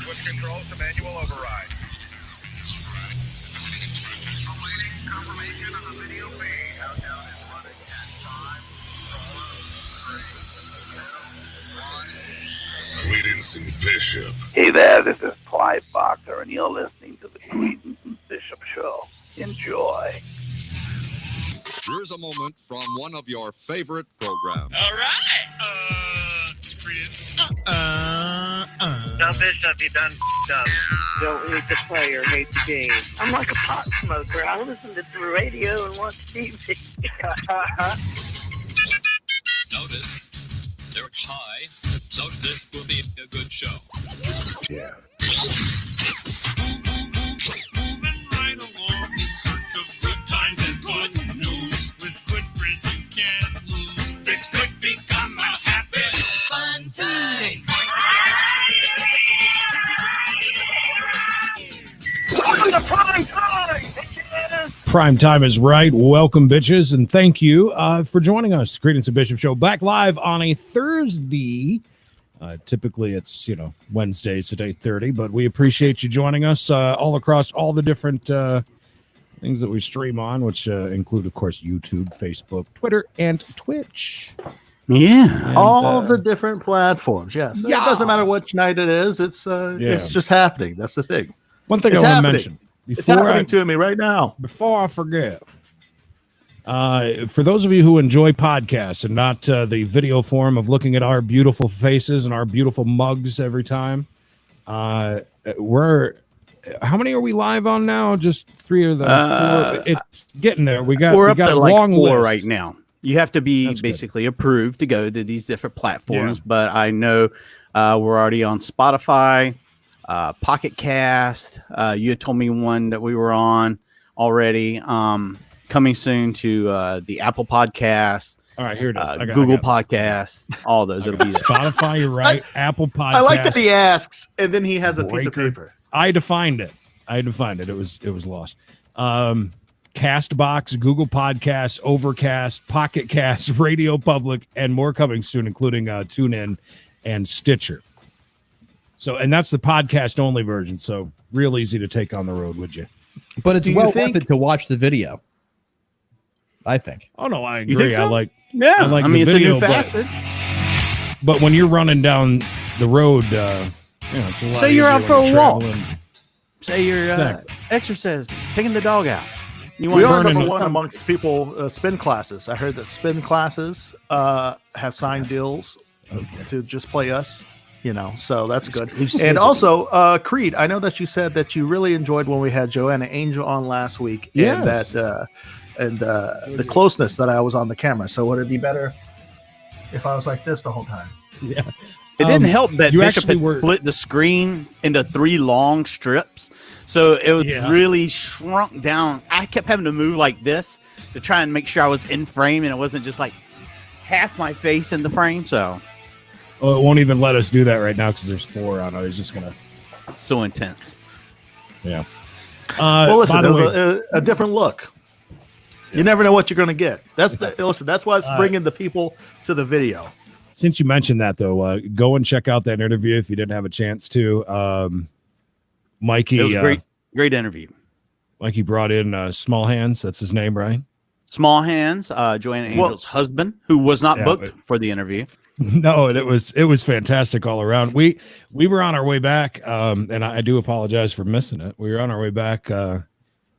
Switch controls to manual override. Awaiting confirmation of the video feed. Countdown is running at 5, 4, 3, 2, 1. Creedence and Bishop. Hey there, this is Clive Barker, and you're listening to the Creedence and Bishop Show. Enjoy. Here's a moment from one of your favorite programs. All right. It's Creedence. Now, Bishop, you done up. Don't hate the player, hate the game. I'm like a pot smoker. I listen to the radio and watch TV. Notice they're high, so this will be a good show. Yeah. Moving right along in search of good times and good news. With good friends you can't lose. This could become a happy, fun time. Welcome to prime time, bitches! Prime time is right. Welcome, bitches, and thank you for joining us. Creedence and Bishop Show back live on a Thursday. Typically, it's Wednesdays at 8:30, but we appreciate you joining us all across all the different things that we stream on, which include, of course, YouTube, Facebook, Twitter, and Twitch. Yeah, And, all the different platforms. Yes, yeah. It doesn't matter which night it is. It's just happening. That's the thing. One thing It's I want to happening. mention It's happening to me right now. before I forget. For those of you who enjoy podcasts and not the video form of looking at our beautiful faces and our beautiful mugs every time, we're how many are we live on now? Just 3 of the 4. It's getting there. We're up got to a like long 4 list right now. You have to be That's basically approved to go to these different platforms. But I know we're already on Spotify, Pocket Cast. You had told me one that we were on already. Coming soon to the Apple Podcast, All right, here it is. Google Podcast, all those. It'll be there. Spotify, you're right. Apple Podcast. I like that he asks, and then he has a piece of Breaker. paper. I defined it. It was lost. Castbox, Google Podcasts, Overcast, Pocket Cast, Radio Public, and more coming soon, including TuneIn and Stitcher. So, and that's the podcast only version. So, real easy to take on the road, would you? But it's Do you well think- worth it to watch the video. I think. Oh no, I agree. You think so? I like Yeah, I like I mean, the it's video, a new facet. but when you're running down the road, it's a lot Say you're easier out when for a you're walk. traveling. Say you're Exactly. exercising, taking the dog out. You We want are burn number in- one amongst people spin classes. I heard that spin classes have signed deals to just play us. So that's good. And also, Creed, I know that you said that you really enjoyed when we had Joanna Angel on last week, Yes. and the closeness that I was on the camera. So would it be better if I was like this the whole time? Yeah. It didn't help that you Bishop actually had were- split the screen into 3 long strips, so it was Yeah. really shrunk down. I kept having to move like this to try and make sure I was in frame, and it wasn't just like half my face in the frame. So Well, it won't even let us do that right now because there's 4 on it. It's just gonna. so intense. Yeah. Well, listen, by the it way, was a different look. You never know what you're going to get. Listen. That's why it's bringing the people to the video. since you mentioned that, though, go and check out that interview if you didn't have a chance to. Mikey, It was a great interview. Mikey brought in Small Hands. That's his name, right? Small Hands, Joanna Angel's husband, who was not booked for the interview. No, it was fantastic all around. We were on our way back, and I do apologize for missing it. We were on our way back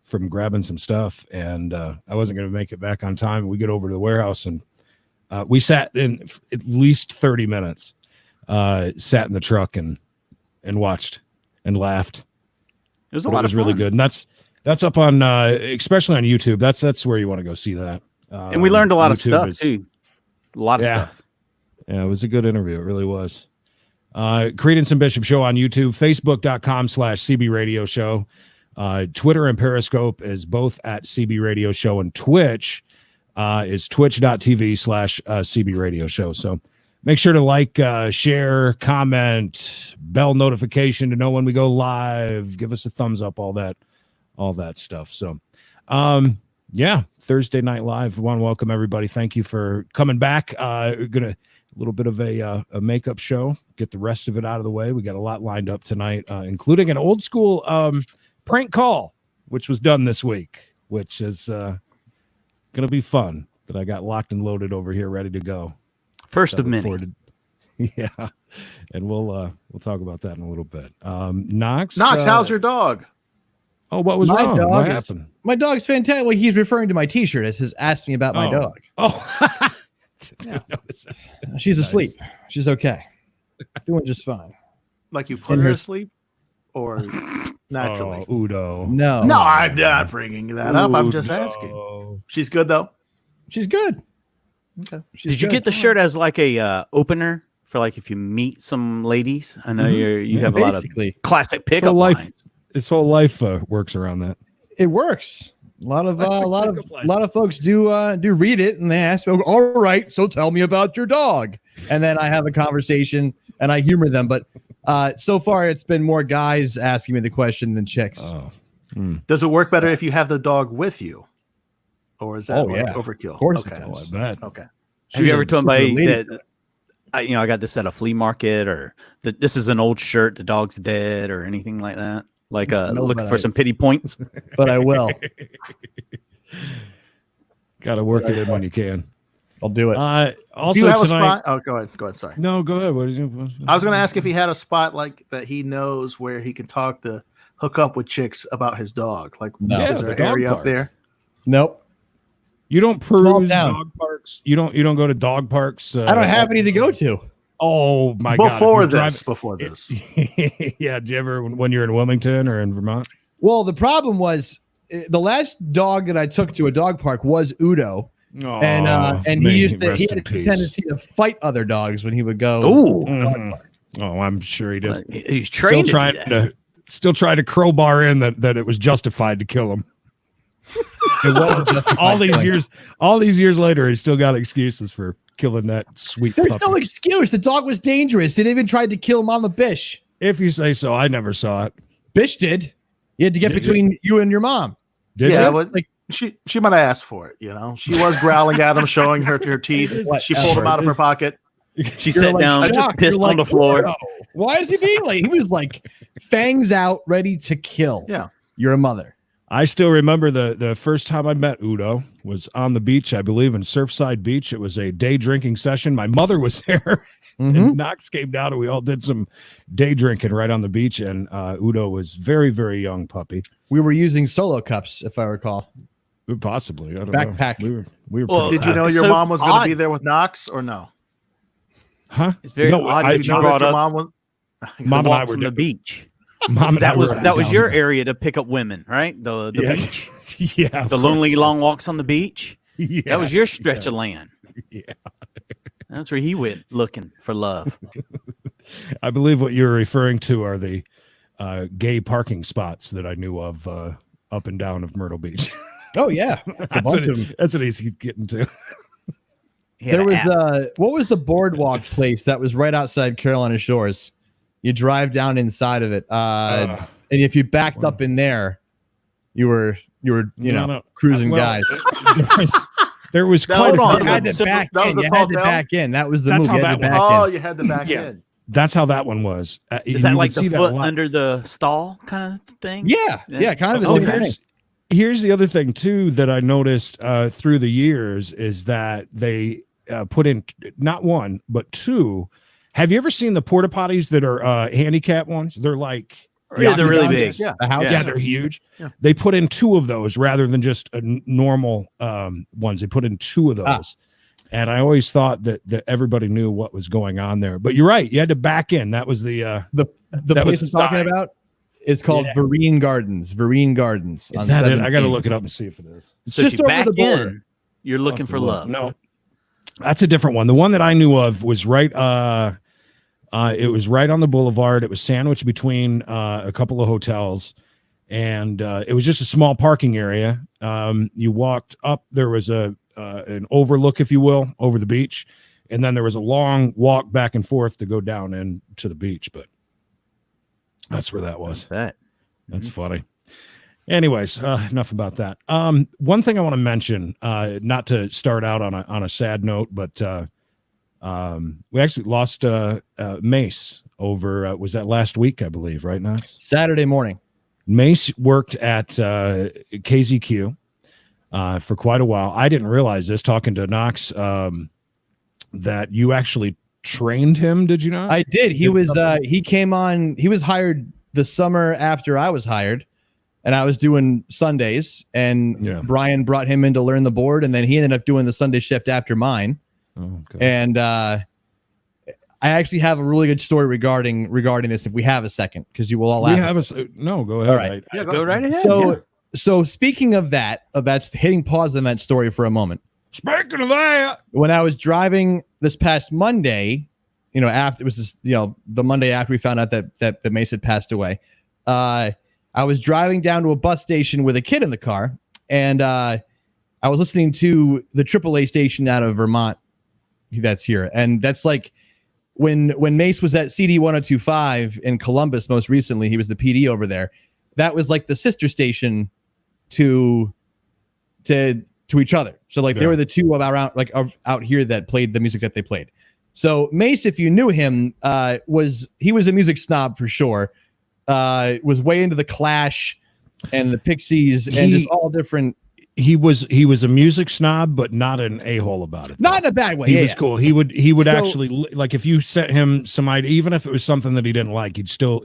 from grabbing some stuff, and I wasn't going to make it back on time. We get over to the warehouse, and we sat in at least 30 minutes. Sat in the truck and watched and laughed. It was a But lot it was of really fun. good, and that's up on especially on YouTube. That's where you want to go see that. And we learned a lot of YouTube stuff is- too. A lot of stuff. Yeah, it was a good interview. It really was. Creedence and Bishop Show on YouTube, Facebook.com/CB Radio Show. Twitter and Periscope is both at CB Radio Show, and Twitch is twitch.tv/CB Radio Show. So make sure to like, share, comment, bell notification to know when we go live. Give us a thumbs up, all that stuff. So, yeah, Thursday Night Live. We want to welcome everybody. Thank you for coming back. We're gonna little bit of a makeup show, get the rest of it out of the way. We got a lot lined up tonight, including an old school prank call, which was done this week, which is going to be fun. That I got locked and loaded over here, ready to go. First of many. Yeah, and we'll talk about that in a little bit. Knox, how's your dog? Oh, what was wrong? What happened? My dog's fantastic. Well, he's referring to my T-shirt. It says, "Ask me about my dog." Oh, yeah. She's asleep. She's okay. Doing just fine. Like you put her asleep, or naturally? Oh, Udo. No, I'm not bringing that up. I'm just asking. She's good though. She's good. Okay. Did you get the shirt as like a opener for like if you meet some ladies? I know you have a lot of classic pickup lines. This whole life works around that. It works. A lot of folks do read it and they ask me, "All right, so tell me about your dog," and then I have a conversation and I humor them. But so far, it's been more guys asking me the question than chicks. Oh. Does it work better if you have the dog with you? Or is that overkill? Of course okay. it does. I bet. Okay. Have you ever told anybody that I got this at a flea market, or that this is an old shirt, the dog's dead, or anything like that? Like looking for some pity points. But I will. Got to work it in when you can. I'll do it. Also, do you have tonight, a spot? Oh, go ahead. Sorry. No, go ahead. What is it? I was going to ask if he had a spot like that he knows where he can hook up with chicks about his dog. Like, is there an area up there? Nope. You don't peruse dog parks. You don't go to dog parks. I don't have any to go to. Oh my god! Before this. Yeah. Did you ever when you're in Wilmington or in Vermont? Well, the problem was the last dog that I took to a dog park was Udo. Oh, and he had a tendency to fight other dogs when he would go. Oh, I'm sure he did. He's trained still trying to crowbar in that it was justified to kill him. It wasn't all these years later, he's still got excuses for killing that sweet There's puppy. no excuse. The dog was dangerous. It even tried to kill Mama Bish. If you say so. I never saw it. Bish did. You had to get between you and your mom. Did yeah, you? but like she might have asked for it. You know, she was growling at him, showing her teeth. She pulled him out of her pocket. She sat down, just pissed on the floor. Whoa. Why is he being like? He was like fangs out, ready to kill. Yeah, you're a mother. I still remember the first time I met Udo was on the beach, I believe in Surfside Beach. It was a day drinking session. My mother was there. And Knox came down and we all did some day drinking right on the beach. And Udo was very, very young puppy. We were using solo cups, if I recall. Possibly. I don't Backpack. know. We were did you know your mom was going to be there with Knox or no? Huh? It's very odd that you brought up Mom and I were on the beach. Mom that was your area to pick up women, right? The beach. Yeah. The lonely long walks on the beach. Yes, that was your stretch of land. Yeah. That's where he went looking for love. I believe what you're referring to are the gay parking spots that I knew of up and down of Myrtle Beach. Oh yeah, that's what he's getting to. There was what was the boardwalk place that was right outside Carolina Shores? You drive down inside of it, and if you backed up in there, you were cruising guys. There was quite a few. You had to back in. You had to back in. That was the move. You had to back in. That's how that one was. Is that like the foot under the stall kind of thing? Yeah, kind of the same thing. Here's the other thing too that I noticed through the years is that they put in not one but two. Have you ever seen the porta potties that are handicap ones? They're like they're really big. Yeah, they're huge. Yeah. They put in two of those rather than just a normal ones. They put in two of those. And I always thought that everybody knew what was going on there. But you're right. You had to back in. That was the place I'm talking about is called Vereen Gardens. Vereen Gardens. Is that it? I got to look it up and see if it is. So just over the border. You're looking for love. No, that's a different one. The one that I knew of was right. It was right on the boulevard. It was sandwiched between a couple of hotels, and it was just a small parking area. You walked up. There was an overlook, if you will, over the beach, and then there was a long walk back and forth to go down into the beach. But that's where that was. That's funny. Anyways, enough about that. One thing I want to mention, not to start out on a sad note, but We actually lost Mace over, was that last week, I believe, right, Knox? Saturday morning. Mace worked at KZQ for quite a while. I didn't realize this, talking to Knox, that you actually trained him, did you not? I did. He came on, he was hired the summer after I was hired, and I was doing Sundays, and Brian brought him in to learn the board, and then he ended up doing the Sunday shift after mine. Oh, okay. And I actually have a really good story regarding this, if we have a second, because you will all laugh. No, go ahead. All right. Go right ahead. So speaking of that, hitting pause on that story for a moment. Speaking of that, when I was driving this past Monday, after it was this, the Monday after we found out that Mace had passed away, I was driving down to a bus station with a kid in the car, and I was listening to the AAA station out of Vermont that's here, and that's like when Mace was at CD 1025 in Columbus most recently. He was the PD over there. That was like the sister station to each other. So like they were the two out here that played the music that they played. So Mace, if you knew him, was a music snob for sure. Was way into the Clash and the Pixies and just all different. He was a music snob, but not an a-hole about it. Not in a bad way. He was cool. He would actually, like, if you sent him some idea, even if it was something that he didn't like, he'd still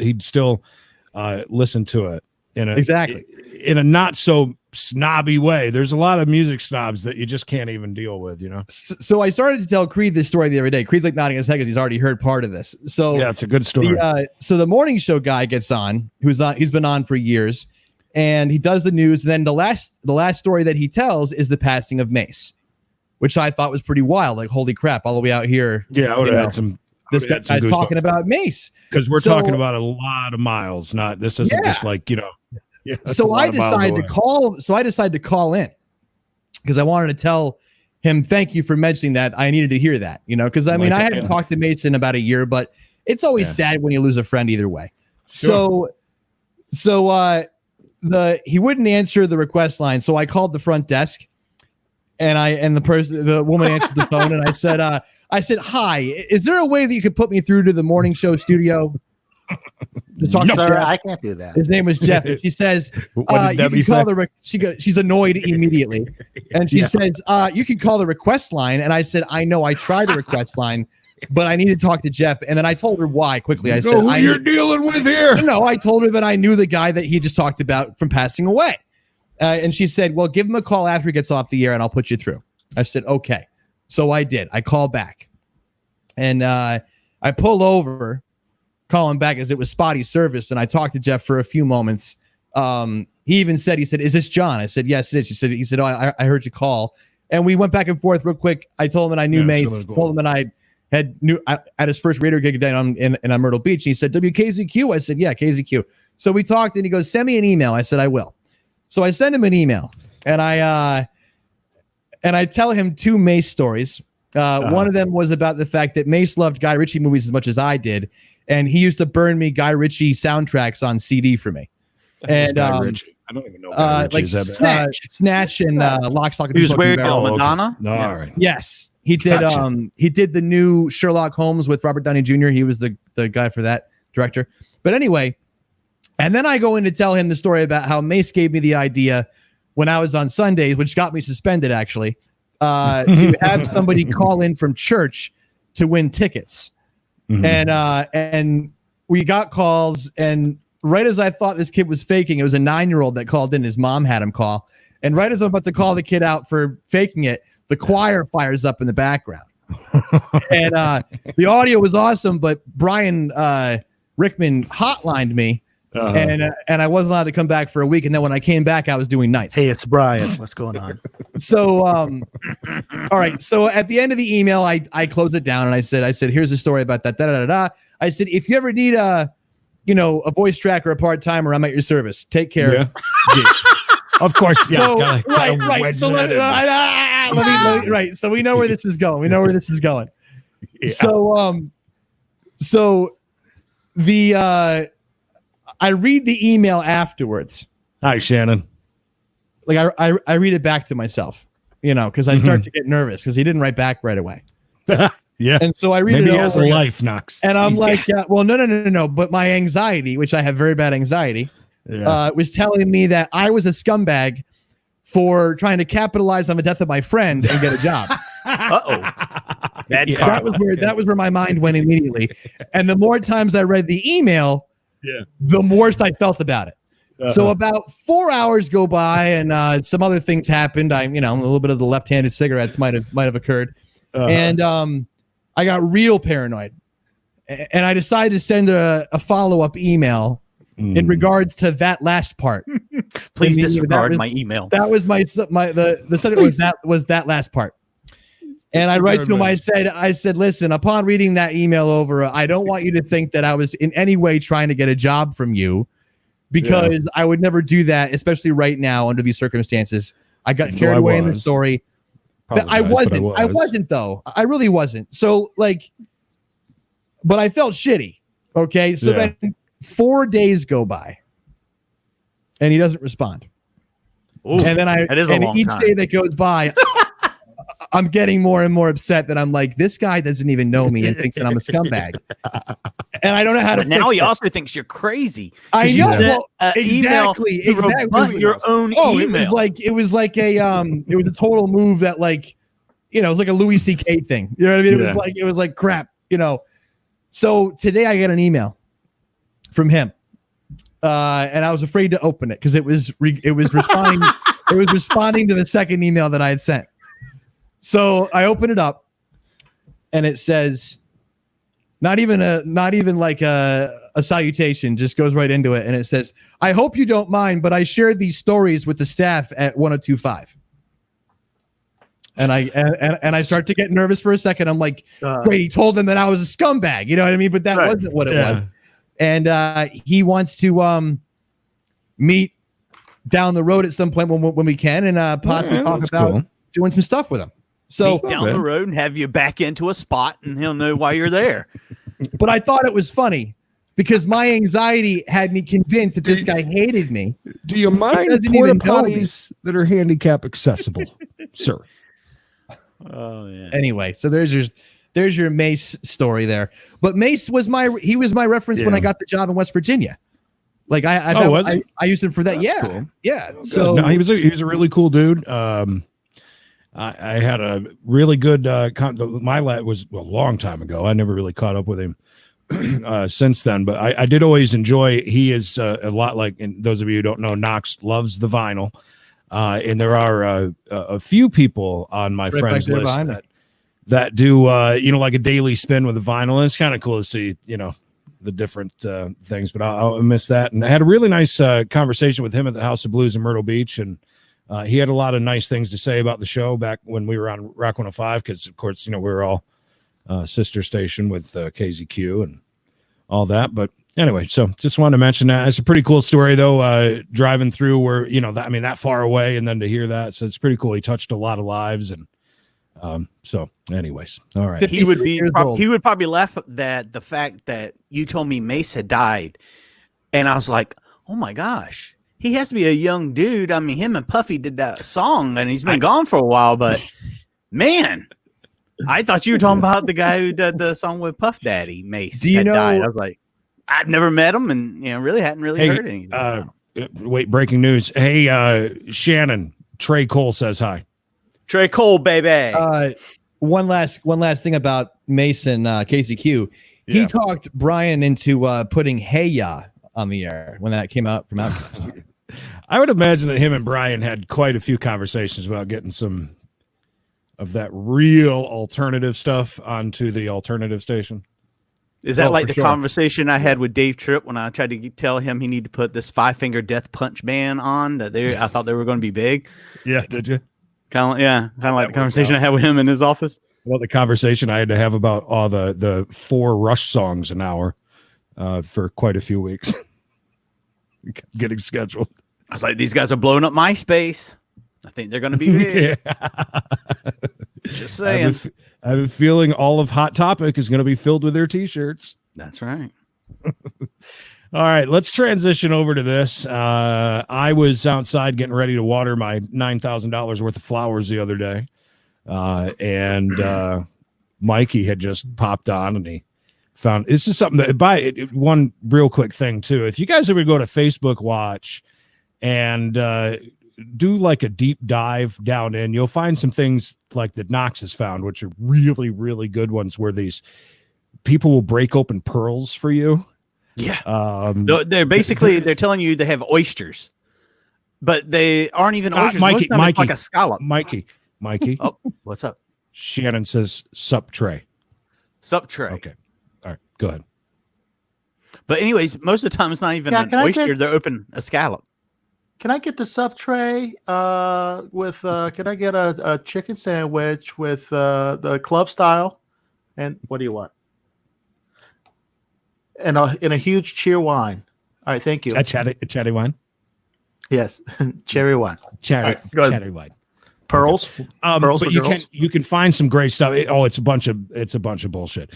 listen to it in a not so snobby way. There's a lot of music snobs that you just can't even deal with, So I started to tell Creed this story the other day. Creed's like nodding his head because he's already heard part of this. So yeah, it's a good story. So the morning show guy gets on, he's been on for years, and he does the news. And then the last story that he tells is the passing of Mace, which I thought was pretty wild. Like, holy crap, all the way out here. Yeah, I would have had some. This guy's talking about Mace because we're talking about a lot of miles. This isn't just like Yeah, so I decided to call. So I decided to call in because I wanted to tell him thank you for mentioning that. I needed to hear that, because I hadn't talked to Mace in about a year, but it's always sad when you lose a friend either way. Sure. So he wouldn't answer the request line, so I called the front desk, and the woman answered the phone, and I said, hi, is there a way that you could put me through to the morning show studio? To talk to Sir, Jeff? I can't do that. His name was Jeff. And she says, you can call she's annoyed immediately. And she says, you can call the request line. And I said, I know, I tried the request line, but I need to talk to Jeff. And then I told her why quickly. I said, who you're dealing with here. No, I told her that I knew the guy that he just talked about from passing away. And she said, well, give him a call after he gets off the air and I'll put you through. I said, okay. So I did. I called back. And I pull over, calling back as it was spotty service, and I talked to Jeff for a few moments. He even said, is this John? I said, yes, it is. He said, oh, I heard you call. And we went back and forth real quick. I told him that I knew Mace, told him that I had at his first radio gig down in Myrtle Beach. And he said, WKZQ? I said, yeah, KZQ. So we talked, and he goes, send me an email. I said, I will. So I send him an email, and I tell him two Mace stories. One of them was about the fact that Mace loved Guy Ritchie movies as much as I did. And he used to burn me Guy Ritchie soundtracks on CD for me. And Guy Ritchie. I don't even know Guy Ritchie. Like Snatch and Lock, Stock, and He was wearing Madonna. No, all right. Yes, he did. Gotcha. He did the new Sherlock Holmes with Robert Downey Jr. He was the guy for that, director. But anyway, and then I go in to tell him the story about how Mace gave me the idea when I was on Sundays, which got me suspended actually, to have somebody call in from church to win tickets. Mm-hmm. And we got calls, and right as I thought this kid was faking, it was a 9-year-old that called in. His mom had him call, and right as I'm about to call the kid out for faking it, the choir fires up in the background. And the audio was awesome, but Brian Rickman hotlined me, and I wasn't allowed to come back for a week. And then when I came back, I was doing nights. Hey, it's Brian. What's going on? So, all right. So at the end of the email, I closed it down, and I said, here's a story about that. I said, if you ever need a voice track or a part timer, I'm at your service. Take care. Yeah. Of course. Yeah. So, right. So right. So we know where this is going. Yeah. So I read the email afterwards. Hi, Shannon. Like I read it back to myself, because I start to get nervous because he didn't write back right away. Yeah. And so I read Maybe it he has a over, life, Knox. and I'm Jeez. like, well, no. But my anxiety, which I have very bad anxiety, was telling me that I was a scumbag for trying to capitalize on the death of my friend and get a job. That was where my mind went immediately. And the more times I read the email, the worse I felt about it. So about 4 hours go by, and some other things happened. A little bit of the left-handed cigarettes might have occurred, and I got real paranoid, and I decided to send a follow-up email in regards to that last part. Please disregard my email. That was the subject was that last part. And I write to him. I said, listen, upon reading that email over, I don't want you to think that I was in any way trying to get a job from you, because I would never do that, especially right now under these circumstances. I got carried away in the story. I wasn't though. I really wasn't. So but I felt shitty. Okay. So then 4 days go by and he doesn't respond. Oof, and then each day that goes by, I'm getting more and more upset that I'm like, this guy doesn't even know me and thinks that I'm a scumbag. And I don't know how to But now fix he it. also thinks you're crazy. I You know. sent Well, exactly. your own Oh, email. it was like a total move that it was like a Louis C.K. thing. You know what I mean? It was like crap, So today I get an email from him. And I was afraid to open it because it was responding it was responding to the second email that I had sent. So I open it up and it says not even like a salutation, just goes right into it, and it says, I hope you don't mind, but I shared these stories with the staff at 1025. And I start to get nervous for a second. I'm like, great, he told them that I was a scumbag, you know what I mean? But that wasn't what it was. And he wants to meet down the road at some point when we can, and possibly talk about doing some stuff with him. So down the road and have you back into a spot, and he'll know why you're there. But I thought it was funny because my anxiety had me convinced that this guy hated me. Do you mind porta potties that are handicap accessible, sir? Oh yeah. Anyway, so there's your Mace story there. But Mace was my reference when I got the job in West Virginia. Like I used him for that. That's yeah, cool. Yeah. Good. So no, he was a really cool dude. I had a really good my lad was a long time ago. I never really caught up with him since then, but I did always enjoy. He is a lot like, and those of you who don't know, Knox loves the vinyl, and there are a few people on my friends list that do like a daily spin with the vinyl, and it's kind of cool to see the different things. But I'll miss that. And I had a really nice conversation with him at the House of Blues in Myrtle Beach, and he had a lot of nice things to say about the show back when we were on Rock 105, because of course we were all sister station with KZQ and all that. But anyway, so just wanted to mention that. It's a pretty cool story though, driving through where that far away, and then to hear that, so it's pretty cool. He touched a lot of lives, and so anyways, all right. He would probably laugh at the fact that you told me Mace had died, and I was like, oh my gosh, he has to be a young dude. I mean, him and Puffy did that song, and he's been gone for a while, but man, I thought you were talking about the guy who did the song with Puff Daddy. Mace died. I was like, I've never met him, and really hadn't heard anything. Wait, breaking news. Hey, Shannon, Trey Cole says hi. Trey Cole, baby. One last thing about Mason KCQ. Yeah. He talked Brian into putting Hey Ya on the air when that came out from Outcast. I would imagine that him and Brian had quite a few conversations about getting some of that real alternative stuff onto the alternative station. Is that like the conversation I had with Dave Tripp when I tried to tell him he needed to put this 5 Finger Death Punch band on? I thought they were going to be big. Yeah, did you? Kind of like the conversation I had with him in his office. Well, the conversation I had to have about all the 4 Rush songs an hour for quite a few weeks. Getting scheduled. I was like, these guys are blowing up MySpace. I think they're going to be big. Just saying. I have a feeling all of Hot Topic is going to be filled with their T-shirts. That's right. All right, let's transition over to this. I was outside getting ready to water my $9,000 worth of flowers the other day, and Mikey had just popped on and he found this is something that one real quick thing too. If you guys ever go to Facebook Watch and do like a deep dive down in, you'll find some things like that Knox has found, which are really, really good ones where these people will break open pearls for you. Yeah. They're telling you they have oysters, but they aren't even oysters. Mikey, it's like a scallop. Mikey. Oh, what's up? Shannon says sup tray. Sup tray. Okay. All right. Go ahead. But anyways, most of the time it's not even an oyster. They're open a scallop. Can I get the sub tray with? Can I get a chicken sandwich with the club style? And what do you want? And a huge cheer wine. All right, thank you. A chatty wine. Yes, cherry wine. Cherry wine. Pearls. Pearls but for you can find some great stuff. It's a bunch of bullshit.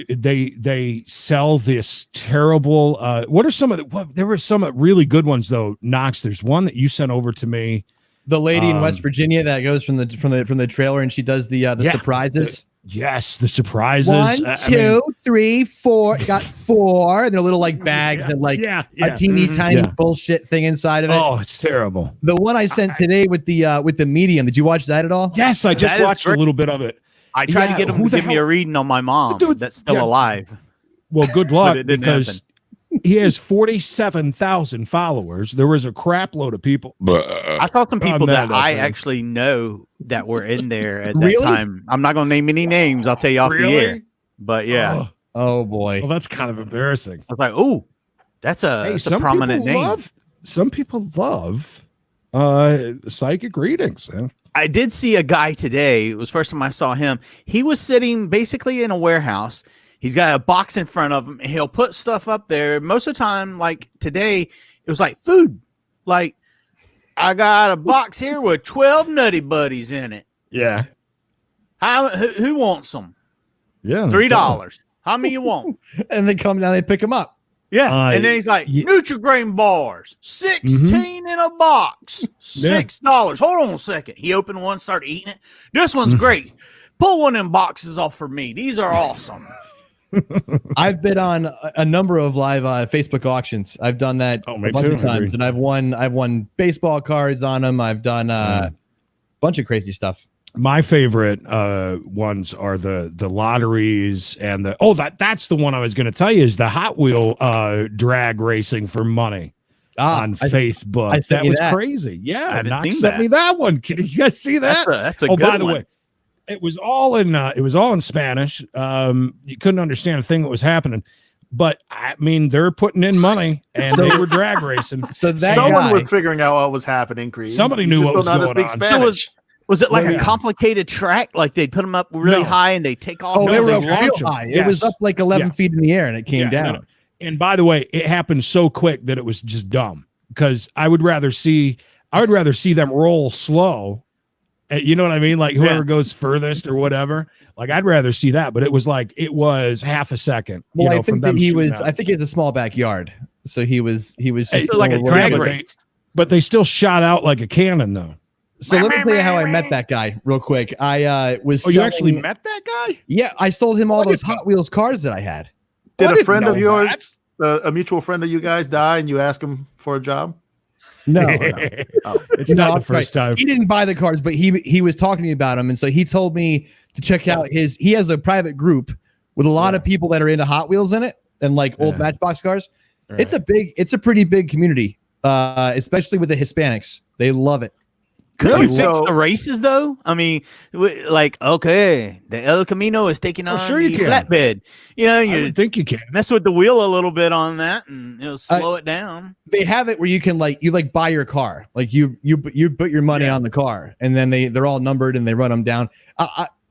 They sell this terrible. What are some of the? There were some really good ones though. Knox, there's one that you sent over to me. The lady in West Virginia that goes from the trailer and she does the surprises. Yes, the surprises. 1, 2, 3, 4. Got 4. And they're little like bags and like a teeny tiny bullshit thing inside of it. Oh, it's terrible. The one I sent today with the medium. Did you watch that at all? Yes, I just watched a little bit of it. I tried to get him to give me a reading on my mom that's still alive. Well, good luck because he has 47,000 followers. There was a crap load of people. I saw some people that I actually know that were in there at that time. I'm not going to name any names. I'll tell you off the air. But yeah. Oh boy. Well, that's kind of embarrassing. I was like, oh, that's a prominent name. Some people love psychic readings. I did see a guy today. It was the first time I saw him. He was sitting basically in a warehouse. He's got a box in front of him, and he'll put stuff up there. Most of the time, like today, it was like food. Like, I got a box here with 12 Nutty Buddies in it. Yeah. Who wants them? Yeah. $3. How many you want? And they come down, they pick them up. Yeah. And then he's like, Nutri-Grain bars, 16 in a box, $6. Hold on a second. He opened one, started eating it. This one's great. Pull one of them boxes off for me. These are awesome. I've been on a number of live Facebook auctions. I've done that a bunch of times, and I've won baseball cards on them. I've done a bunch of crazy stuff. My favorite ones are the lotteries and that's the one I was going to tell you is the Hot Wheel drag racing for money on Facebook. That was crazy. Yeah, Knox sent me that one. Can you guys see that? That's a good one. By the way, it was all in Spanish. You couldn't understand a thing that was happening. But I mean, they're putting in money, and they were drag racing. So someone was figuring out what was happening. Creed. Somebody knew what was going on. Spanish. Was it like a complicated track? Like they'd put them up really high and they take off? Oh, they were up real high. It was up like 11 feet in the air, and it came down. No. And by the way, it happened so quick that it was just dumb. Because I would rather see them roll slow. You know what I mean? Like whoever goes furthest or whatever. Like I'd rather see that, but it was half a second. Well, I think that I think he has a small backyard, so he was just like a drag race. But they still shot out like a cannon, though. So let me tell you how I met that guy real quick. I was. Oh, you actually met that guy? Yeah, I sold him all those Hot Wheels cars that I had. Did a friend of yours, a mutual friend of you guys, die, and you ask him for a job? No, it's not the first time. He didn't buy the cars, but he was talking to me about them, and so he told me to check out his. He has a private group with a lot of people that are into Hot Wheels in it and like old Matchbox cars. Right. It's a pretty big community, especially with the Hispanics. They love it. Could we fix the races though? I mean, the El Camino is taking on the flatbed. You know, I think you can mess with the wheel a little bit on that, and it'll slow it down. They have it where you can buy your car, like you put your money on the car, and then they're all numbered and they run them down.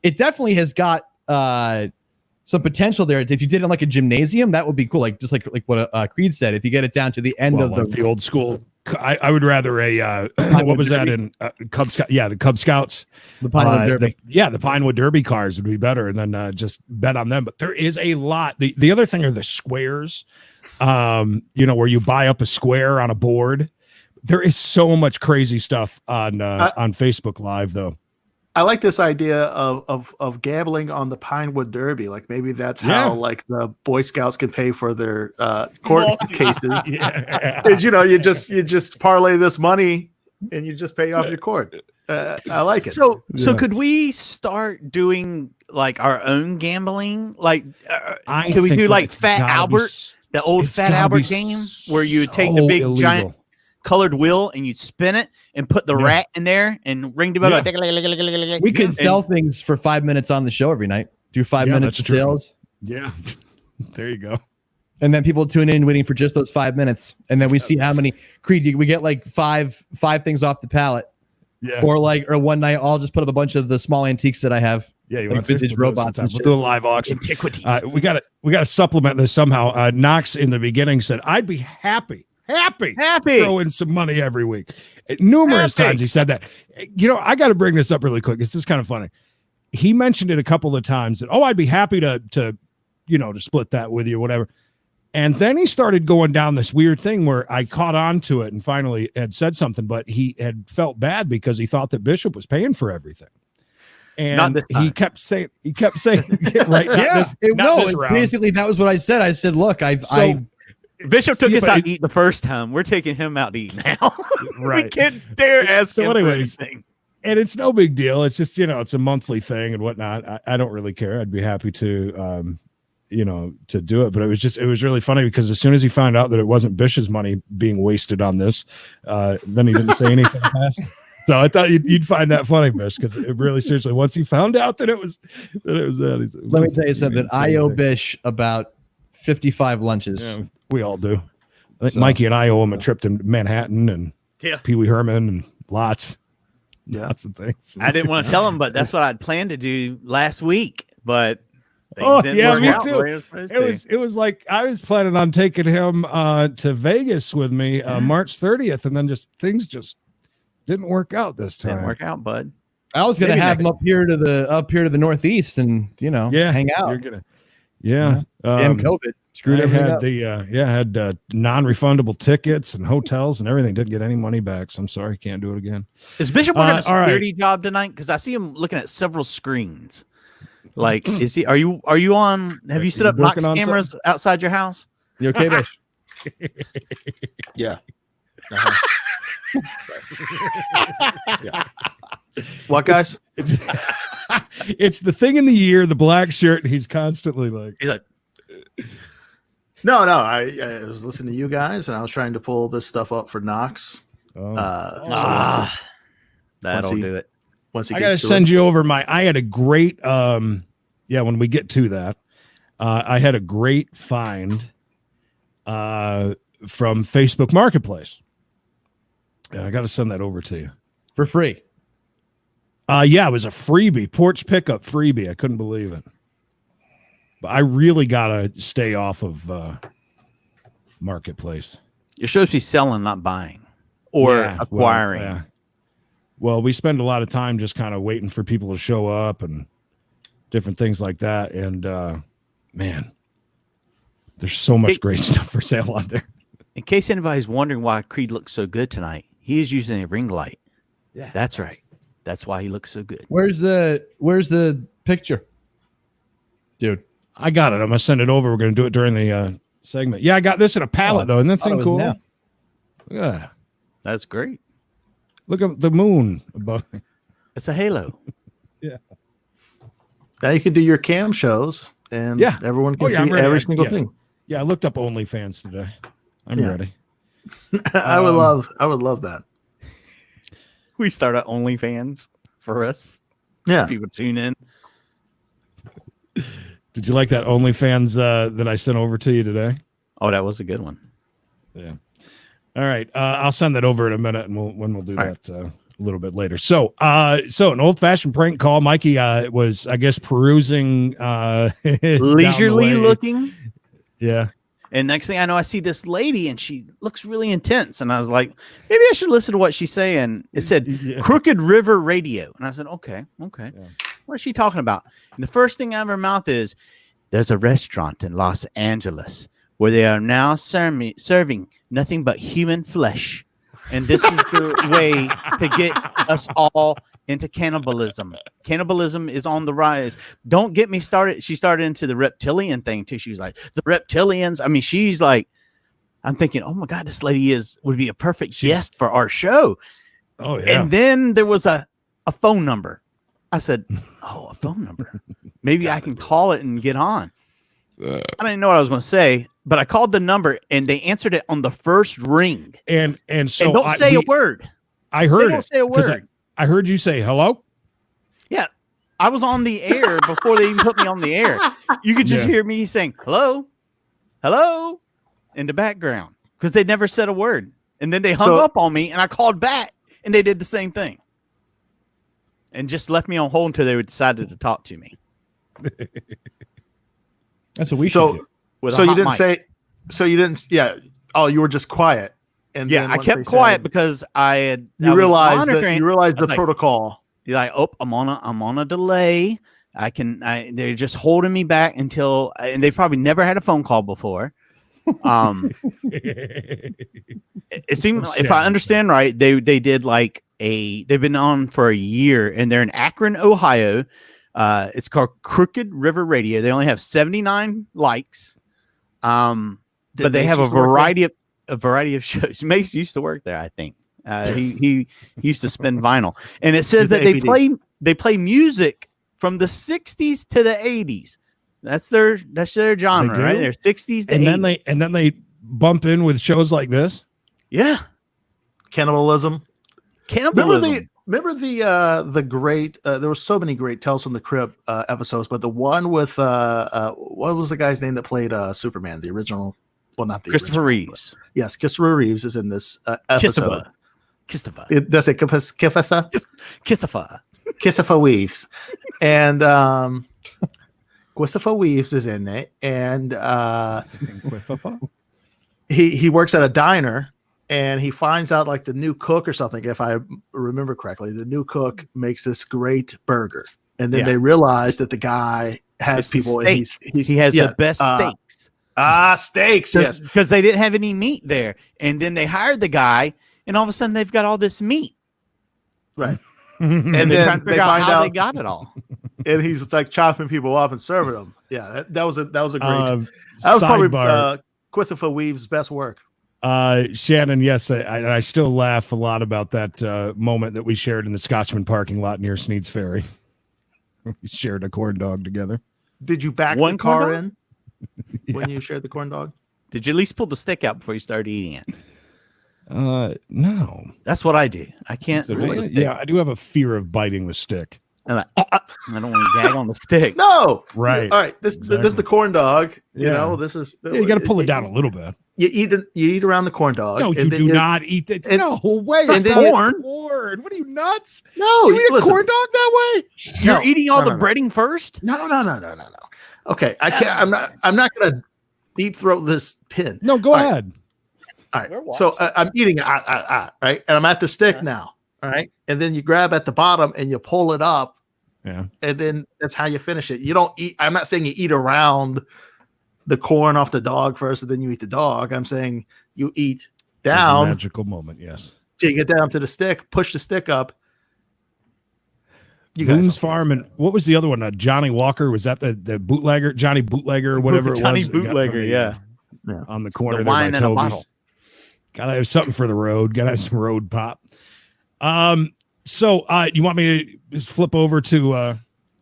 It definitely has got some potential there. If you did it like a gymnasium, that would be cool. Like just like what Creed said, if you get it down to the end of the old school. I would rather what was that in Cub Scout? Yeah, the Cub Scouts. The Pinewood Derby. The Pinewood Derby cars would be better, and then just bet on them. But there is a lot. The other thing are the squares, where you buy up a square on a board. There is so much crazy stuff on Facebook Live, though. I like this idea of gambling on the Pinewood Derby. Like maybe that's how like the Boy Scouts can pay for their court cases. Is, you just parlay this money and you just pay off your court. I like it. So could we start doing like our own gambling? Like, can we do like Fat Albert, the old Fat Albert game, where you take the big giant colored wheel and you spin it and put the rat in there and ring the bell. We could sell things for 5 minutes on the show every night. Do 5 minutes of sales. Yeah, there you go. And then people tune in waiting for just those 5 minutes, and then we see how many Creed. We get like five things off the pallet. Yeah. Or one night I'll just put up a bunch of the small antiques that I have. Yeah, you like want vintage robots. We'll do a live auction. Antiquities. We got to supplement this somehow. Knox in the beginning said, "I'd be happy throw in some money every week." Numerous times he said that. I got to bring this up really quick. It's just kind of funny. He mentioned it a couple of times that, I'd be happy to split that with you or whatever. And then he started going down this weird thing where I caught on to it and finally had said something, but he had felt bad because he thought that Bishop was paying for everything. And he kept saying, right. Basically that was what I said. I said, look, Bishop took us out to eat the first time. We're taking him out to eat now. Right. We can't dare ask him for anything. And it's no big deal. It's just, it's a monthly thing and whatnot. I don't really care. I'd be happy to, to do it. But it was really funny because as soon as he found out that it wasn't Bishop's money being wasted on this, then he didn't say anything past. So I thought you'd find that funny, Bish, because it really seriously, once he found out that it was that, he said, let me tell you something. I owe Bish about 55 lunches. Yeah, we all do. I think Mikey and I owe him a trip to Manhattan and Pee Wee Herman and lots of things. I didn't want to tell him, but that's what I'd planned to do last week. But me too. It was like I was planning on taking him to Vegas with me March 30th, and then things didn't work out this time. Didn't work out, bud. I was gonna have him up here to the Northeast and hang out. You're gonna damn COVID screwed everything up. Had non-refundable tickets and hotels and everything. Didn't get any money back, so I'm sorry, can't do it again. Is Bishop working a security job tonight? Because I see him looking at several screens. Like, is he? Are you on? Have you set up Knox cameras outside your house? You okay, Bish? Yeah. Yeah. What, guys? It's the thing in the year, the black shirt. He's constantly he's like, no. I was listening to you guys, and I was trying to pull this stuff up for Knox. That'll do it. I gotta send you over I had a great when we get to that, I had a great find from Facebook Marketplace. And I gotta send that over to you. For free. It was a freebie, porch pickup freebie. I couldn't believe it. But I really gotta stay off of Marketplace. You're supposed to be selling, not buying or acquiring. Well, we spend a lot of time just kind of waiting for people to show up and different things like that. And man, there's so much great stuff for sale on there. In case anybody's wondering why Creed looks so good tonight, he is using a ring light. Yeah, that's right. That's why he looks so good. Where's the picture, dude? I got it. I'm gonna send it over. We're gonna do it during the segment. Yeah, I got this in a pallet though. Isn't that thing cool? Yeah, that's great. Look at the moon above me. It's a halo. Yeah. Now you can do your cam shows, and everyone can see every single thing. Yeah, I looked up OnlyFans today. I'm ready. I would love that. We start at OnlyFans for us. Yeah, people tune in. Did you like that OnlyFans that I sent over to you today? Oh, that was a good one. Yeah. All right, I'll send that over in a minute, and we'll do that a little bit later. So an old-fashioned prank call. Mikey was, I guess, perusing, leisurely looking. Yeah. And next thing I know, I see this lady, and she looks really intense. And I was like, maybe I should listen to what she's saying. It said Crooked River Radio, and I said, okay. Yeah. What is she talking about? And the first thing out of her mouth is, there's a restaurant in Los Angeles where they are now serving nothing but human flesh. And this is the way to get us all into cannibalism. Cannibalism is on the rise. Don't get me started. She started into the reptilian thing too. She was like, the reptilians. I mean, she's like, I'm thinking, oh my God, this lady would be a perfect guest for our show. Oh yeah. And then there was a phone number. I said, oh, a phone number. Maybe I can call it and get on. I didn't know what I was going to say, but I called the number and they answered it on the first ring. And so don't say a word. I heard don't it. say a word. I heard you say hello. Yeah. I was on the air before they even put me on the air. You could just hear me saying, hello, hello, in the background because they never said a word. And then they hung up on me and I called back and they did the same thing. And just left me on hold until they decided to talk to me. That's what we should do. With So a you hot didn't mic. say. So you didn't. Yeah. Oh, you were just quiet. And Yeah, then I once kept they quiet said- because I you realized that monitoring- you realized I was the like, protocol. You're like, oh, I'm on a delay. They're just holding me back until, and they probably never had a phone call before. It seems, if I understand right, they did like they've been on for a year and they're in Akron, Ohio. It's called Crooked River Radio. They only have 79 likes. But they have a variety of shows. Mace used to work there, I think. He used to spin vinyl, and it says that they play music from the 60s to the 80s. That's their genre, right? They're 60s to 80s. And then they bump in with shows like this. Yeah, Cannibalism. Remember the great there were so many great Tales from the Crypt episodes, but the one with what was the guy's name that played Superman, the original? Well, not the Christopher original, Reeves. Yes, Christopher Reeves is in this episode. Christopher. Does it Kifasa? Christopher. Christopher Reeves. And Christopher Reeves is in it, and he works at a diner, and he finds out like the new cook or something, if I remember correctly, the new cook makes this great burger, and then they realize that the guy has people. And he has the best steaks. Steaks, yes, because they didn't have any meat there, and then they hired the guy, and all of a sudden they've got all this meat, right? And they're trying to figure out how they got it all. And he's like chopping people up and serving them. Yeah, that was a great. That was probably Christopher Reeve's best work. Shannon, yes, I still laugh a lot about that moment that we shared in the Scotchman parking lot near Sneed's Ferry. We shared a corn dog together. Did you back the car in when you shared the corn dog? Did you at least pull the stick out before you started eating it? No. That's what I do. I can't. Yeah, I do have a fear of biting the stick. I'm like, I don't want to gag on the stick. No. Right. All right. This is the corn dog. You know, this is. Yeah, you got to pull it down a little bit. You eat around the corn dog. No, you do not eat it. No way. It's corn. What are you nuts? No, you eat a corn dog that way? You're eating all the breading first? No. Okay, I can't. I'm not gonna deep throat this pin. No, go ahead. All right. So I'm eating it, right, and I'm at the stick now. All right, and then you grab at the bottom and you pull it up. Yeah, and then that's how you finish it. You don't eat. I'm not saying you eat around the corn off the dog first, and then you eat the dog. I'm saying you eat down. Magical moment, yes. Till you get down to the stick, push the stick up. Boone's Farm, and what was the other one? Johnny Walker, was that the bootlegger, Johnny Bootlegger, or whatever it was? Johnny Bootlegger, yeah. On the corner the there wine by in a Toby's. bottle. Gotta have something for the road. Gotta have some road pop. So you want me to just flip over to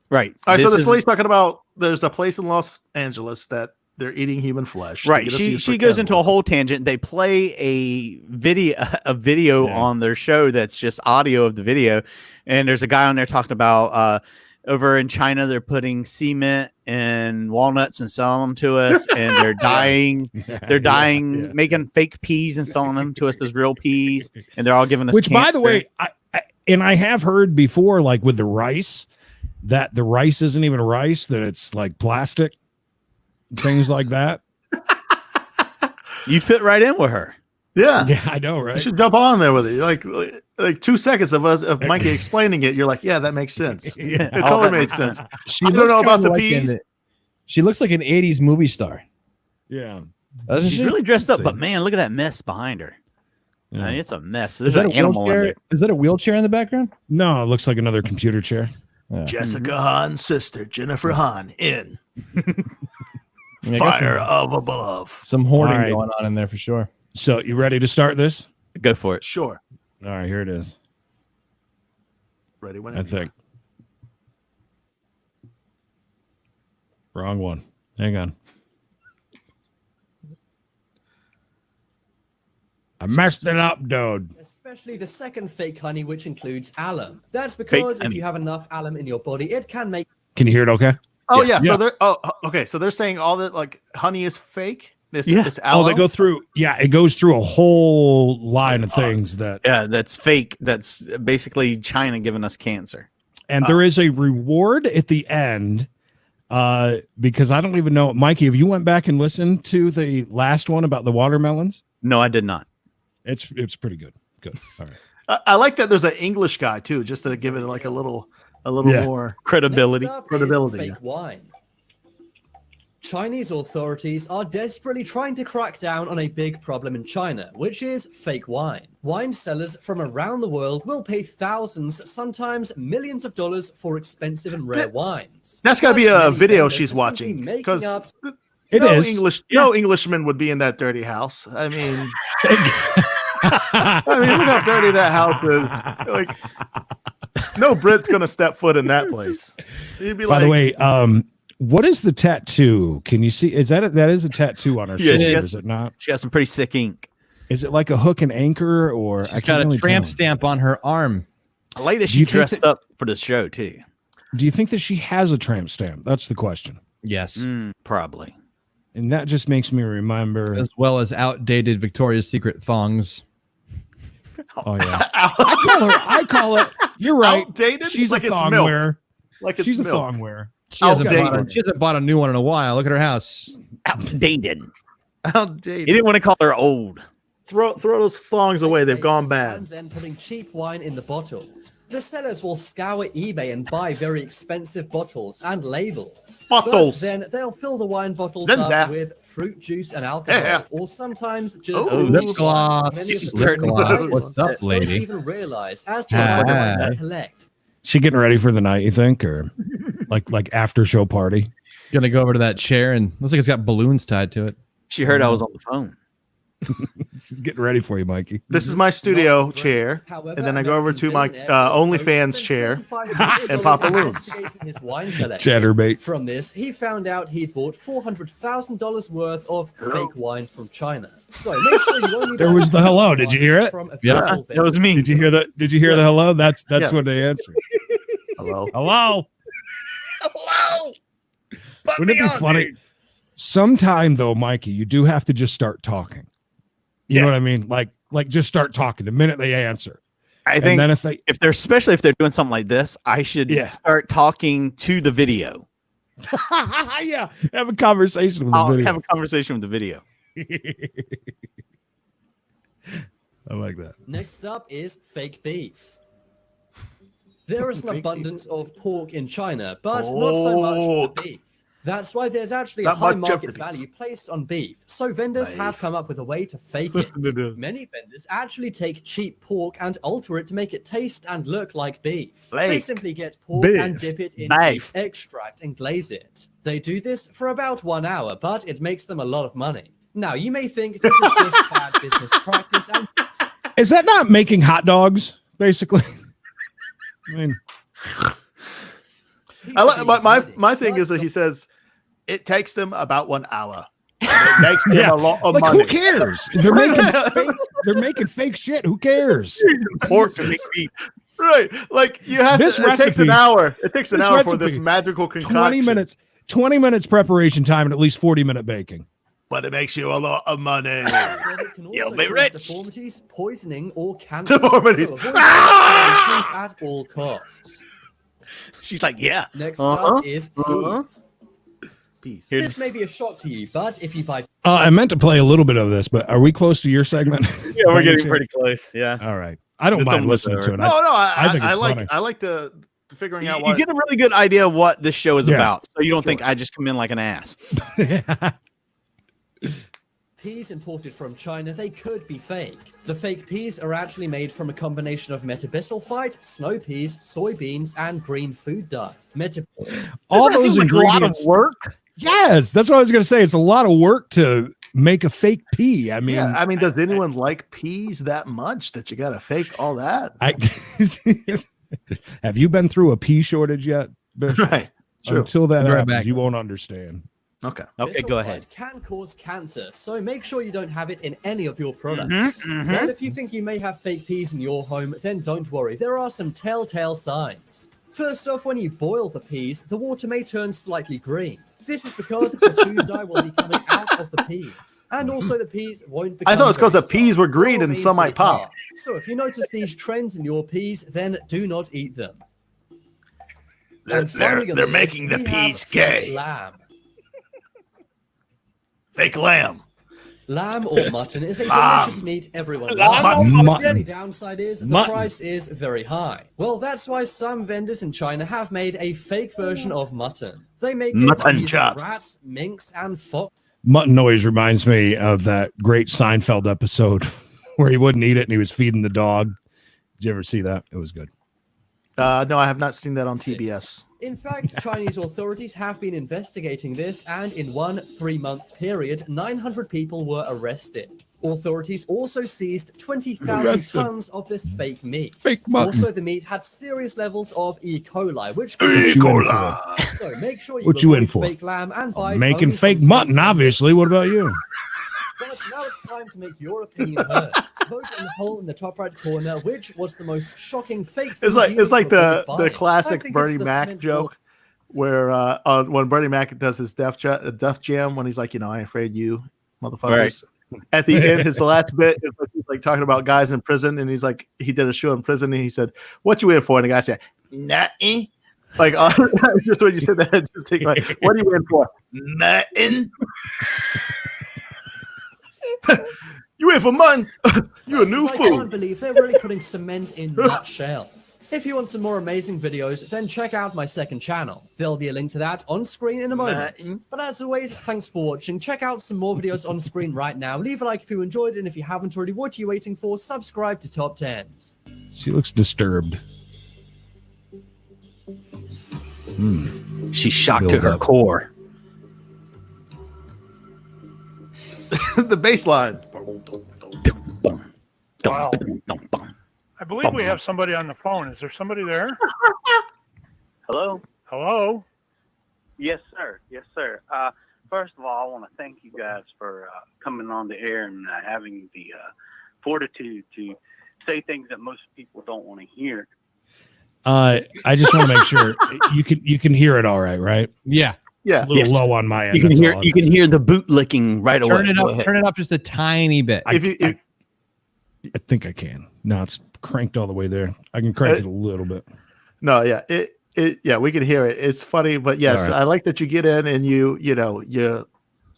right? All right. So this lady's talking about there's a place in Los Angeles that they're eating human flesh. Right. She goes into a whole tangent. They play a video on their show that's just audio of the video, and there's a guy on there talking about over in China they're putting cement and walnuts and selling them to us, and they're dying. They're dying, making fake peas and selling them to us as real peas, and they're all giving us. Which, cancer. by the way, I have heard before, like with the rice, that the rice isn't even rice; that it's like plastic. Things like that. You'd fit right in with her. Yeah, I know, right? You should jump on there with it. Like 2 seconds of Mikey explaining it. You're like, yeah, that makes sense. Yeah, it totally made sense. She I don't know about the peas. She looks like an 80s movie star. Yeah, she's really dressed up, but man, look at that mess behind her. Yeah. I mean, it's a mess. Is There's that an a animal in wheelchair? there. Is that a wheelchair in the background? No, it looks like another computer chair. Yeah. Jessica Hahn's sister, Jennifer Hahn, in I mean, I got Fire of Above. some horning All right. going on in there for sure. So you ready to start this? Go for it. Sure. All right, here it is. Ready when I think. Wrong one. Hang on. I messed it up, dude. Especially the second fake honey, which includes alum. That's because if honey. you have enough alum in your body, it can make. Can you hear it okay? Oh Yes. yeah. So they're okay. So they're saying all that like honey is fake. This Yeah. Oh, they go through. Yeah, it goes through a whole line of things that. Yeah, that's fake. That's basically China giving us cancer. And there is a reward at the end. Because I don't even know, Mikey, have you went back and listened to the last one about the watermelons? No, I did not. It's pretty good. Good. All right. I like that there's an English guy too, just to give it like a little Yeah. more. Credibility. Next up is Credibility, fake yeah. wine. Chinese authorities are desperately trying to crack down on a big problem in China, which is fake wine. Wine sellers from around the world will pay thousands, sometimes millions of dollars for expensive and rare wines. That's gotta But be a many video vendors she's are simply watching making because up- It no is. English. No Englishman would be in that dirty house. I mean, look how dirty that house is. Like, no Brit's gonna step foot in that place. He'd be By like, the way, what is the tattoo? Can you see? Is that that is a tattoo on her Yeah, shoulder? she has- Is it not? She got some pretty sick ink. Is it like a hook and anchor, or She's got a tramp stamp on her arm. I like that Do she you think dressed that- up for the show too. Do you think that she has a tramp stamp? That's the question. Yes. Probably. And that just makes me remember. As well as outdated Victoria's Secret thongs. Oh yeah, I call it. You're right. outdated. She's like a it's thong milk. weaer. Like it's She's a milk. thong wearer. She hasn't, Outdated. she hasn't bought a new one in a while. Look at her house. Outdated. He Outdated. didn't want to call her old. Throw those thongs away. They've gone And bad. then putting cheap wine in the bottles. The sellers will scour eBay and buy very expensive bottles and labels. Bottles. But then they'll fill the wine bottles Then up that. with fruit juice and alcohol, Yeah. or sometimes just Oh, Lip wine. gloss. Many of the Lip people gloss. who What's up, don't lady? even realize as they Hi. buy wine to collect. She getting ready for the night, you think, or like after show party? Gonna go over to that chair and looks like it's got balloons tied to it. She heard I was on the phone. She's getting ready for you, Mikey. This is my studio Not chair, However, and then I go over to my American billionaire OnlyFans spent chair $35 and pop million balloons. investigating his wine collection. Chatterbait. From this, he found out he'd bought $400,000 worth of fake wine from China. So make sure you only There buy was the hello. Did you hear it? from Yeah, official That was vendors. me. Did you hear that? Did you hear the hello? That's Yes. what they answered. Hello. Hello. Hello. Wouldn't it be funny? Sometime though, Mikey, you do have to just start talking. You know what I mean? Like just start talking the minute they answer. I And think then if they if they're especially if they're doing something like this, I should Yeah. start talking to the video. yeah, have a conversation with the I'll video. have a conversation with the video. I like that. Next up is fake beef. There is an abundance of pork in China, but not so much Pork. for beef. That's why there's actually Not a high much market of it. value placed on beef. So vendors have come up with a way to fake Listen to it. this. Many vendors actually take cheap pork and alter it to make it taste and look like beef. They Fake simply get pork beef. and dip it in Beef. beef extract and glaze it. They do this for about 1 hour, but it makes them a lot of money. Now, you may think this is just bad business practice, and Is that not making hot dogs, basically? I mean, I like my thing is that he says it takes them about 1 hour. And it makes them Yeah. a lot of like money. who cares? They're making fake. They're making fake shit. Who cares? Pork to make beef. Right. Like you have This to, it takes an recipe- hour. It takes an this hour for this recipe, magical concoction. 20 minutes preparation time and at least 40-minute baking. But it makes you a lot of money. said it can You'll also be cause rich. deformities, poisoning, or cancer. Deformities. So avoid beef at all costs. She's like, yeah. Next Uh-huh. up is Uh-huh. peas. Peace. This may be a shock to you, but if you buy I meant to play a little bit of this, but are we close to your segment? Yeah, we're By any getting chance? pretty close. Yeah. All right. I don't It's mind almost listening to over. it. No, no, I think it's funny. I like the figuring out You what get a really good idea of what this show is Yeah. about, so you don't think I just come in like an ass. peas imported from China, they could be fake. The fake peas are actually made from a combination of metabisulfite, snow peas, soybeans, and green food dye. All those like a lot of ingredients. work. Yes, that's what I was going to say. It's a lot of work to make a fake pea. I mean, Yeah, I mean, does anyone like peas that much that you got to fake all that? Have you been through a pea shortage yet, Bishop? Right. True. Until that Right happens, back. you won't understand. Okay. Okay, go ahead. Can cause cancer, so make sure you don't have it in any of your products. But if you think you may have fake peas in your home, then don't worry. There are some telltale signs. First off, when you boil the peas, the water may turn slightly green. This is because the food dye will be coming out of the peas. And also the peas won't become I thought it was because the very peas soft. were green They'll and remain some might pretty pop. hard. So if you notice these trends in your peas, then do not eat them. And finally on They're the making list, the we have peas fake gay. lamb. Fake lamb. Lamb or mutton is a delicious meat everyone Lamb loves. or The mutton. only downside is the Mutton. price is very high. Well, that's why some vendors in China have made a fake version of mutton. They make it Mutton using chops. rats, minks, and fox. Mutton always reminds me of that great Seinfeld episode where he wouldn't eat it and he was feeding the dog. Did you ever see that? It was good. No, I have not seen that on TBS. In fact, Chinese authorities have been investigating this, and in one 3-month period, 900 people were arrested. Authorities also seized 20,000 Arrested. tons of this fake meat. Fake mutton. Also, the meat had serious levels of E. coli, which What you in for? So make sure you What you in avoid for? fake lamb and buy it Making only fake from mutton, clean obviously. vendors. What about you? But now it's time to make your opinion heard. Vote in the hole in the top right corner. Which was the most shocking fake? It's food like you the reported buying? I classic think Bernie it's the Mac cement joke where when Bernie Mac does his Def Jam when he's like, I ain't afraid you motherfuckers. At the end, his last bit is like, he's like talking about guys in prison, and he's like, he did a show in prison, and he said, "What you in for?" And the guy said, "Nothing." Like just when you said that, just think like, "What are you in for?" Nothing. You in for mutton? You a new I food. can't believe they're really putting cement in nutshells. If you want some more amazing videos, then check out my second channel. There'll be a link to that on screen in a moment. But as always, thanks for watching. Check out some more videos on screen right now. Leave a like if you enjoyed it, and if you haven't already, what are you waiting for? Subscribe to Top 10s. She looks disturbed. She's shocked to Build her up. core. The bass line. Wow. I believe we have somebody on the phone. Is there somebody there? Hello? Hello? Yes, sir. Yes, sir. First of all, I want to thank you guys for coming on the air and having the fortitude to say things that most people don't want to hear. I just want to make sure you can hear it all right? Yeah. Yeah. A little low on my end. You can that's hear all. you can hear the boot licking right away. Go ahead. Turn it up just a tiny bit. I think I can. No, it's cranked all the way there. I can crank it a little bit. No, yeah. Yeah, we can hear it. It's funny, but yes, All right. I like that you get in and you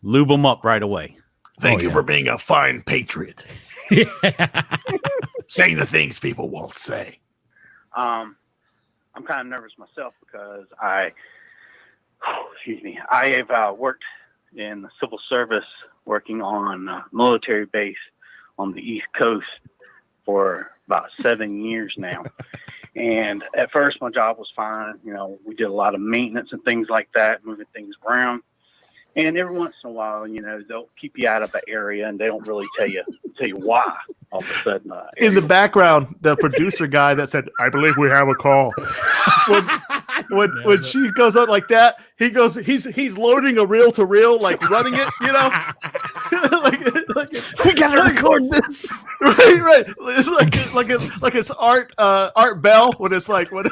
Lube them up right away. thank Oh, you yeah. for being a fine patriot. Saying the things people won't say. I'm kind of nervous myself because I have worked in the civil service, working on a military base on the East Coast for about 7 years now. And at first, my job was fine. We did a lot of maintenance and things like that, moving things around. And every once in a while, they'll keep you out of the area, and they don't really tell you why. All of a sudden, In the background, the producer guy that said, "I believe we have a call." When she goes up like that, he's loading a reel to reel, like running it, We gotta record this. right. It's like it's Art Bell when it's like when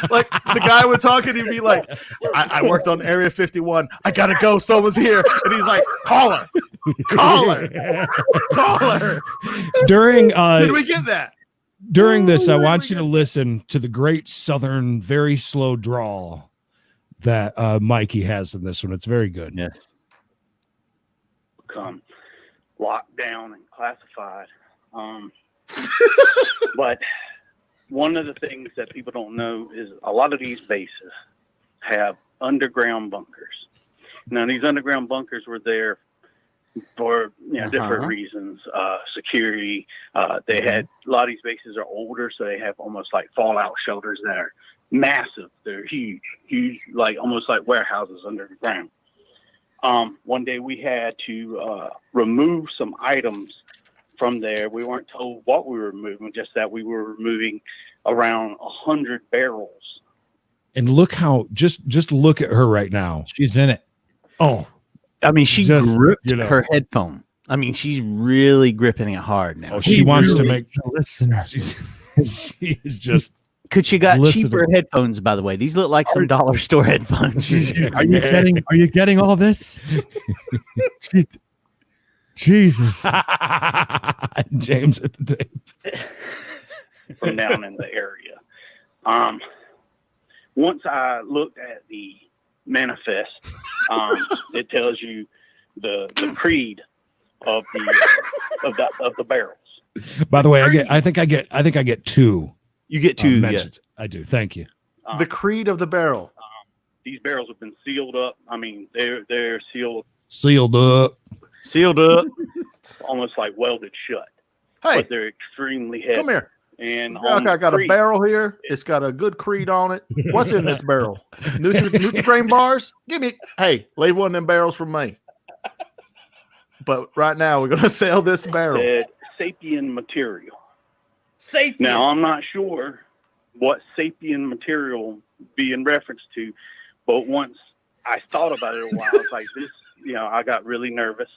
like the guy would talk and he'd be like, I worked on Area 51. I gotta go. Someone's here, and he's like, call her. During Did we get that? During this, I want you to listen to the great Southern, very slow drawl that Mikey has in this one. It's very good. Yes. become locked down and classified. But one of the things that people don't know is a lot of these bases have underground bunkers. Now, these underground bunkers were there for different reasons, security. They had a lot of these bases are older, so they have almost like fallout shelters that are massive. They're huge, like almost like warehouses under the ground. One day we had to remove some items from there. We weren't told what we were removing, just that we were removing around 100 barrels. And look how just look at her right now. She's in it. Oh, I mean, she Just, gripped you know. her headphone. I mean, she's really gripping it hard now. oh, she wants to make. Listener. She is just. Could she got Listening. cheaper headphones? By the way, these look like some dollar store headphones. Are you getting all this? Jesus. James at the tape. From down in the area. Once I looked at the manifest, it tells you the creed of the barrels. By the way, I think I get two. You get two. mentions. I do. Thank you. The creed of the barrel. These barrels have been sealed up. I mean, they're sealed Sealed up. Sealed up. almost like welded shut. Hey, But they're extremely heavy. come here. And Okay, I got a barrel here. It's got a good creed on it. What's in this barrel? Nutri-Grain bars? Give me. Hey, leave one of them barrels for me. But right now, we're going to sell this barrel. Said sapien material. Sapien. Now, I'm not sure what sapien material be in reference to, but once I thought about it a while, I was like, this, I got really nervous.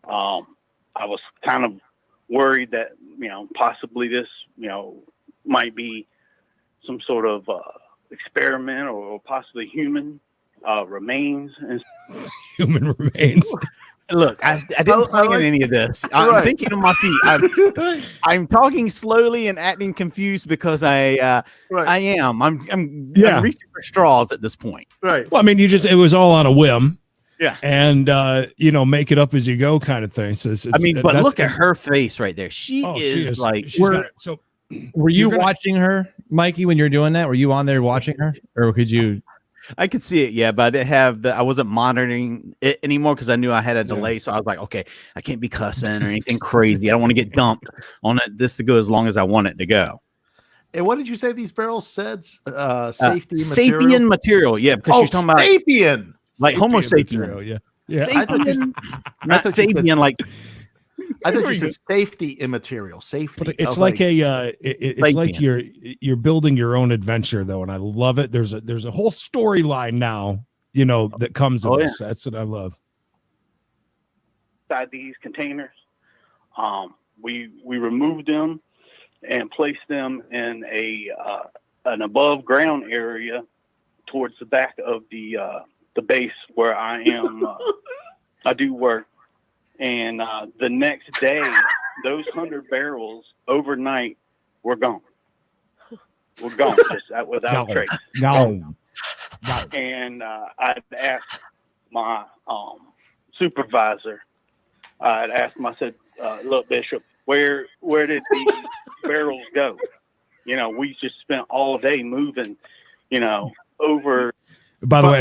I was kind of worried that, possibly this, might be some sort of experiment or possibly human remains. And Human remains. Look, I didn't plan any of this. I'm thinking on my feet. I'm talking slowly and acting confused because I am. I'm reaching for straws at this point. Right. Well, I mean, it was all on a whim. Yeah. And make it up as you go kind of thing. So but look at her face right there. She is like. Were you watching her, Mikey, when you were doing that? Were you on there watching her, or could you? I could see it, yeah, but I didn't have I wasn't monitoring it anymore because I knew I had a delay. So I was like, okay, I can't be cussing or anything crazy. I don't want to get dumped on this to go as long as I want it to go. And what did you say these barrels said? Safety material? Sapien material, yeah, because she's talking about sapien. Like Homo material, sapien. Yeah. Sapien, not sapien, like. I thought you said safety immaterial. Safety. But it's like it's like you're building your own adventure though, and I love it. There's a whole storyline now, that comes in this. That's what I love. inside these containers, we removed them and placed them in an above ground area towards the back of the base where I am. I do work. And the next day, those 100 barrels overnight were gone. We're gone, just without trace. Gone. And I'd asked my supervisor. I'd asked him. I said, "Look, Bishop, where did these barrels go? We just spent all day moving, over." By the way,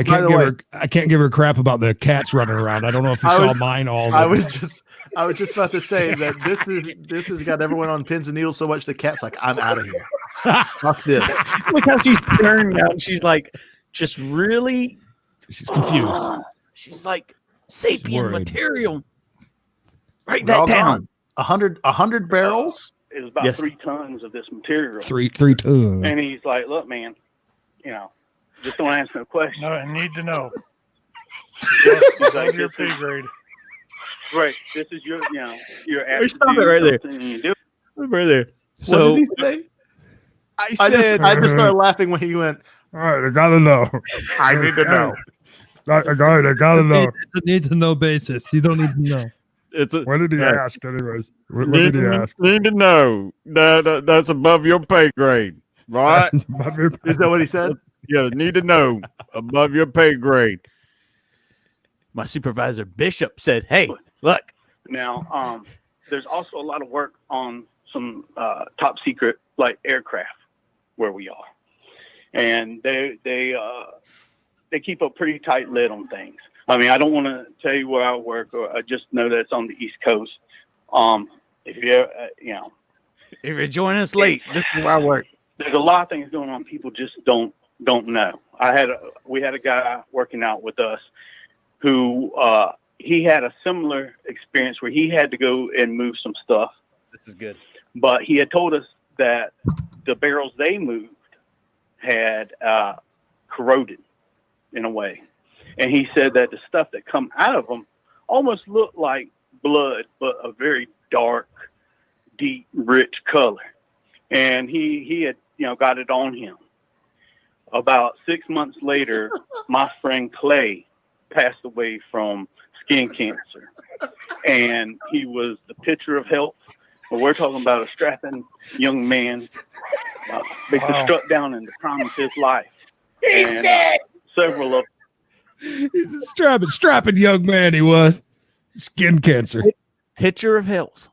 I can't give her crap about the cats running around. I don't know if you saw mine all. I was just about to say that this has got everyone on pins and needles so much the cat's like, I'm out of here. Fuck this. Look how she's turned now. She's like, just really. She's confused. She's like, sapien material. Write that down. 100 barrels. It was about 3 tons of this material. Three tons. And he's like, "Look, man, just don't ask no questions. No, I need to know. He's like, Your pay grade. Right. This is your Stop it right there. You do. Right there. So, what did he say? I just started laughing when he went, all right, I gotta know. I need to know. I gotta know. It's a need to know basis. You don't need to know. What did he ask, anyways? What did he ask? Need to know that's above your pay grade, right? Is that what he said? Yeah, need to know above your pay grade. My supervisor Bishop said, "Hey, look." Now, there's also a lot of work on some top secret like aircraft where we are, and they keep a pretty tight lid on things. I mean, I don't want to tell you where I work, or I just know that it's on the East Coast. If you're, if you're joining us late, this is where I work. There's a lot of things going on. People just don't know. We had a guy working out with us who he had a similar experience where he had to go and move some stuff. This is good. But he had told us that the barrels they moved had corroded in a way. And he said that the stuff that come out of them almost looked like blood, but a very dark, deep, rich color. And he had, got it on him. About 6 months later, my friend Clay passed away from skin cancer. And he was the picture of health. But we're talking about a strapping young man, basically struck down in the prime of his life. And several of He's a strapping young man. He was skin cancer. Picture of health.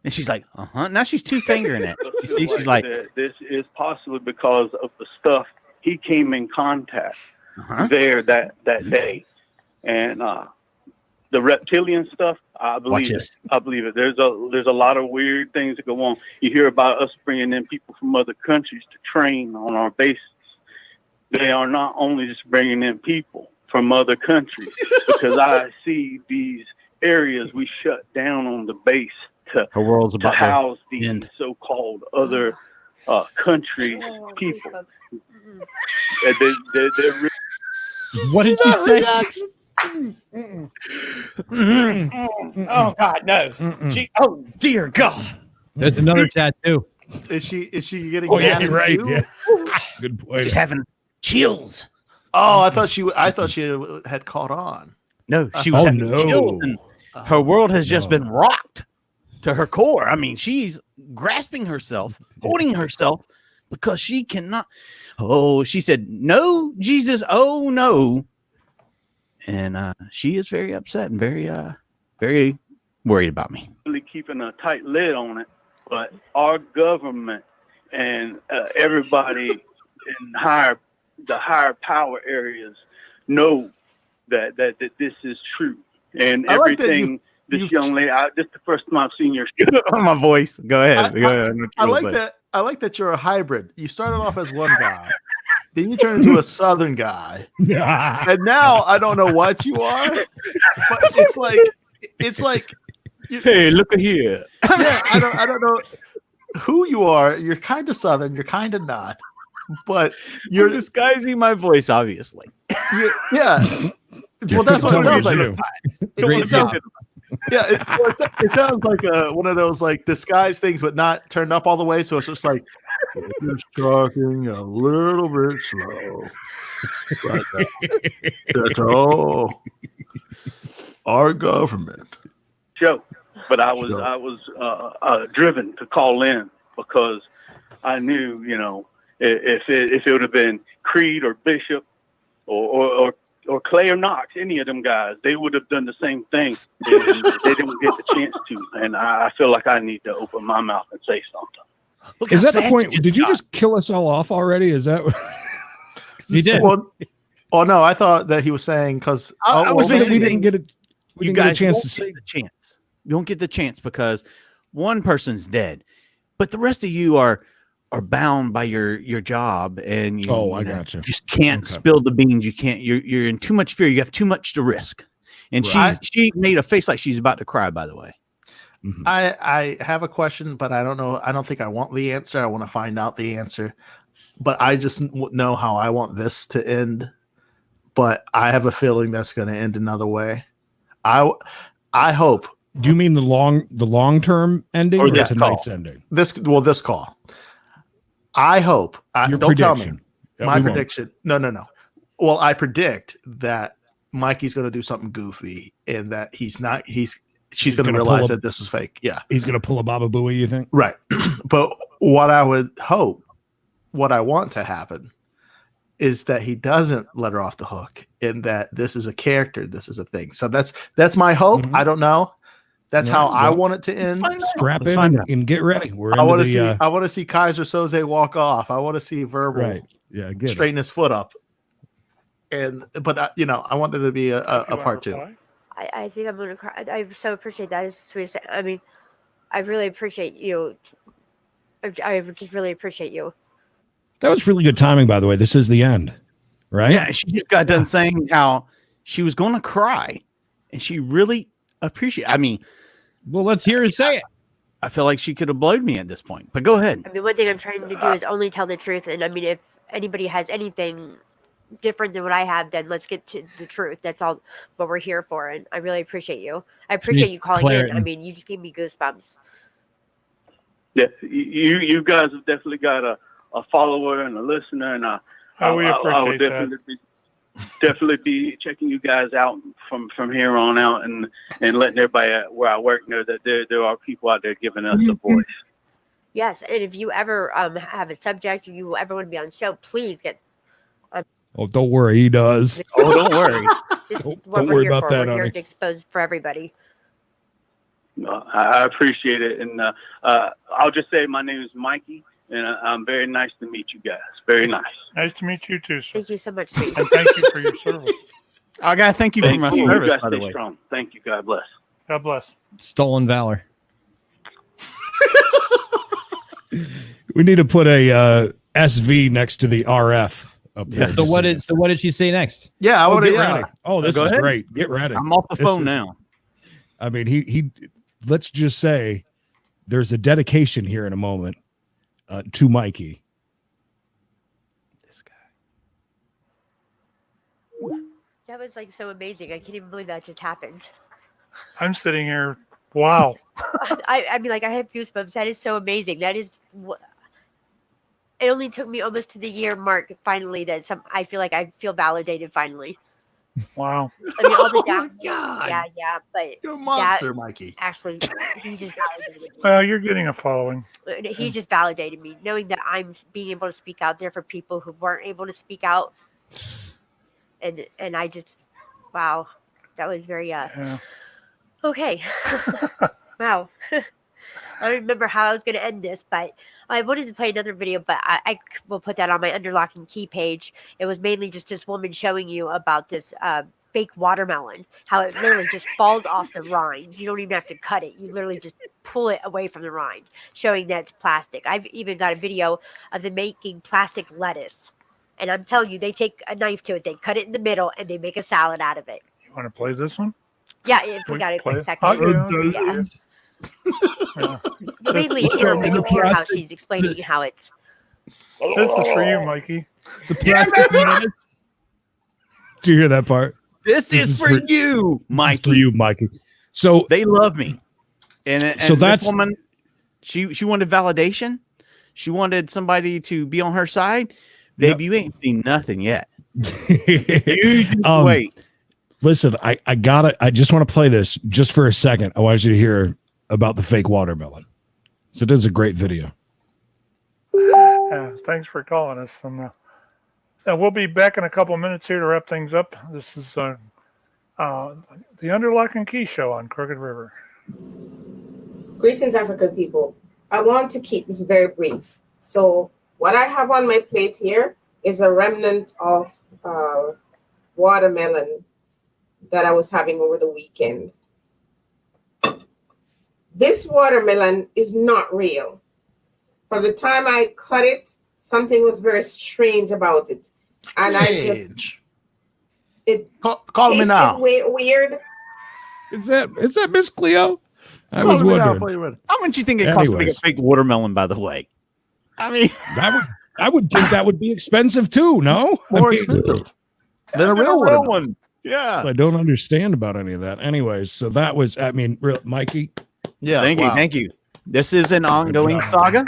And she's like, Now she's two fingering it. You see, she's like, this is possibly because of the stuff he came in contact there that day. And the reptilian stuff, I believe it. I believe it. There's a lot of weird things that go on. You hear about us bringing in people from other countries to train on our bases. They are not only just bringing in people from other countries, because I see these areas we shut down on the base to house these so-called other countries people. What did you say? Oh God, no! Oh dear God! There's another tattoo. Is she getting? Oh yeah, you're right. Yeah. Good point. Just having chills. Oh, I thought she had caught on. No, she was having chills. And her world has just been rocked to her core. I mean, she's grasping herself, holding herself, because she cannot. Oh, she said, "No, Jesus, oh no," and she is very upset and very, very worried about me. Really keeping a tight lid on it, but our government and everybody in the higher power areas know that this is true, and everything. This young lady, this is the first time I've seen your my voice. Go ahead. I like that. I like that you're a hybrid. You started off as one guy, then you turn into a Southern guy, and now I don't know what you are, but it's like. Hey, look at here. Yeah, I don't know who you are. You're kind of Southern. You're kind of not, but you're disguising my voice, obviously. Yeah. Well, that's what it sounds like. It sounds like one of those like disguise things, but not turned up all the way. So it's just like just talking a little bit slow. That's all. Our government. Joke, but I was driven to call in because I knew, if it would have been Creed or Bishop or Clay or Knox, any of them guys, they would have done the same thing. And they didn't get the chance to. And I feel like I need to open my mouth and say something. Is that the point? Did you just kill us all off already? Is that you did? Well, oh no, I thought that he was saying because we didn't get it. You guys get the chance. You don't get the chance because one person's dead, but the rest of you are bound by your job, and I gotcha. Just can't spill the beans. You can't. You're in too much fear. You have too much to risk. And she made a face like she's about to cry. By the way, I have a question, but I don't know. I don't think I want the answer. I want to find out the answer, but I just know how I want this to end. But I have a feeling that's going to end another way. I hope. Do you mean the long term ending or tonight's ending? This call. I hope. Don't prediction. Tell me. My prediction. No. Well, I predict that Mikey's going to do something goofy, and that she's going to realize that this was fake. Yeah, he's going to pull a Baba Booey. You think? Right. But what I would hope, what I want to happen, is that he doesn't let her off the hook, and that this is a character, this is a thing. So that's my hope. I don't know. That's how I want it to end. Strap in and get ready. I want to see Kaiser Soze walk off. I want to see Verbal straighten his foot up. but I wanted to be a part two. I think I'm gonna cry. I so appreciate that. It's the sweetest thing. I mean, I really appreciate you. I just really appreciate you. That was really good timing, by the way. This is the end, right? Yeah, she just got done saying how she was going to cry, and she really appreciated. I mean, well, let's hear her say it. I feel like she could have blowed me at this point, but go ahead. I mean, one thing I'm trying to do is only tell the truth, and I mean, if anybody has anything different than what I have, then let's get to the truth. That's all what we're here for, and I really appreciate you. I appreciate you calling in. I mean, you just gave me goosebumps. Yeah, you guys have definitely got a follower and a listener, and I will definitely be checking you guys out from here on out, and letting everybody where I work know that there are people out there giving us a voice. Yes, and if you ever have a subject or you ever want to be on the show, please get. Oh, don't worry, he does. Oh, don't worry. Don't worry about that, We're here honey. to expose for everybody. I appreciate it, and I'll just say my name is Mikey, and I'm very nice to meet you guys. Very nice. Nice to meet you too, sir. Thank you so much, sweet. And thank you for your service. I gotta thank you for my You service, guys by the stay way. strong. Thank you. God bless. God bless. Stolen valor. We need to put a SV next to the RF up there. So what did she say next? Yeah, I Oh, want get to. ready. Oh, this Go is ahead. great. Get ready. I'm off the This phone is- now. I mean, he. Let's just say there's a dedication here in a moment to Mikey. This guy. That was like so amazing. I can't even believe that just happened. I'm sitting here. Wow. I mean, like I have goosebumps. That is so amazing. That is. It only took me almost to the year mark finally that I feel like I feel validated finally. Wow. I mean, all the Oh my doubt. God. Yeah, but You're a monster, that Mikey. actually, he just validated me. Well, you're getting a following. He just validated me, knowing that I'm being able to speak out there for people who weren't able to speak out, and I just, wow, that was very Yeah. okay. Wow. I don't remember how I was going to end this, but I wanted to play another video, but I will put that on my Under Lock and Key page. It was mainly just this woman showing you about this fake watermelon, how it literally just falls off the rind. You don't even have to cut it. You literally just pull it away from the rind, showing that it's plastic. I've even got a video of them making plastic lettuce. And I'm telling you, they take a knife to it, they cut it in the middle, and they make a salad out of it. You want to play this one? Yeah, if we We got a play quick it? second. Yeah. Yeah. You mainly hear, but you hear how she's explaining how it's. This is for you, Mikey. The plastic lettuce. Do you hear that part? This is for you, Mikey. For you, Mikey. So they love me, and So this that's- woman. She wanted validation. She wanted somebody to be on her side. Babe, you ain't seen nothing yet. You just wait. Listen, I just want to play this just for a second. I want you to hear about the fake watermelon. So it is a great video. Yeah, thanks for calling us. And we'll be back in a couple minutes here to wrap things up. This is the Under Lock and Key show on Crooked River. Greetings, African people. I want to keep this very brief. So what I have on my plate here is a remnant of watermelon that I was having over the weekend. This watermelon is not real. From the time I cut it, something was very strange about it. And Call me now. Weird. Is that Miss Cleo? I Call was me now, wondering. How much do you think it costs to make a Anyways. fake watermelon? By the way, I mean, I would think that would be expensive too. No, More I mean, expensive than a real one. Yeah, I don't understand about any of that. Anyways, so that was, I mean, Mikey. Yeah, thank you. This is an ongoing saga.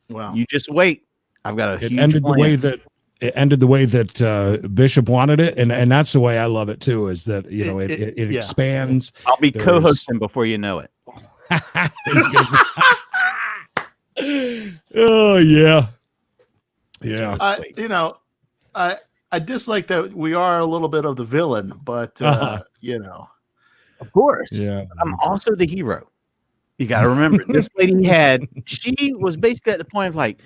Wow. You just wait. I've got a It huge ended the way plans. that it ended the way that Bishop wanted it, and that's the way I love it too. Is that it yeah. expands. I'll be There's- co-hosting before you know it. It's good. Oh yeah, yeah. I dislike that we are a little bit of the villain, but Of course. Yeah. I'm also the hero. You got to remember, this lady she was basically at the point of like,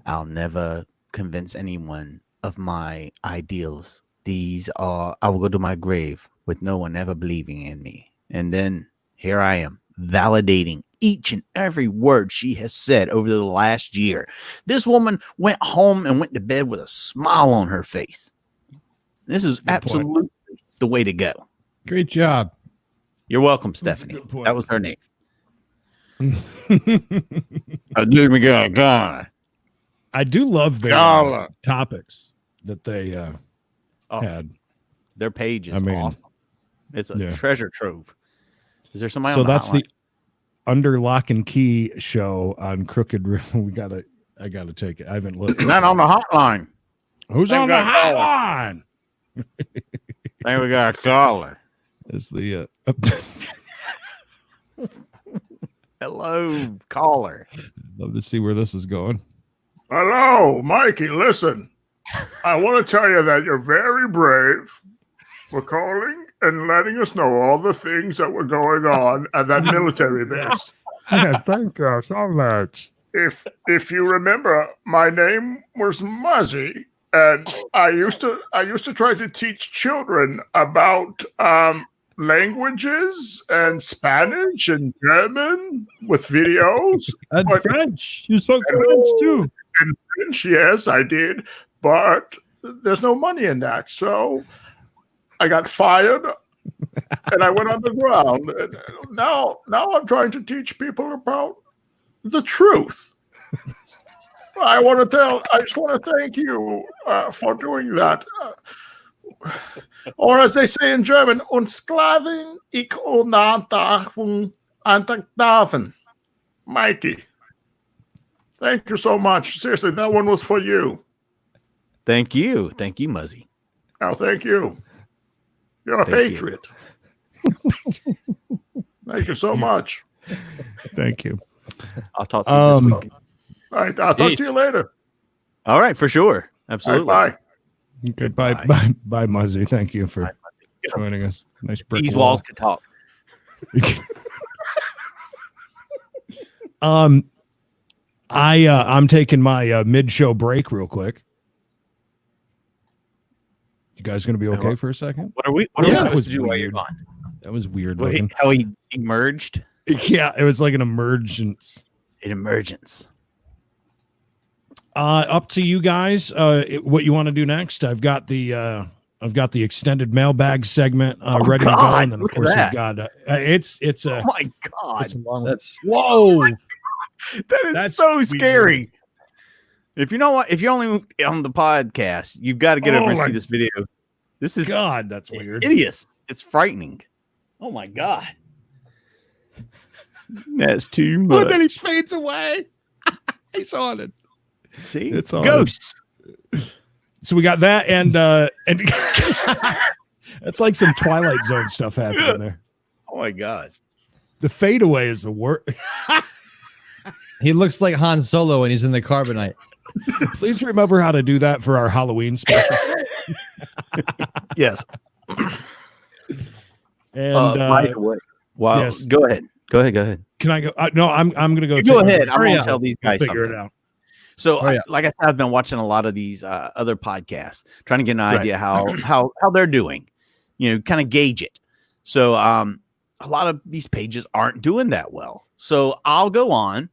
I'll never convince anyone of my ideals I will go to my grave with no one ever believing in me. And then here I am, validating each and every word she has said over the last year. This woman went home and went to bed with a smile on her face. This is absolutely the way to go. Great job. You're welcome, Stephanie. That was her name. I do me got a guy. I do love their topics that they had. Their page is awesome. It's a treasure trove. Is there somebody? So on the that's hotline? the Under Lock and Key show on Crooked River. I gotta take it. I haven't looked. Is that on the hotline? Who's on the hotline? I think we got a caller. Is the hello caller? Love to see where this is going. Hello, Mikey. Listen, I want to tell you that you're very brave for calling and letting us know all the things that were going on at that military base. Yes, thank you so much. If you remember, my name was Muzzy, and I used to try to teach children about languages and Spanish and German with videos and French. You spoke French too. And French, yes, I did, but there's no money in that, so I got fired and I went underground. And now I'm trying to teach people about the truth. I just want to thank you for doing that. Or as they say in German, Unsklaven ich unantafen antaktafen. Mikey, thank you so much. Seriously, that one was for you. Thank you. Thank you, Muzzy. Oh, thank you. You're a Thank patriot. Thank you so much. Thank you. I'll talk to you this week. All right, I'll talk to you later. All right, for sure. Absolutely. All right, Okay, bye, Muzzy. Thank you for joining us. Nice brick These wall. walls could talk. I'm taking my mid-show break real quick. You guys going to be okay for a second? What are we that supposed was to do while you're weird. gone? That was weird. Wait, looking. how he emerged? Yeah, it was like an emergence. An emergence. Up to you guys. What you want to do next? I've got the extended mailbag segment ready to go, and then of course we've got it's a. Oh my god! It's a long, whoa! That's so scary. If you know what, if you're only on the podcast, you've got to get over and see this video. This is God. That's weird. Hideous. It's frightening. Oh my god. That's too much. But then he fades away. He's on it. See, it's on ghosts. So we got that, and it's like some Twilight Zone stuff happening there. Oh my god. The fadeaway is the worst. He looks like Han Solo when he's in the carbonite. Please remember how to do that for our Halloween special. Yes. And by the way, wow. yes. Go ahead. Can I go? No, I'm going to go. You go ahead. I'm going to tell these guys figure something. it out. So, like I said, I've been watching a lot of these other podcasts, trying to get an idea how they're doing. Kind of gauge it. So, a lot of these pages aren't doing that well. So, I'll go on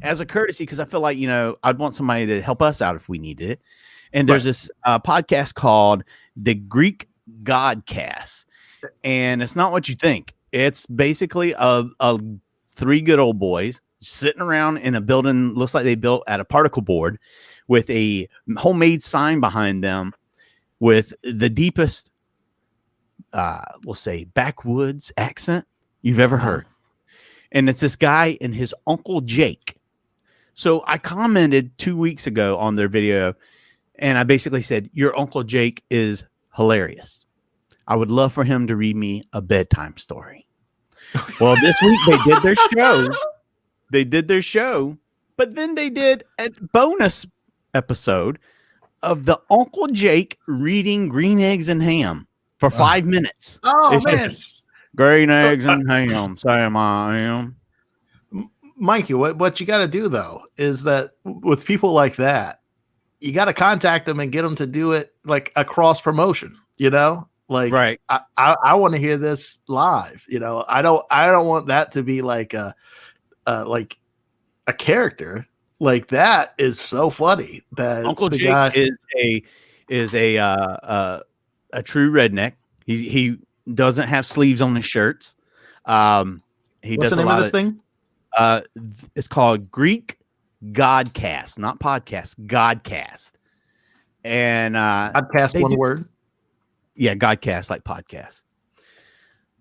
as a courtesy because I feel like I'd want somebody to help us out if we needed it. And there's this podcast called The Greek Godcast, and it's not what you think. It's basically a three good old boys sitting around in a building, looks like they built at a particle board, with a homemade sign behind them with the deepest, we'll say, backwoods accent you've ever heard. And it's this guy and his Uncle Jake. So I commented 2 weeks ago on their video, and I basically said, your Uncle Jake is hilarious. I would love for him to read me a bedtime story. Well, this week they did their show. But then they did a bonus episode of the Uncle Jake reading Green Eggs and Ham for 5 minutes. Oh, It's man. just, Green Eggs and Ham, Sam I am. Mikey, what you got to do, though, is that with people like that, you got to contact them and get them to do it like a cross promotion. You know, like Right. I want to hear this live. You know, I don't want that to be like a character. Like that is so funny that Uncle the Jake guy is a true redneck. He doesn't have sleeves on his shirts. He What's does the name a lot of this thing? It's called Greek Godcast, not podcast, Godcast. And podcast, one word. Yeah, Godcast, like podcast.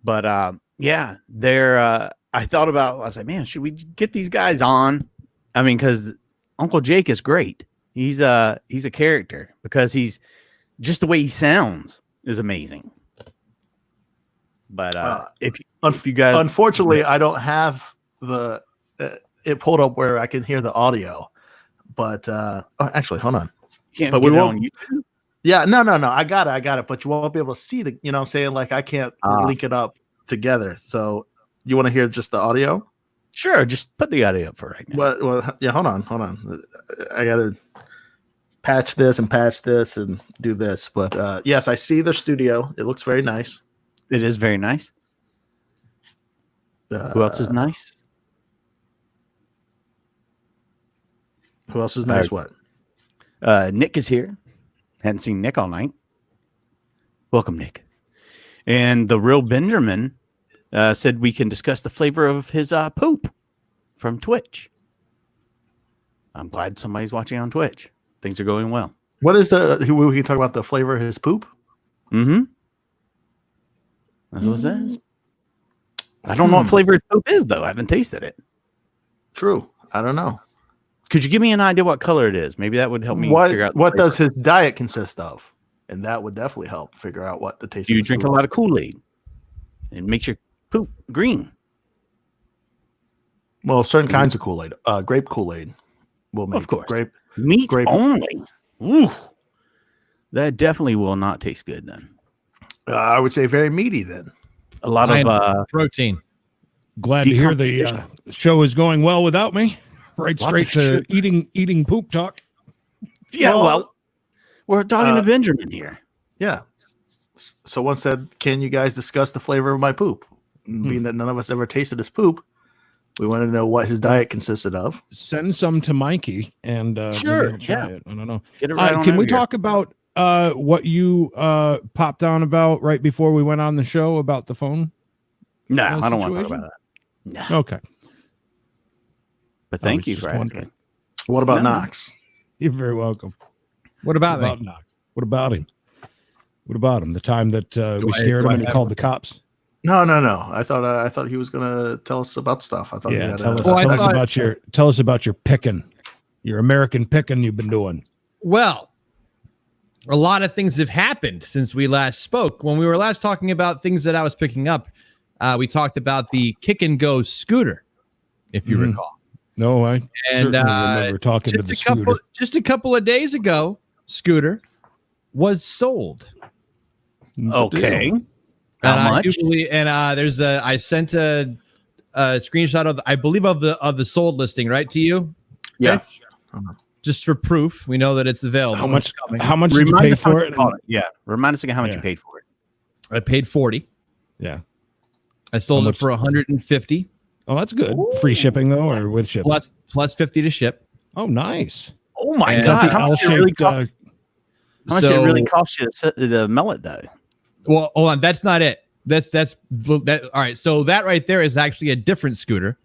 But yeah, they're I thought about, I was like, man, should we get these guys on? I mean, because Uncle Jake is great. He's a character because he's just the way he sounds is amazing. But if you guys, unfortunately, I don't have the it pulled up where I can hear the audio. But actually, hold on. But we won't. On YouTube? Yeah, no. I got it. But you won't be able to see the. You know, what I'm saying, like I can't link it up together. So you want to hear just the audio? Sure, just put the audio up for right now. Well, yeah. Hold on. I gotta patch this and do this. But yes, I see the studio. It looks very nice. It is very nice. Who else is nice? Who else is nice? What? Nick is here. Hadn't seen Nick all night. Welcome, Nick. And the real Benjamin said we can discuss the flavor of his poop from Twitch. I'm glad somebody's watching on Twitch. Things are going well. What is we can talk about the flavor of his poop? Mm-hmm. That's what it says. I don't know what flavor his poop is, though. I haven't tasted it. True. I don't know. Could you give me an idea what color it is? Maybe that would help me figure out. What does his diet consist of? And that would definitely help figure out what the taste. You drink a lot of Kool-Aid. It makes your poop green. Well, certain kinds of Kool-Aid, grape Kool-Aid, will make of course grape meat only. Ooh, that definitely will not taste good then. I would say very meaty then. A lot of protein. Glad to hear the show is going well without me. Right, straight to eating poop talk. Yeah, well, we're talking to Benjamin here. Yeah. Someone said, "Can you guys discuss the flavor of my poop?" Being that none of us ever tasted his poop, we want to know what his diet consisted of. Send some to Mikey and sure, maybe try it. I don't know. Get it right can we talk about what you popped on about right before we went on the show about the phone? No, I don't want to talk about that. No. Okay. But thank you for asking. What about Knox? You're very welcome. What about Knox? What about him? What about him? The time that we scared him and he called the cops? No. I thought he was gonna tell us about stuff. I thought. Yeah, tell us about your picking, your American picking you've been doing. Well, a lot of things have happened since we last spoke. When we were last talking about things that I was picking up, we talked about the Kick and Go scooter, if you recall. No, I certainly remember talking to the scooter. Just a couple of days ago, scooter was sold. Okay. How much? I sent a screenshot of I believe of the sold listing, right, to you? Yeah. Just for proof, we know that it's available. How much did you pay for it? Yeah. Remind us again how much you paid for it. I paid $40. Yeah. I sold it for $150. Oh, that's good. Ooh. Free shipping though, or with shipping? Plus $50 to ship. Oh, nice. Oh my God! How much did it really cost you to mill it though? Well, hold on. That's not it. That's all right. So that right there is actually a different scooter.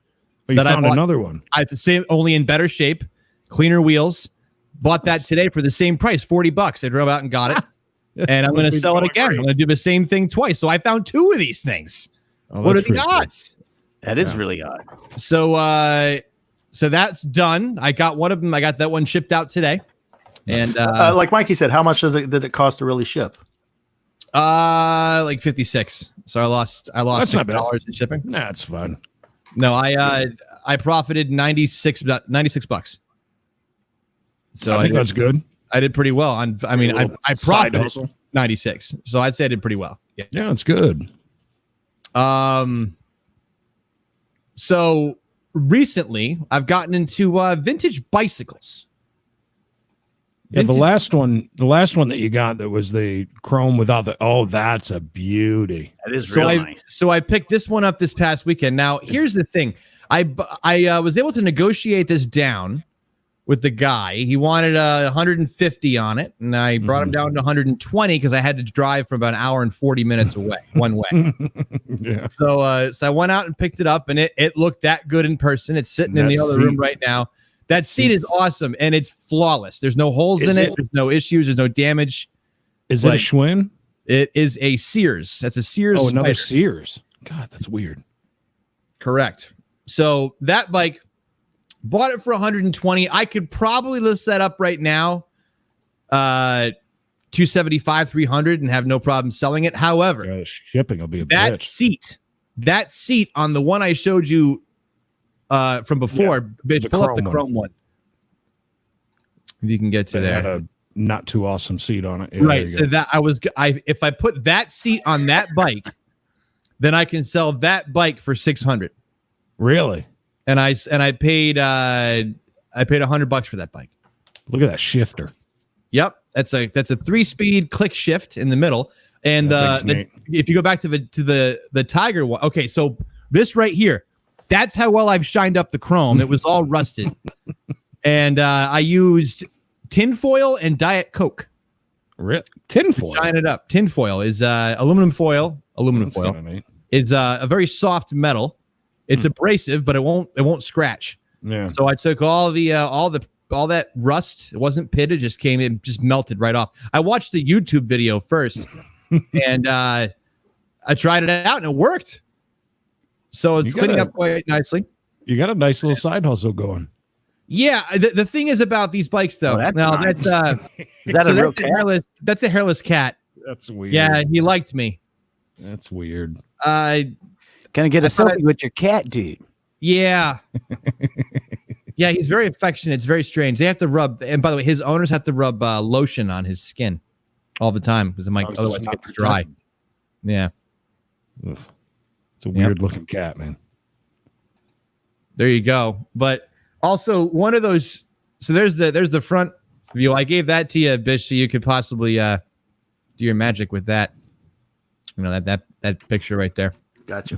Oh, you found another one. I the same, only in better shape, cleaner wheels. Bought that today for the same price, $40. I drove out and got it, and I'm going to sell it again. I'm going to do the same thing twice. So I found two of these things. Oh, what are the odds? That is really odd. So, so that's done. I got one of them. I got that one shipped out today. And like Mikey said, how much did it cost to really ship? Like 56. So I lost $6 in shipping. That's fun. No, I profited $96. So I think that's good. I did pretty well. I profited 96. So I'd say I did pretty well. Yeah, it's good. So recently I've gotten into vintage bicycles. Yeah, the last one that you got that was the chrome without the. Oh, that's a beauty. That is So real I nice. so I picked this one up this past weekend. Now here's the thing: I was able to negotiate this down with the guy. He wanted 150 on it, and I brought him down to 120 because I had to drive for about an hour and 40 minutes away one way. Yeah. So I went out and picked it up, and it looked that good in person. It's sitting in the other room right now. That seat is awesome, and it's flawless. There's no holes in it. There's no issues. There's no damage. Is it a Schwinn? It is a Sears. That's a Sears. Oh, another Spider. Sears. God, that's weird. Correct. So that bike, bought it for 120. I could probably list that up right now, 275, 300, and have no problem selling it. However, shipping will be a that bitch. That seat on the one I showed you from before, bitch, pull up the chrome one. If you can get to They there. had a not too awesome seat on it. Yeah, Right. there So you go. that if I put that seat on that bike, then I can sell that bike for 600. Really? And I paid $100 for that bike. Look at that shifter. Yep, that's a 3-speed click shift in the middle. And That thing's neat. if you go back to the Tiger one, okay, so this right here, that's how well I've shined up the chrome. It was all rusted, and I used tinfoil and Diet Coke. Tinfoil? Shine it up. Tinfoil is aluminum foil. Aluminum foil is a very soft metal. It's abrasive, but it won't scratch. Yeah. So I took all that rust. It wasn't pitted. It just melted right off. I watched the YouTube video first, and I tried it out, and it worked. So it's cleaning up quite nicely. You got a nice little side hustle going. Yeah. The thing is about these bikes, though. that's now nice. is that a real cat? That's a hairless cat. That's weird. Yeah, he liked me. That's weird. Can I get a selfie with your cat, dude? Yeah. Yeah, he's very affectionate. It's very strange. They have to rub, and by the way, his owners have to rub lotion on his skin all the time because otherwise it gets dry. Yeah. Ugh. It's a weird looking cat, man. There you go. But also one of those. So there's the front view. I gave that to you, Bish, so you could possibly do your magic with that. You know that picture right there. Gotcha.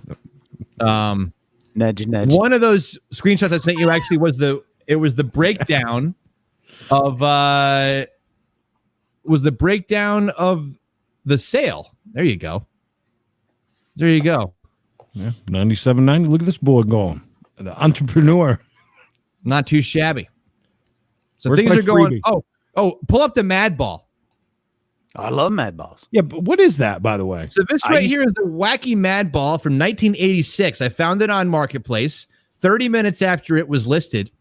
Nudge. One of those screenshots I sent you actually was the breakdown of the sale. There you go. Yeah, 97.90. Look at this boy going. The entrepreneur. Not too shabby. So Where's things my are going. freebie? Oh, pull up the Mad Ball. I love Mad Balls. Yeah, but what is that, by the way? So this right here is the wacky Mad Ball from 1986. I found it on Marketplace 30 minutes after it was listed,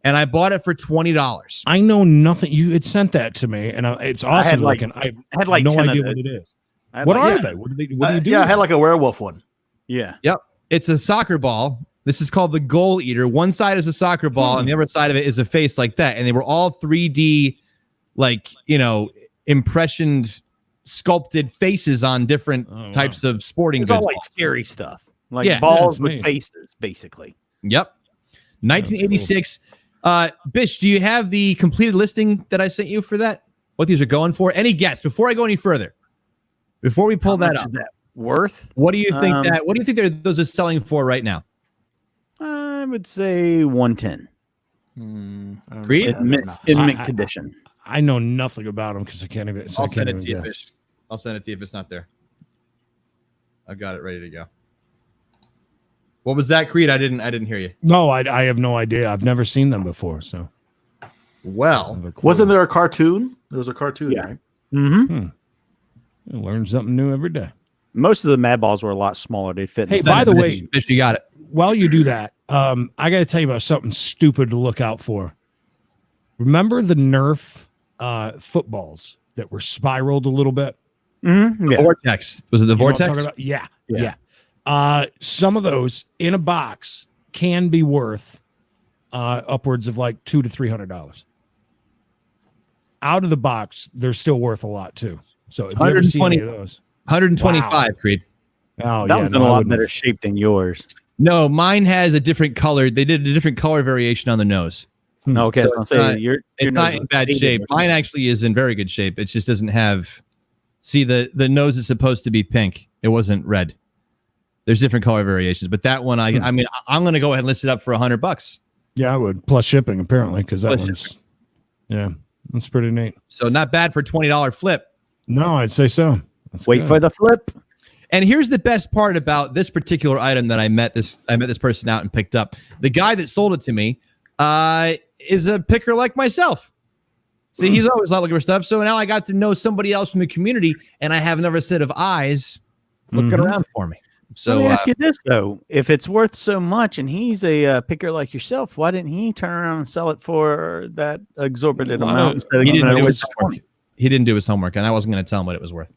and I bought it for $20. I know nothing. You had sent that to me, and it's awesome looking. I had like no 10 of idea those. what it is. I had What like- are yeah. they? What do you do? Yeah, I with had them? like a werewolf one. Yeah. Yep. It's a soccer ball. This is called the Goal Eater. One side is a soccer ball, and the other side of it is a face like that. And they were all 3D, impressioned, sculpted faces on different types of sporting It's goods. all like scary stuff. Like Yeah. balls that's with neat. faces, basically. Yep. 1986. Bish, do you have the completed listing that I sent you for that? What these are going for? Any guess before I go any further? Before we pull that much up, is that worth? what do you think those are selling for right now? I would say 110. Creed? In mint condition. I know nothing about them because I can't even. I'll send it to you, Bish. I'll send it to you if it's not there. I've got it ready to go. What was that, Creed? I didn't hear you. No, I have no idea. I've never seen them before. So, well, Wasn't there a cartoon? There was a cartoon, right? Mm-hmm. You learn something new every day. Most of the Mad Balls were a lot smaller. They fit. Hey, in by the size. way, Bish, you got it. While you do that, I got to tell you about something stupid to look out for. Remember the Nerf footballs that were spiraled a little bit? Mm-hmm. Yeah. Vortex. Was it the You know what I'm Vortex? talking about? Yeah. Some of those in a box can be worth upwards of like $200 to $300. Out of the box, they're still worth a lot too. So if you ever see any of those, 125, Wow. Creed. Oh, That yeah, one's no, in a I lot wouldn't better have- shape than yours. No, mine has a different color. They did a different color variation on the nose. Okay, So I was gonna say your it's not nose in is bad faded shape. or something. Mine actually is in very good shape. It just doesn't have. See, the nose is supposed to be pink. It wasn't red. There's different color variations, but that one, I mean, I'm gonna go ahead and list it up for $100. Yeah, I would. Plus shipping, apparently, because that Plus one's that's pretty neat. So not bad for $20 flip. No, I'd say so. That's Wait good. for the flip. And here's the best part about this particular item that I met this person out and picked up. The guy that sold it to me is a picker like myself. See, he's always looking for stuff. So now I got to know somebody else from the community, and I have another set of eyes looking around for me. So let me ask you this though: if it's worth so much, and he's a picker like yourself, why didn't he turn around and sell it for that exorbitant amount? Instead of He giving didn't it do away his for homework. He didn't do his homework, and I wasn't going to tell him what it was worth.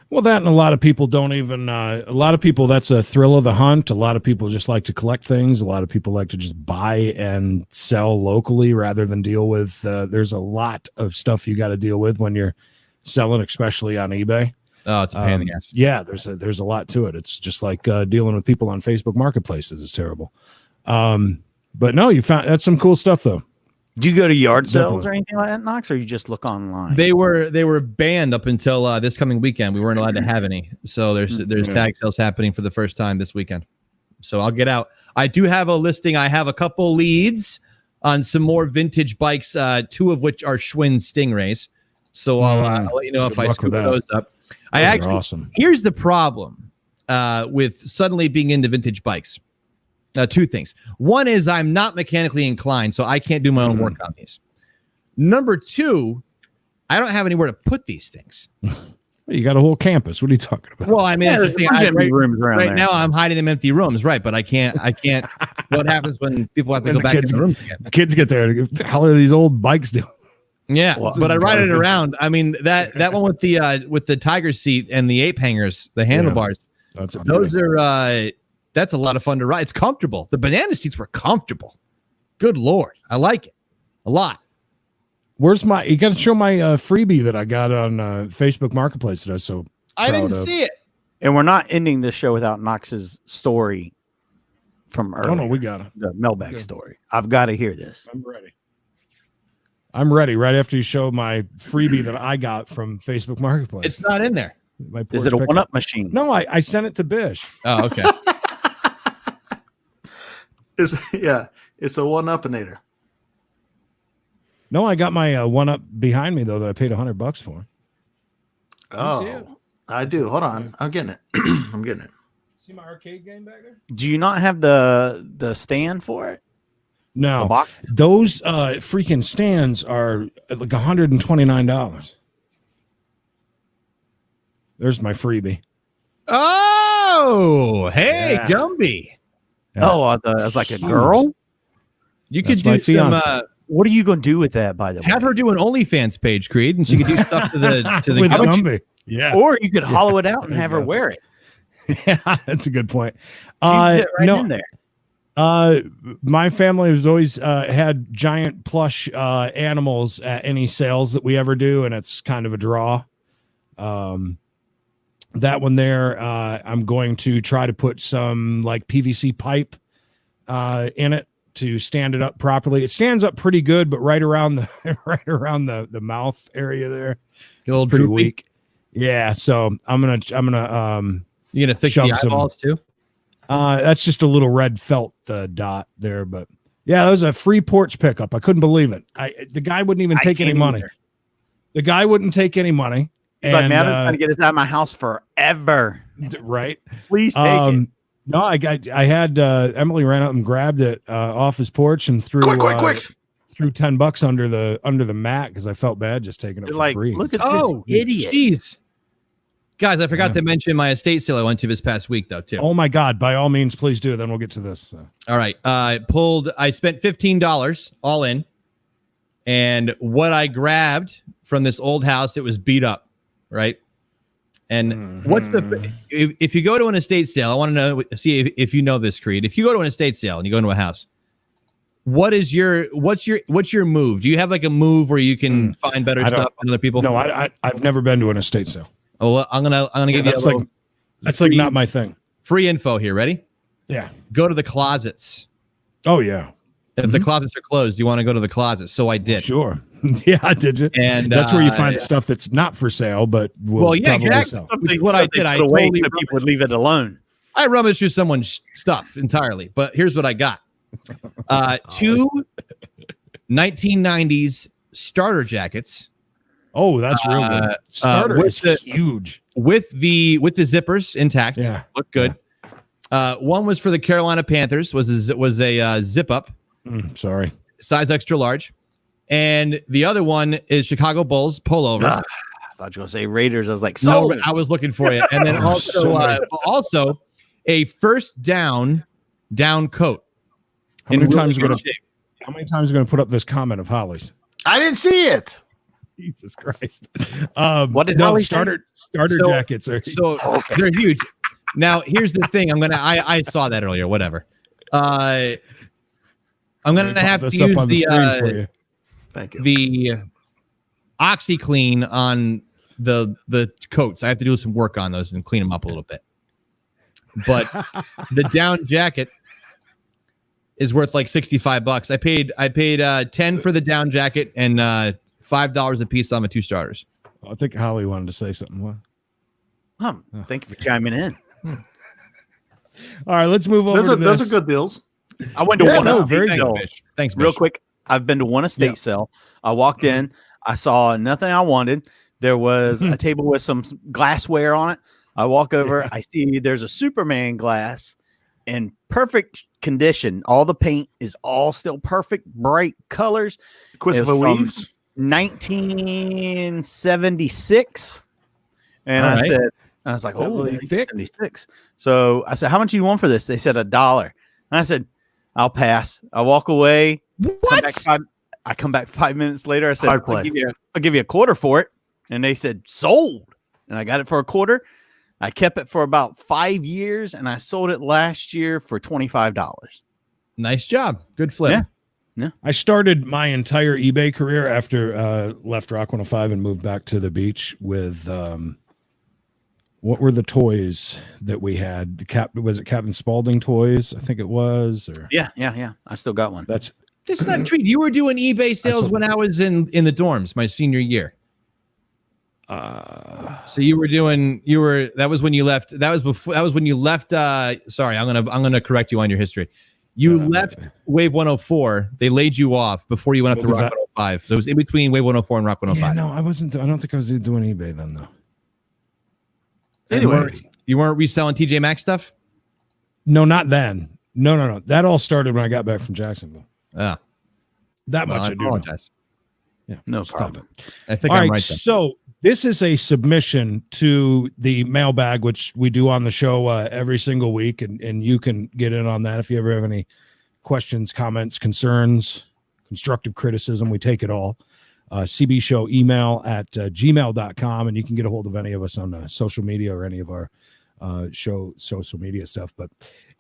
Well, that and a lot of people don't even. A lot of people, that's a thrill of the hunt. A lot of people just like to collect things. A lot of people like to just buy and sell locally rather than deal with. There's a lot of stuff you got to deal with when you're selling, especially on eBay. Oh, it's a pain in the ass. Yeah, there's a lot to it. It's just like dealing with people on Facebook Marketplaces. It's terrible. But no, you found that's some cool stuff though. Do you go to yard sales Definitely. or anything like that, Knox, or you just look online? They were banned up until this coming weekend. We weren't allowed to have any. So there's tag sales happening for the first time this weekend. So I'll get out. I do have a listing. I have a couple leads on some more vintage bikes, two of which are Schwinn Stingrays. So I'll let you know Good if I luck scoop with that. those up. I Those are actually awesome. Here's the problem with suddenly being into vintage bikes. Two things. One is I'm not mechanically inclined, so I can't do my own work on these. Number two, I don't have anywhere to put these things. You got a whole campus. What are you talking about? Well, I mean, that's the thing. Right there. now, I'm hiding them in empty rooms, right? But I can't. What happens when people have to When go the back in kids- the rooms again? Kids get there. What the hell are these old bikes doing? Yeah, Well, but I ride it garbage. around. I mean that one with the tiger seat and the ape hangers, the handlebars. That's a Those are that's a lot of fun to ride. It's comfortable. The banana seats were comfortable. Good Lord, I like it a lot. Where's my? You got to show my freebie that I got on Facebook Marketplace that I was so. I didn't proud of. see it. And we're not ending this show without Knox's story from earlier. Oh no, we got it. The mailbag story. I've got to hear this. I'm ready. I'm ready. Right after you show my freebie that I got from Facebook Marketplace. It's not in there. My Is it a porch pickup. one-up machine? No, I sent it to Bish. Oh, okay. It's a one-upinator. No, I got my one up behind me though that I paid $100 for. Oh, I do. Hold on, I'm getting it. I'm getting it. See my arcade game back there? Do you not have the stand for it? The No, box? those freaking stands are like $129. There's my freebie. Oh, hey, Yeah. Gumby. Yeah. Oh, I was like a girl. You That's could do my some. fiance. What are you going to do with that, by the way? Have her do an OnlyFans page, Creed, and she could do stuff to the With couch. Gumby. Yeah. Or you could hollow it out and There you have her go. wear it. Yeah, that's a good point. She'd fit right no, in there. My family has always had giant plush animals at any sales that we ever do, and it's kind of a draw. That one there, I'm going to try to put some like PVC pipe in it to stand it up properly. It stands up pretty good, but right around the mouth area there, A little it's pretty droopy. weak. Yeah, so I'm gonna You gonna fix shove the some- eyeballs too? that's just a little red felt dot there, but yeah, that was a free porch pickup. I couldn't believe it. The guy wouldn't even take any can't money. either. The guy wouldn't take any money. He's like, And, man, I've been trying to get this out of my house forever. right. Please take it. No, I had Emily ran out and grabbed it off his porch and threw Quick. threw $10 under the mat because I felt bad just taking it You're for like, free. look at Oh, this idiot. Jeez. Guys, I forgot to mention my estate sale I went to this past week, though, too. Oh my God! By all means, please do. Then we'll get to this. All right. I spent $15 all in. And what I grabbed from this old house, it was beat up, right? And what's if you go to an estate sale, I want to know, see if you know this, Creed. If you go to an estate sale and you go into a house, what's your move? Do you have like a move where you can find better I don't- stuff than other people? No, I've never been to an estate sale. Oh, well, I'm gonna give you That's a little like that's like not my thing. free info here. Ready? Yeah. Go to the closets. Oh yeah. If the closets are closed, you want to go to the closet. So I did. Sure. Yeah, did you? And that's where you find the stuff that's not for sale, but will probably exactly. sell. Which is what I did. I totally people would leave it alone. I rummaged through someone's stuff entirely, but here's what I got. Two 1990s starter jackets. Oh, that's real good. Starter is huge. With the zippers intact. Yeah. Look good. One was for the Carolina Panthers, was a zip up. Sorry. Size extra large. And the other one is Chicago Bulls pullover. I thought you were going to say Raiders. I was like, no, I was looking for you. And then also a first down coat. How many times are you going to put up this comment of Holly's? I didn't see it. Jesus Christ. What did Holly starter jackets are they're huge. Now here's the thing. I saw that earlier. Whatever. I'm gonna have to use the thank you. The OxyClean on the coats. I have to do some work on those and clean them up a little bit. But the down jacket is worth like $65. I paid 10 for the down jacket and $5 a piece on the two starters. I think Holly wanted to say something. What? Thank you for chiming in. All right, let's move over to this. Those are good deals. I went to one estate very sale. good. Thanks, real quick. I've been to one estate sale. I walked in. I saw nothing I wanted. There was a table with some glassware on it. I walk over. I see there's a Superman glass in perfect condition. All the paint is all still perfect, bright colors. Christopher Reeves, 1976. And I was like, oh, Really thick? 1976. So I said, how much do you want for this? They said $1. And I said, I'll pass. I walk away. I come back 5 minutes later. I said, I'll give you a quarter for it. And they said, sold. And I got it for a quarter. I kept it for about 5 years, and I sold it last year for $25. Nice job. Good flip. Yeah. I started my entire eBay career after left Rock 105 and moved back to the beach with what were the toys that we had? Was it Captain Spaulding toys? I think it was. Or Yeah. I still got one. That's not treat. You were doing eBay sales when I was in the dorms my senior year. So that was when you left. That was when you left. Sorry, I'm gonna correct you on your history. You left Wave 104. They laid you off before you went up to Rock 105. So it was in between Wave 104 and Rock 105. Yeah, no, I wasn't. I don't think I was doing eBay then, though. Anyway, you weren't reselling TJ Maxx stuff? No, not then. No. That all started when I got back from Jacksonville. Yeah, that much I do know. Yeah, no problem. I think all I'm right. right. So this is a submission to the mailbag, which we do on the show every single week, and you can get in on that if you ever have any questions, comments, concerns, constructive criticism. We take it all. CB Show email at gmail.com, and you can get a hold of any of us on social media or any of our show social media stuff. But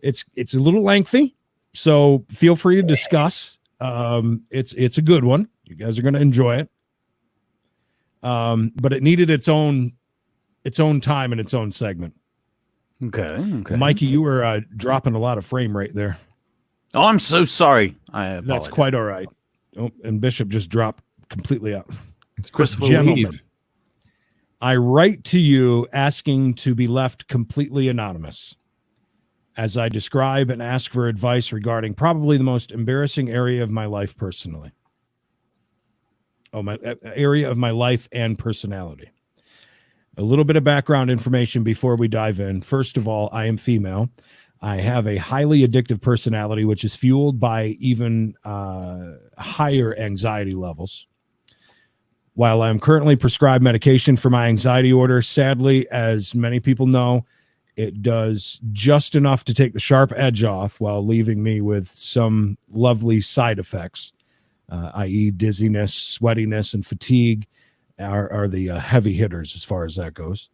it's a little lengthy, so feel free to discuss. It's a good one. You guys are going to enjoy it. But it needed its own time and its own segment. Okay. Mikey, you were dropping a lot of frame rate there. Oh, I'm so sorry. That's quite all right. Oh, and Bishop just dropped completely out. It's Christopher Gentlemen, Reeve. I write to you asking to be left completely anonymous as I describe and ask for advice regarding probably the most embarrassing area of my life personally. My area of my life and personality. A little bit of background information before we dive in. First of all, I am female. I have a highly addictive personality, which is fueled by even higher anxiety levels. While I'm currently prescribed medication for my anxiety order, sadly, as many people know, it does just enough to take the sharp edge off while leaving me with some lovely side effects. I.e. dizziness, sweatiness, and fatigue are the heavy hitters as far as that goes.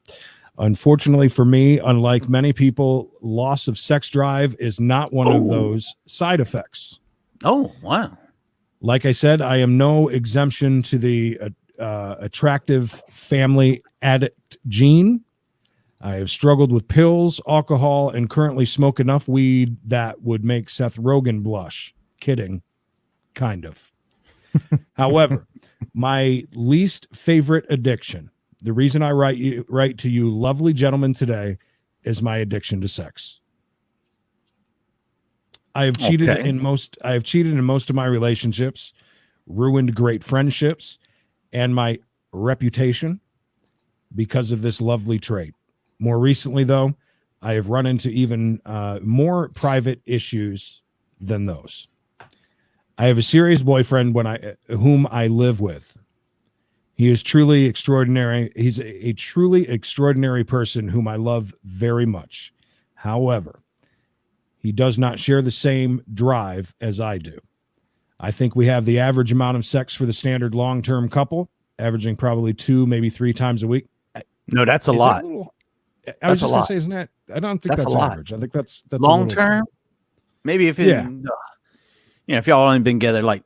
Unfortunately for me, unlike many people, loss of sex drive is not one of those side effects. Oh, wow. Like I said, I am no exemption to the attractive family addict gene. I have struggled with pills, alcohol, and currently smoke enough weed that would make Seth Rogen blush. Kidding. kind of. However, my least favorite addiction, the reason I write to you lovely gentlemen today, is my addiction to sex. I have cheated in most of my relationships, ruined great friendships and my reputation because of this lovely trait. More recently, though, I have run into even more private issues than those. I have a serious boyfriend whom I live with. He is truly extraordinary. He's a truly extraordinary person whom I love very much. However, he does not share the same drive as I do. I think we have the average amount of sex for the standard long-term couple, averaging probably 2, maybe 3 times a week. No, that's a lot. I was just going to say, isn't that? I don't think that's average. I think that's long-term. Maybe if it, if y'all only been together like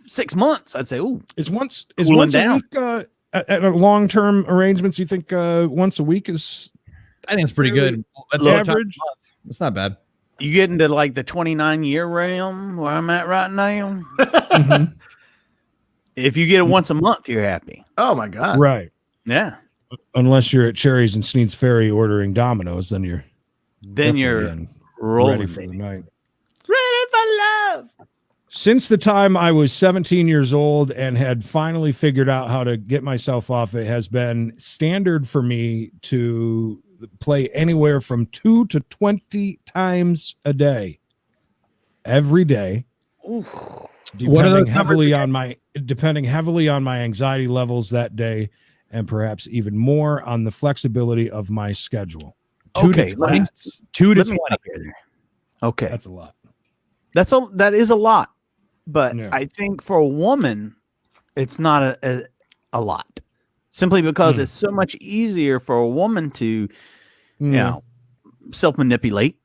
6 months, I'd say, ooh, is once a week at long-term arrangements? You think once a week is? I think it's pretty good. That's average. It's not bad. You get into like the 29-year realm where I'm at right now. Mm-hmm. If you get it once a month, you're happy. Oh my God. Right. Yeah. Unless you're at Cherry's and Sneed's Ferry ordering Domino's, then you're rolling, ready for the night. Ready for love. Since the time I was 17 years old and had finally figured out how to get myself off, it has been standard for me to play anywhere from 2 to 20 times a day, every day. Ooh. Depending heavily on my anxiety levels that day, and perhaps even more on the flexibility of my schedule. 2 to 20. 2 to 20. Okay, that's a lot. That is a lot, but I think for a woman, it's not a lot. Simply because it's so much easier for a woman to, self-manipulate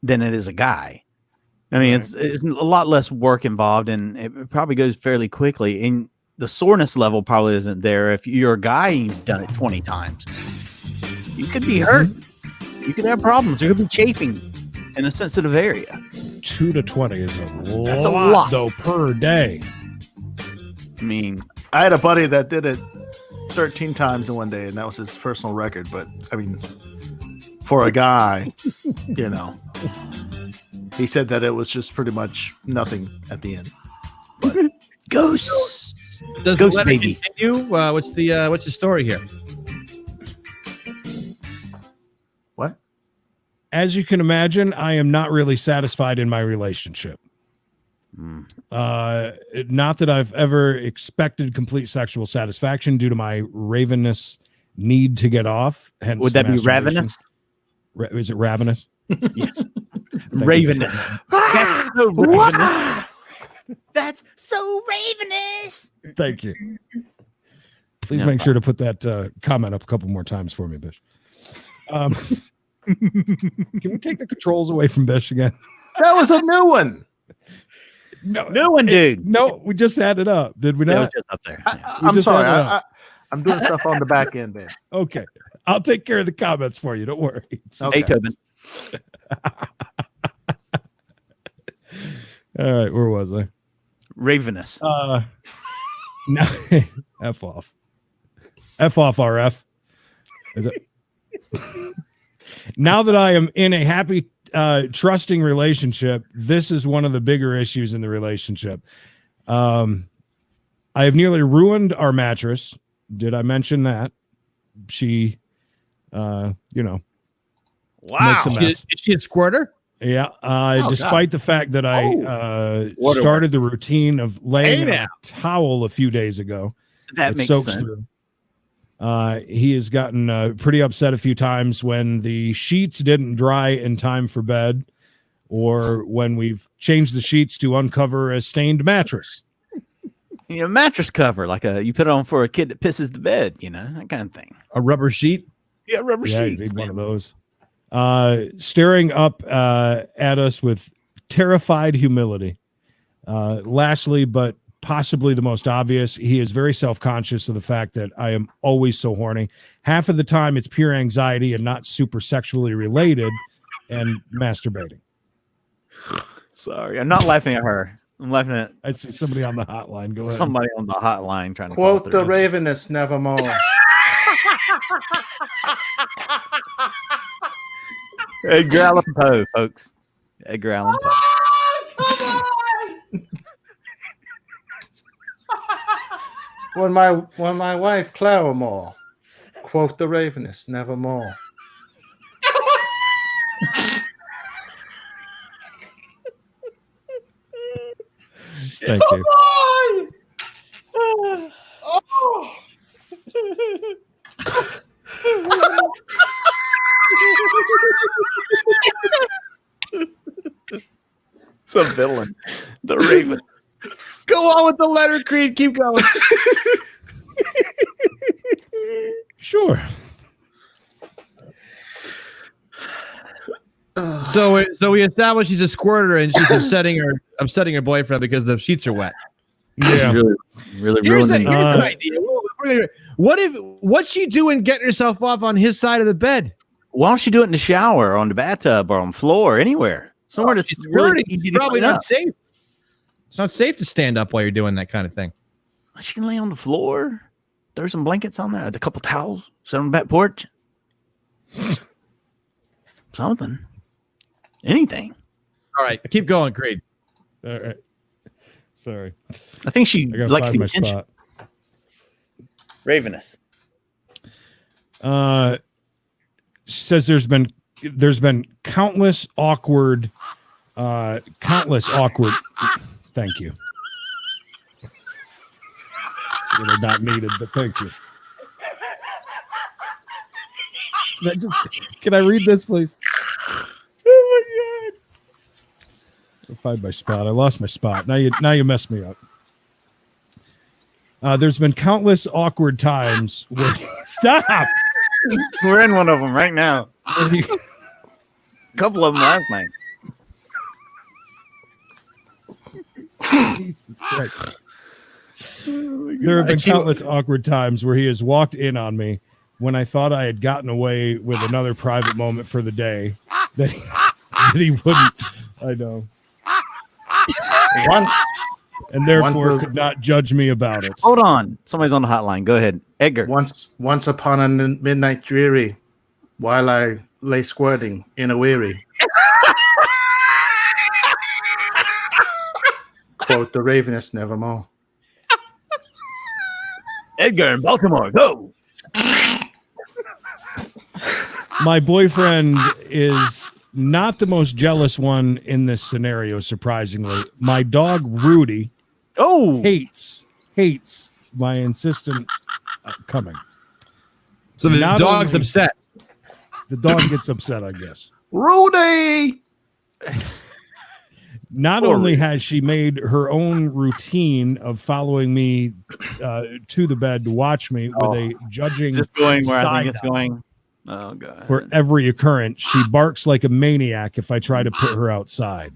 than it is a guy. I mean, it's a lot less work involved, and it probably goes fairly quickly. And the soreness level probably isn't there. If you're a guy and you've done it 20 times, you could be hurt. You could have problems. There could be chafing in a sensitive area. 2 to 20 is That's a lot, though, per day. I mean, I had a buddy that did it 13 times in one day, and that was his personal record. But I mean, for a guy, he said that it was just pretty much nothing at the end. But ghosts. Does Ghost the letter baby. continue? What's the story here? What? As you can imagine, I am not really satisfied in my relationship. Not that I've ever expected complete sexual satisfaction due to my ravenness need to get off. Hence Would that be ravenous? Is it ravenous? Yes. Ravenous. That's so ravenous. That's so ravenous. Thank you. Please make sure to put that comment up a couple more times for me, Bish. Can we take the controls away from Bish again? That was a new one. No one, dude. No, we just had it up. Did we not? It was just up there. I'm sorry. I'm doing stuff on the back end, man. Okay. I'll take care of the comments for you. Don't worry. Okay. Hey, Tobin. All right. Where was I? Ravenous. No, F off. F off, RF. Is it? Now that I am in a happy, trusting relationship, this is one of the bigger issues in the relationship. I have nearly ruined our mattress. Did I mention that? She, wow. Makes a mess. Is she a squirter? Yeah. Despite the fact that I started the routine of laying on a towel a few days ago, that makes sense. Through. He has gotten pretty upset a few times when the sheets didn't dry in time for bed, or when we've changed the sheets to uncover a stained mattress. Mattress cover, like you put it on for a kid that pisses the bed, that kind of thing. A rubber sheet? Yeah, rubber sheet. You need one of those. Staring up at us with terrified humility. Lastly, but possibly the most obvious, he is very self-conscious of the fact that I am always so horny. Half of the time it's pure anxiety and not super sexually related, and masturbating. Sorry, I'm not laughing at her. I'm laughing at. I see somebody on the hotline. Go ahead. Somebody on the hotline trying to Quote call the through. Ravenous nevermore. Edgar Allan Poe, folks. Edgar Allan Poe. When my wife Claramore, quote the Ravenous nevermore. Thank you. It's a villain. The Raven. Go on with the letter, Creed. Keep going. Sure. So we established she's a squirter and she's upsetting her boyfriend because the sheets are wet. Yeah. Really Here's ruining an idea. What's she doing getting herself off on his side of the bed? Why don't you do it in the shower or on the bathtub or on the floor, anywhere? Somewhere that's really easy to probably clean not up. safe. It's not safe to stand up while you're doing that kind of thing. She can lay on the floor, throw some blankets on there, a couple towels, sit on the back porch. Something. Anything. All right, keep going, Creed. All right. Sorry. I think she gotta likes find the my attention. spot. Ravenous. She says there's been countless awkward. Thank you. It's really not needed, but thank you. Can I read this, please? Oh my god! I'll find my spot. I lost my spot. Now you messed me up. There's been countless awkward times where stop. We're in one of them right now. A couple of them last night. Jesus Christ. There have been countless awkward times where he has walked in on me when I thought I had gotten away with another private moment for the day that he wouldn't. I know. And therefore could not judge me about it. Hold on. Somebody's on the hotline. Go ahead. Edgar. Once upon a midnight dreary, while I lay squirting in a weary. Quote the Ravenous nevermore. Edgar in Baltimore. Go. My boyfriend is not the most jealous one in this scenario, surprisingly. My dog Rudy hates my insistent coming. So the Not dog's only- upset. The dog gets upset, I guess. Rudy. Not only has she made her own routine of following me to the bed to watch me with a judging Is this going where I side think it's eye going? Oh god. for every occurrence, she barks like a maniac if I try to put her outside.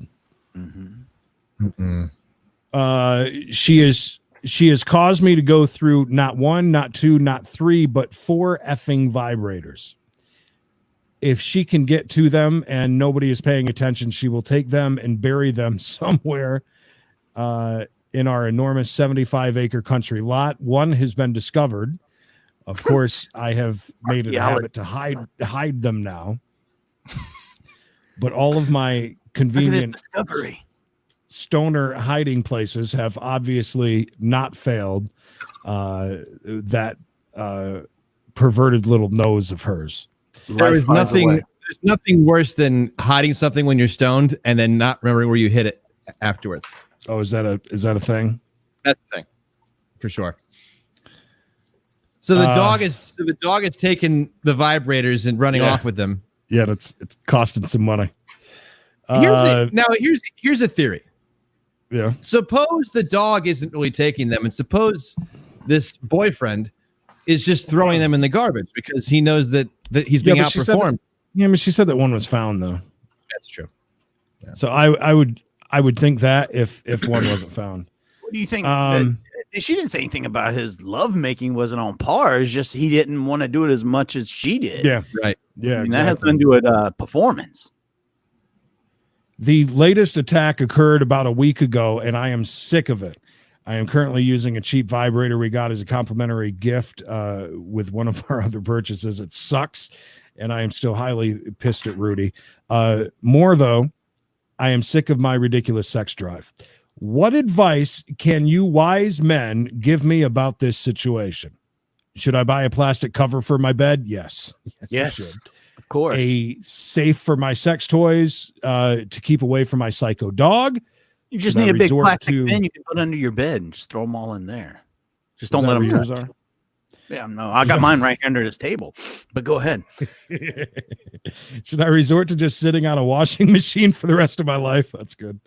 She has caused me to go through not one, not two, not three, but 4 effing vibrators. If she can get to them and nobody is paying attention, she will take them and bury them somewhere in our enormous 75-acre country lot. One has been discovered. Of course, I have made it a habit to hide them now. But all of my convenient stoner hiding places have obviously not failed that perverted little nose of hers. There's nothing worse than hiding something when you're stoned and then not remembering where you hid it afterwards. Oh, is that a thing? That's the thing, for sure. So the dog is taking the vibrators and running off with them. Yeah, it's costing some money. Here's a theory. Yeah. Suppose the dog isn't really taking them, and suppose this boyfriend is just throwing them in the garbage because he knows that he's being outperformed. But she said that one was found though. That's true. Yeah. So I would think that if one wasn't found. What do you think? She didn't say anything about his lovemaking wasn't on par. It's just he didn't want to do it as much as she did. Yeah. Right. Yeah. And that has nothing to do with performance. The latest attack occurred about a week ago, and I am sick of it. I am currently using a cheap vibrator we got as a complimentary gift with one of our other purchases. It sucks, and I am still highly pissed at Rudy. More, though, I am sick of my ridiculous sex drive. What advice can you wise men give me about this situation? Should I buy a plastic cover for my bed? Yes. Yes, of course. A safe for my sex toys to keep away from my psycho dog. You just Should need I a big resort plastic to- bin you can put under your bed and just throw them all in there. Just Is don't that let them where yours touch. are? Yeah, no, I got mine right under this table. But go ahead. Should I resort to just sitting on a washing machine for the rest of my life? That's good.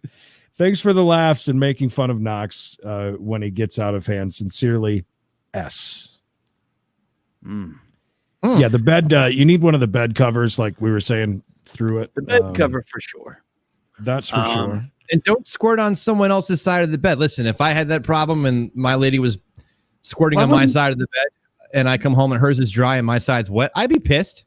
Thanks for the laughs and making fun of Knox when he gets out of hand. Sincerely, S. Yeah, the bed. You need one of the bed covers, like we were saying through it. The bed cover for sure. That's for sure. And don't squirt on someone else's side of the bed. Listen, if I had that problem and my lady was squirting on my side of the bed and I come home and hers is dry and my side's wet, I'd be pissed.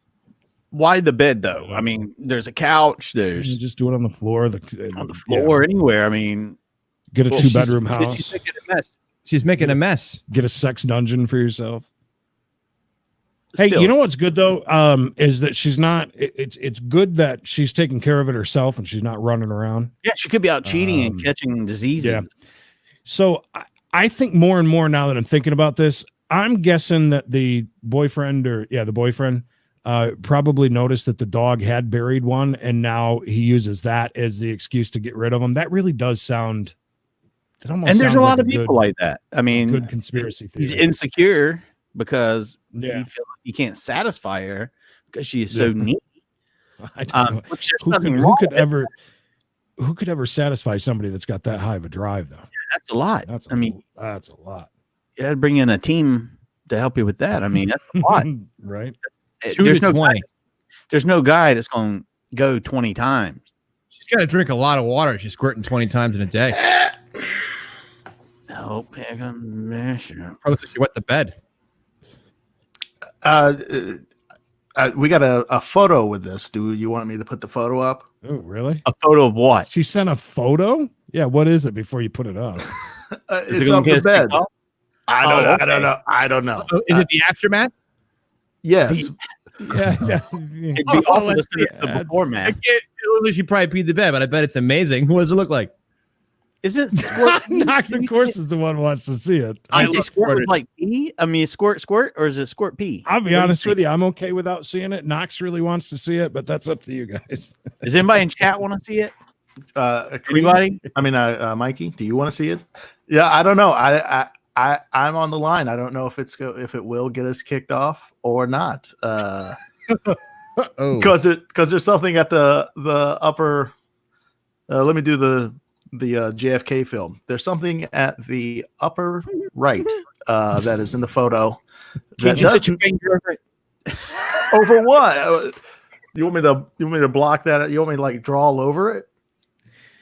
Why the bed though? I mean, there's a couch. There's You just do it on the floor. on the floor anywhere. I mean, Get a Well, two-bedroom She's house. making a mess. She's making a mess. Get a sex dungeon for yourself. Hey, Still. you know what's good though? Is that she's not. It's good that she's taking care of it herself and she's not running around. yeah, she could be out cheating and catching diseases. Yeah. So I think more and more now that I'm thinking about this, I'm guessing that the boyfriend probably noticed that the dog had buried one, and now he uses that as the excuse to get rid of them. That really does sound. That almost And there's a sounds lot like of people like that. I mean, good conspiracy theory. he's insecure because he Yeah. feels like he can't satisfy her because she is so Yeah. neat. I don't know. Which there's Who nothing could, wrong who could with. ever who could ever satisfy somebody that's got that high of a drive though? That's a lot. I mean, that's a lot. you had to bring in a team to help you with that. I mean, that's a lot. Right? There's no guy, there's no guy that's going to go 20 times. She's got to drink a lot of water. She's squirting 20 times in a day. No, pick up measure. Probably because she wet the bed. We got a photo with this. Do you want me to put the photo up? Oh, really? A photo of what? She sent a photo? Yeah, what is it before you put it up? It's up the bed. I don't know. okay. I don't know. I don't know. Oh, is it the aftermath? Yes. Yeah. It'd be awful to see the before, I man. can't. She probably peed the bed, but I bet it's amazing. What does it look like? Is it squirt? Knox, of course, is the one who wants to see it. I love squirt squirting. with like pee? I mean, squirt, or is it squirt pee? I'll be honest with you. I'm okay without seeing it. Knox really wants to see it, but that's up to you guys. Does anybody in chat want to see it? Anybody? I mean, Mikey, do you want to see it? Yeah, I don't know. I'm on the line. I don't know if if it will get us kicked off or not. Because there's something at the upper. Let me do the JFK film. There's something at the upper right that is in the photo. Can you put your finger over it? Over what? You want me to block that? You want me to like draw all over it?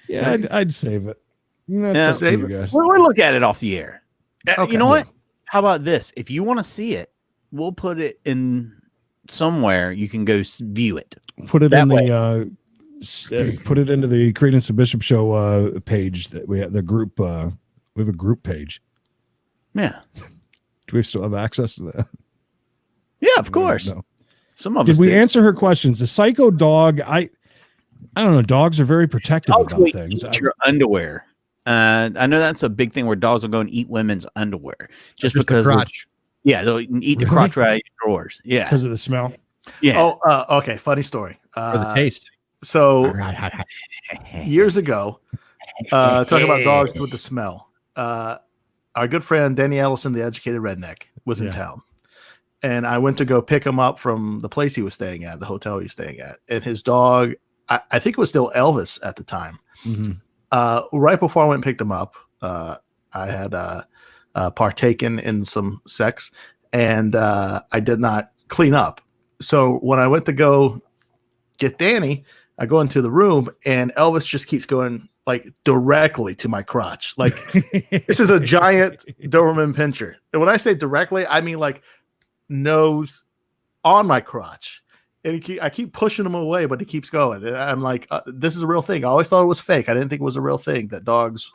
Yeah, I'd save it. That's Yeah, up to you guys. We'll look at it off the air. Okay. You know what? How about this? If you want to see it, we'll put it in somewhere you can go view it. Put it That in way. put it into the Creedence and Bishop Show page that we have. The group. We have a group page. Yeah. Do we still have access to that? Yeah, of course. No. Some of Did us we do. answer her questions? The psycho dog. I don't know. Dogs are very protective Dogs about will things. eat your underwear. I know that's a big thing where dogs will go and eat women's underwear just the because. crotch. Yeah, they'll eat the crotch right out of your drawers. Yeah, because of the smell. Yeah. Oh, okay. Funny story. For the taste. So years ago, talking about dogs with the smell. Our good friend Danny Ellison, the educated redneck, was in town, and I went to go pick him up from the place he was staying at, the hotel he was staying at, and his dog. I think it was still Elvis at the time. Mm-hmm. Right before I went and picked him up, I had partaken in some sex, and I did not clean up. So when I went to go get Danny, I go into the room, and Elvis just keeps going like directly to my crotch. Like this is a giant Doberman Pinscher, and when I say directly, I mean like nose on my crotch. And I keep pushing him away, but he keeps going. And I'm like, this is a real thing. I always thought it was fake. I didn't think it was a real thing that dogs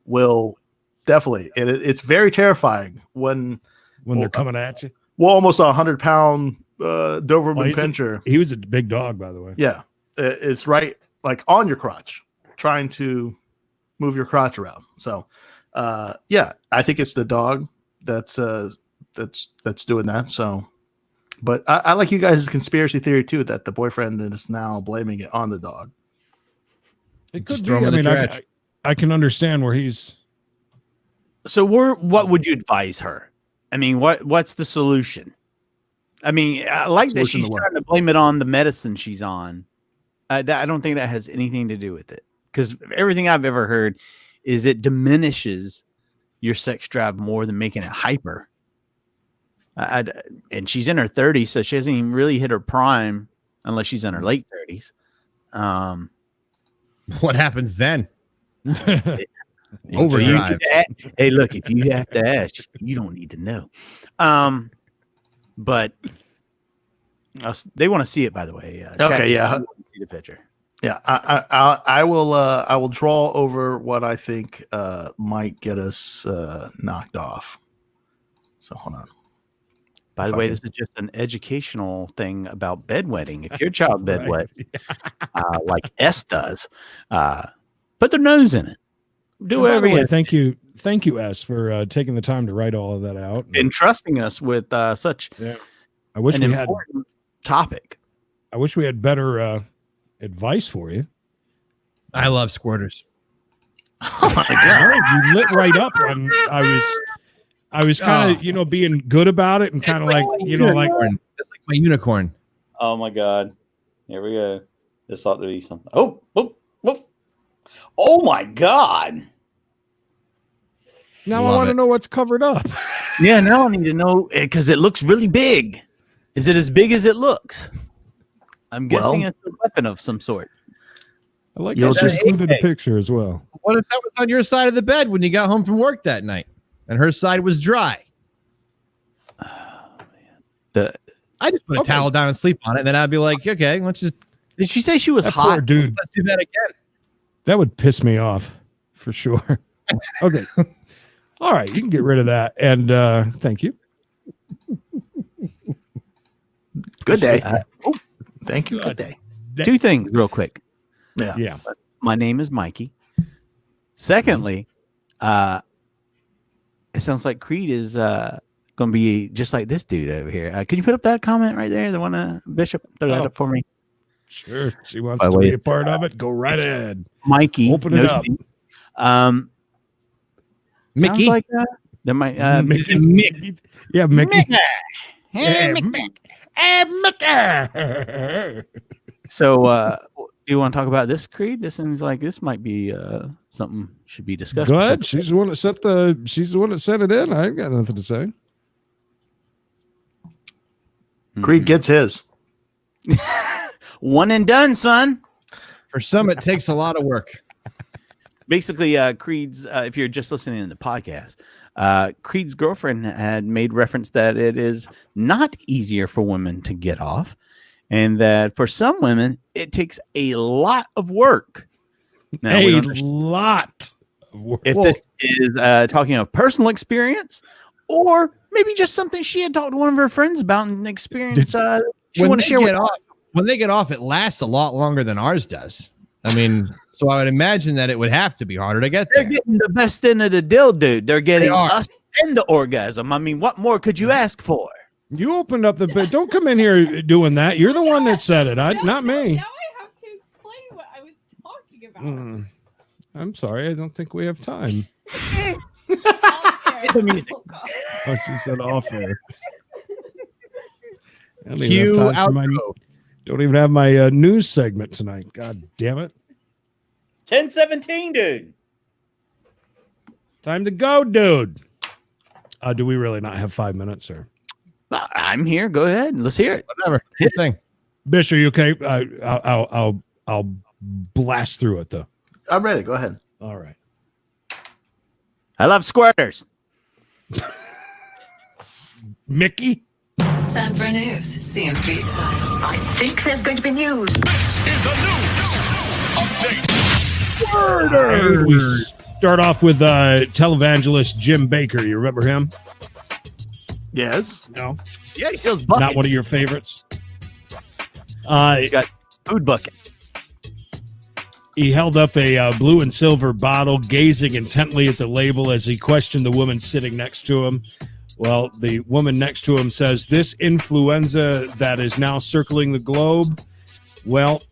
will definitely. And it's very terrifying when they're coming at you. Well, almost 100-pound Doberman Pinscher. He was a big dog, by the way. Yeah, it's right like on your crotch, trying to move your crotch around. So, yeah, I think it's the dog that's doing that. So. But I like you guys' conspiracy theory too that the boyfriend is now blaming it on the dog. It could be. I mean, I can understand where he's. So, what would you advise her? I mean, what's the solution? I mean, I like that she's trying to blame it on the medicine she's on. I don't think that has anything to do with it, because everything I've ever heard is it diminishes your sex drive more than making it hyper. And she's in her 30s, so she hasn't even really hit her prime unless she's in her late 30s. What happens then? Overdrive. Hey, look, if you have to ask, you don't need to know. But they want to see it, by the way. Okay, yeah. See the picture. Yeah, I will draw over what I think might get us knocked off. So hold on. By the way, this is just an educational thing about bedwetting. If your child bedwet, like S does, put their nose in it. Do whatever you. Thank you, S, for taking the time to write all of that out and trusting us with such. Yeah, I wish an we had important topic. I wish we had better advice for you. I love squirters. Oh my God, you lit right up when I was kind of, being good about it and kind of like, like just like my unicorn. Oh my God. Here we go. This ought to be something. Oh my God. Now I want to know what's covered up. Yeah, now I need to know because it looks really big. Is it as big as it looks? I'm guessing it's a weapon of some sort. I like that you included a picture as well. What if that was on your side of the bed when you got home from work that night? And her side was dry. I just put a towel down and sleep on it, and then I'd be like, okay, let's just. Did she say she was that hot? Poor dude. Let's do that again. That would piss me off for sure. Okay. All right, you can get rid of that. And thank you. Good day. Thank you. Good day. Two things real quick. Yeah. My name is Mikey. Secondly, it sounds like Creed is going to be just like this dude over here. Could you put up that comment right there? The one, Bishop, throw that up for me. Sure. She wants to be a part of it. Go right ahead. Mikey. Open it up. Mickey. Sounds like there might Mickey. Yeah, Mickey. Hey, Mickey. Hey, Mickey. So, do you want to talk about this, Creed? This seems like this might be something should be discussed. Go ahead. She's the one that sent it in. I ain't got nothing to say. Creed gets his. One and done, son. For some, it takes a lot of work. Basically, Creed's, if you're just listening to the podcast, Creed's girlfriend had made reference that it is not easier for women to get off, and that for some women, it takes a lot of work. Now, a lot of work. If this is talking of personal experience, or maybe just something she had talked to one of her friends about and experience she want to share with us. When they get off, it lasts a lot longer than ours does. I mean, so I would imagine that it would have to be harder to get there. They're getting the best end of the deal, dude. They're getting us and the orgasm. I mean, what more could you ask for? You opened up the bed. Don't come in here doing that. You're the one that said it. Not me. Now I have to explain what I was talking about. I'm sorry. I don't think we have time. The music. Oh, she said off air. Cue outro. Don't even have my news segment tonight. God damn it. 10:17, dude. Time to go, dude. Do we really not have 5 minutes, sir? I'm here. Go ahead. Let's hear it. Whatever. Good thing. Bish, are you okay? I'll blast through it though. I'm ready. Go ahead. All right. I love squirters. Mickey. Time for news, CMP style. I think there's going to be news. This is a news update. We start off with televangelist Jim Baker. You remember him? Yes. No. Yeah, he sells buckets. Not one of your favorites. He's got food bucket. He held up a blue and silver bottle, gazing intently at the label as he questioned the woman sitting next to him. Well, the woman next to him says, "This influenza that is now circling the globe, well,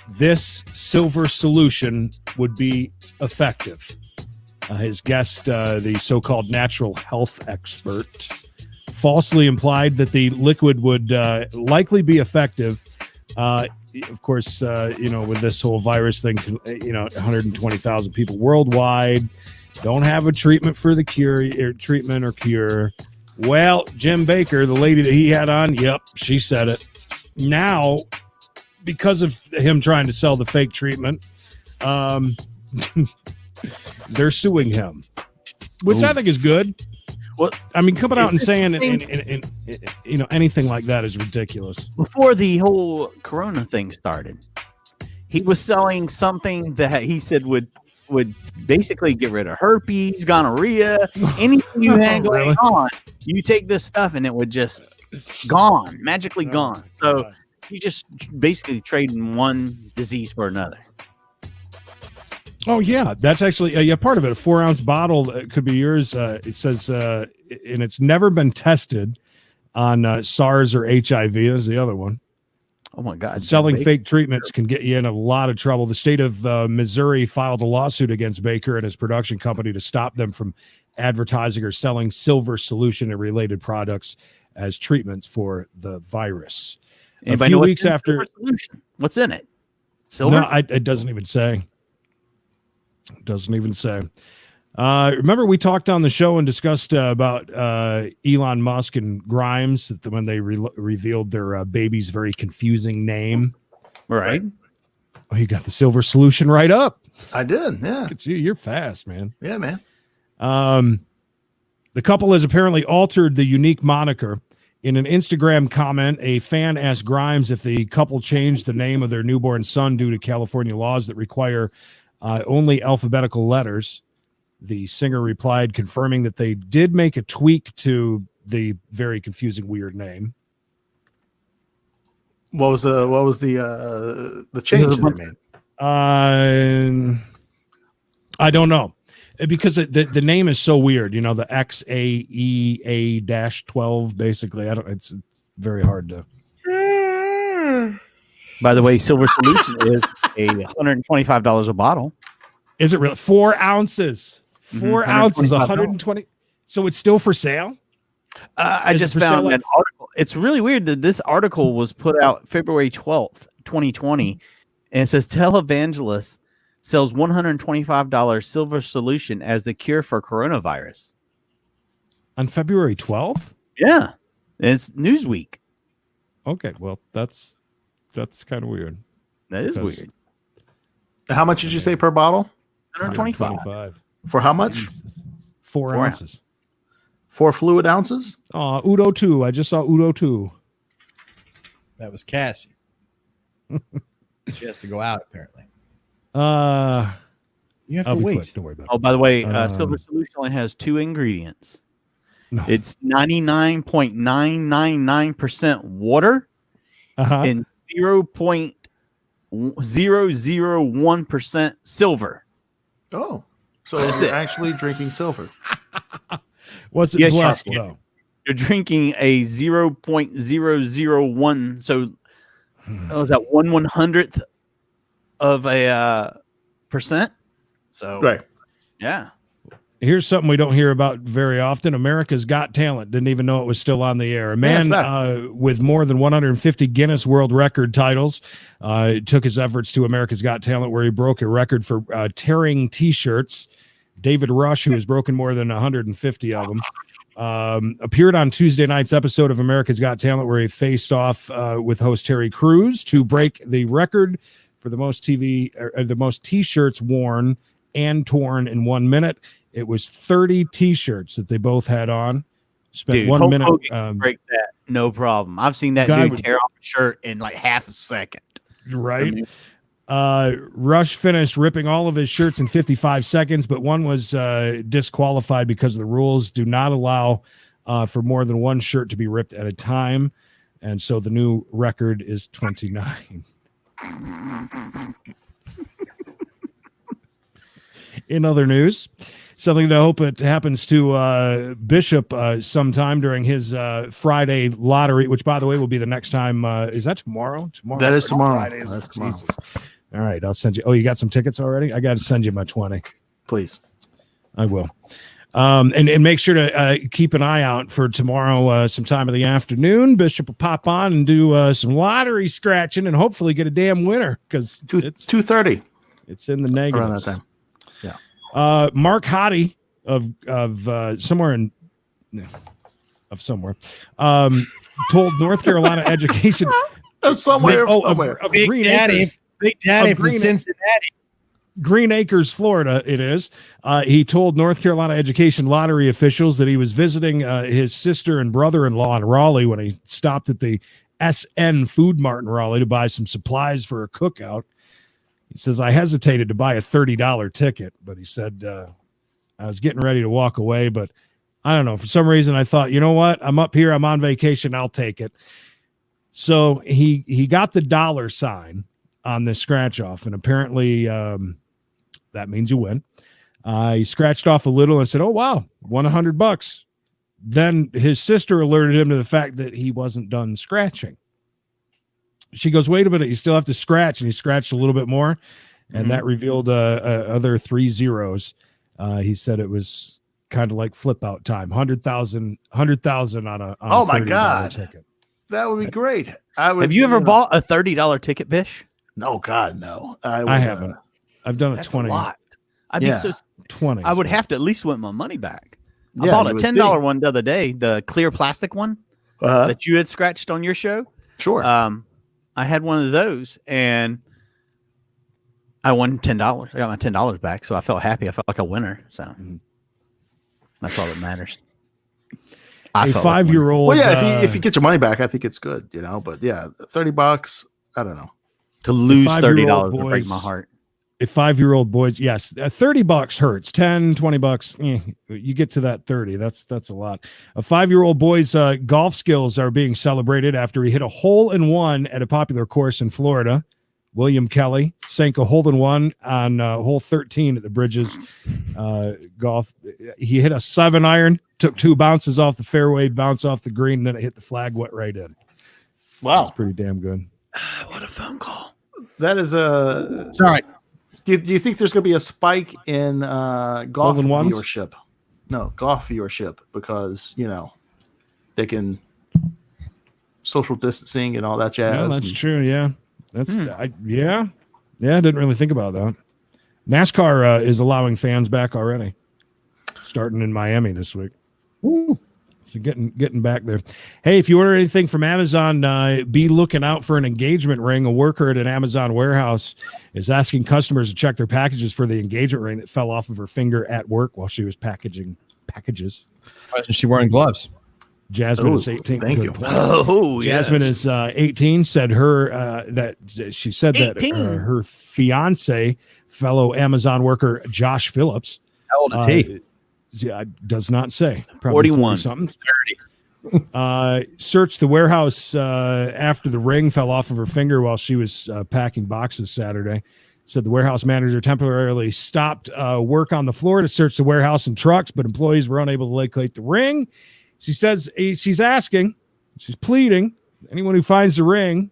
this silver solution would be effective." His guest, the so-called natural health expert, falsely implied that the liquid would likely be effective. Of course, with this whole virus thing, 120,000 people worldwide don't have a treatment for the cure. Well, Jim Baker, the lady that he had on, yep, she said it. Now, because of him trying to sell the fake treatment, they're suing him, which I think is good. Well, I mean, coming out and saying anything like that is ridiculous. Before the whole Corona thing started, he was selling something that he said would basically get rid of herpes, gonorrhea, anything you had going on. You take this stuff and it would just magically gone. So you just basically trading one disease for another. Oh, yeah. That's actually part of it. A 4-ounce bottle that could be yours. It says, and it's never been tested on SARS or HIV. That's the other one. Oh, my God. Selling fake treatments can get you in a lot of trouble. The state of Missouri filed a lawsuit against Baker and his production company to stop them from advertising or selling silver solution and related products as treatments for the virus. Anybody know weeks after, what's in it? Silver? No, it doesn't even say. It doesn't even say. Remember we talked on the show and discussed about Elon Musk and Grimes when they revealed their baby's very confusing name. Right. Oh, you got the silver solution right up. I did, yeah. Look at you. You're fast, man. Yeah, man. The couple has apparently altered the unique moniker. In an Instagram comment, a fan asked Grimes if the couple changed the name of their newborn son due to California laws that require only alphabetical letters. The singer replied, confirming that they did make a tweak to the very confusing, weird name. What was the change they made? I don't know, because the name is so weird. You know, the XAEA-12. Basically, it's very hard to. By the way, silver solution is $125 a bottle. Is it really 4 ounces? 4 ounces, 120. So it's still for sale? I just found an article. It's really weird that this article was put out February 12th, 2020. And it says televangelist sells $125 silver solution as the cure for coronavirus. On February 12th? Yeah. It's Newsweek. Okay, well, that's kind of weird. That is weird. How much did you say per bottle? 125. For how much? 4 ounces. 4 fluid ounces? Udo 2. I just saw Udo 2. That was Cassie. She has to go out, apparently. You have to wait. Quick. Don't worry about it. Oh, by the way, silver solution only has 2 ingredients. No. It's 99.999% water and 0.001% silver. Oh, so you're actually drinking silver. What's it plus, though? You're drinking a 0.001. So is that 1/100th of a percent? So right, yeah. Here's something we don't hear about very often. America's Got Talent. Didn't even know it was still on the air. A man with more than 150 Guinness World Record titles took his efforts to America's Got Talent, where he broke a record for tearing T-shirts. David Rush, who has broken more than 150 of them, appeared on Tuesday night's episode of America's Got Talent, where he faced off with host Terry Crews to break the record for the most the most T-shirts worn and torn in 1 minute. It was 30 T-shirts that they both had on. Spent Dude, 1 Hulk minute. Hogan can break that, no problem. I've seen that Guy dude would- tear off a shirt in like half a second. Right. Rush finished ripping all of his shirts in 55 seconds, but one was disqualified because the rules do not allow for more than one shirt to be ripped at a time. And so the new record is 29. In other news, something that I hope it happens to Bishop sometime during his Friday lottery, which, by the way, will be the next time. Is that tomorrow? Tomorrow. That is tomorrow. Friday, isn't That's it? tomorrow. Jesus. All right, I'll send you. Oh, you got some tickets already? I got to send you my 20. Please. I will. And make sure to keep an eye out for tomorrow, sometime in the afternoon. Bishop will pop on and do some lottery scratching and hopefully get a damn winner because it's 2:30. It's in the negatives. Around that time. Yeah. Mark Hottie of somewhere told North Carolina Education somewhere. Of Big Green Daddy, Acres. Big Daddy Of from Green- Cincinnati. Green Acres, Florida, it is. He told North Carolina Education lottery officials that he was visiting his sister and brother-in-law in Raleigh when he stopped at the SN Food Mart in Raleigh to buy some supplies for a cookout. He says, I hesitated to buy a $30 ticket, but he said, I was getting ready to walk away, but I don't know. For some reason, I thought, you know what? I'm up here. I'm on vacation. I'll take it. So he got the dollar sign on this scratch off, and apparently that means you win. He scratched off a little and said, oh, wow, won $100. Then his sister alerted him to the fact that he wasn't done scratching. She goes, wait a minute, you still have to scratch. And he scratched a little bit more, and that revealed other 3 zeros. He said it was kind of like flip out time. 100,000 on a Oh my $30 God. ticket. That would be great. I would. Have you ever bought a $30 ticket, Bish? No, God, no. I haven't. I've done a That's 20. a lot. I'd be Yeah. so 20. I would have to at least want my money back. I Yeah, bought you a would $10 think. one the other day, the clear plastic one that you had scratched on your show. Sure. I had one of those and I won $10. I got my $10 back, so I felt happy. I felt like a winner. So that's all that matters. A 5-year-old. Well, yeah, if you get your money back, I think it's good, But yeah, $30, I don't know. To lose $5-year-old $30 would break boys- my heart. A 5-year-old boys, yes, $30 hurts. 10, $20, you get to that 30. That's a lot. A 5-year-old boy's golf skills are being celebrated after he hit a hole-in-one at a popular course in Florida. William Kelly sank a hole-in-one on hole 13 at the Bridges golf. He hit a 7-iron, took 2 bounces off the fairway, bounced off the green, and then it hit the flag, went right in. Wow. That's pretty damn good. What a phone call. That is a. Sorry. Do you think there's going to be a spike in golf Hole-in-ones? viewership? No, golf viewership because, they can social distancing and all that jazz. Yeah, that's true. Yeah. Yeah. I didn't really think about that. NASCAR is allowing fans back already, starting in Miami this week. So getting back there. Hey, if you order anything from Amazon, be looking out for an engagement ring. A worker at an Amazon warehouse is asking customers to check their packages for the engagement ring that fell off of her finger at work while she was packaging packages. Why isn't she wearing gloves? Jasmine is 18. thank Good you. point. Oh, Jasmine is 18. Said that she said 18. that her fiance, fellow Amazon worker Josh Phillips, How old is he? yeah, does not say. Probably 41. something. Searched the warehouse after the ring fell off of her finger while she was packing boxes Saturday. Said the warehouse manager temporarily stopped work on the floor to search the warehouse and trucks, but employees were unable to locate the ring. She says she's pleading anyone who finds the ring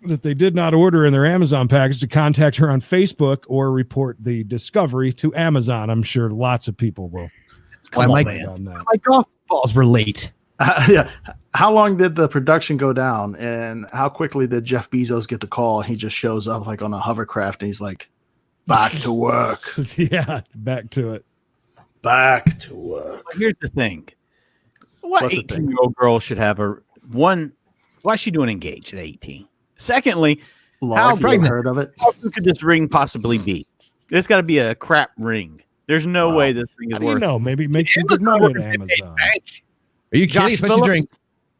that they did not order in their Amazon package to contact her on Facebook or report the discovery to Amazon. I'm sure lots of people will. Why my golf balls were late. Yeah. How long did the production go down, and how quickly did Jeff Bezos get the call? He just shows up like on a hovercraft, and he's like, "Back to work." Yeah, back to it. Back to work. Here's the thing. What What's the thing? 18-year-old girl should have one? Why is she doing engaged at 18? Secondly, how pregnant? Heard of it? How good could this ring possibly be? There's got to be a crap ring. There's no way this ring is How do you worth. know? Maybe make some good money at Amazon. Are you kidding? Especially during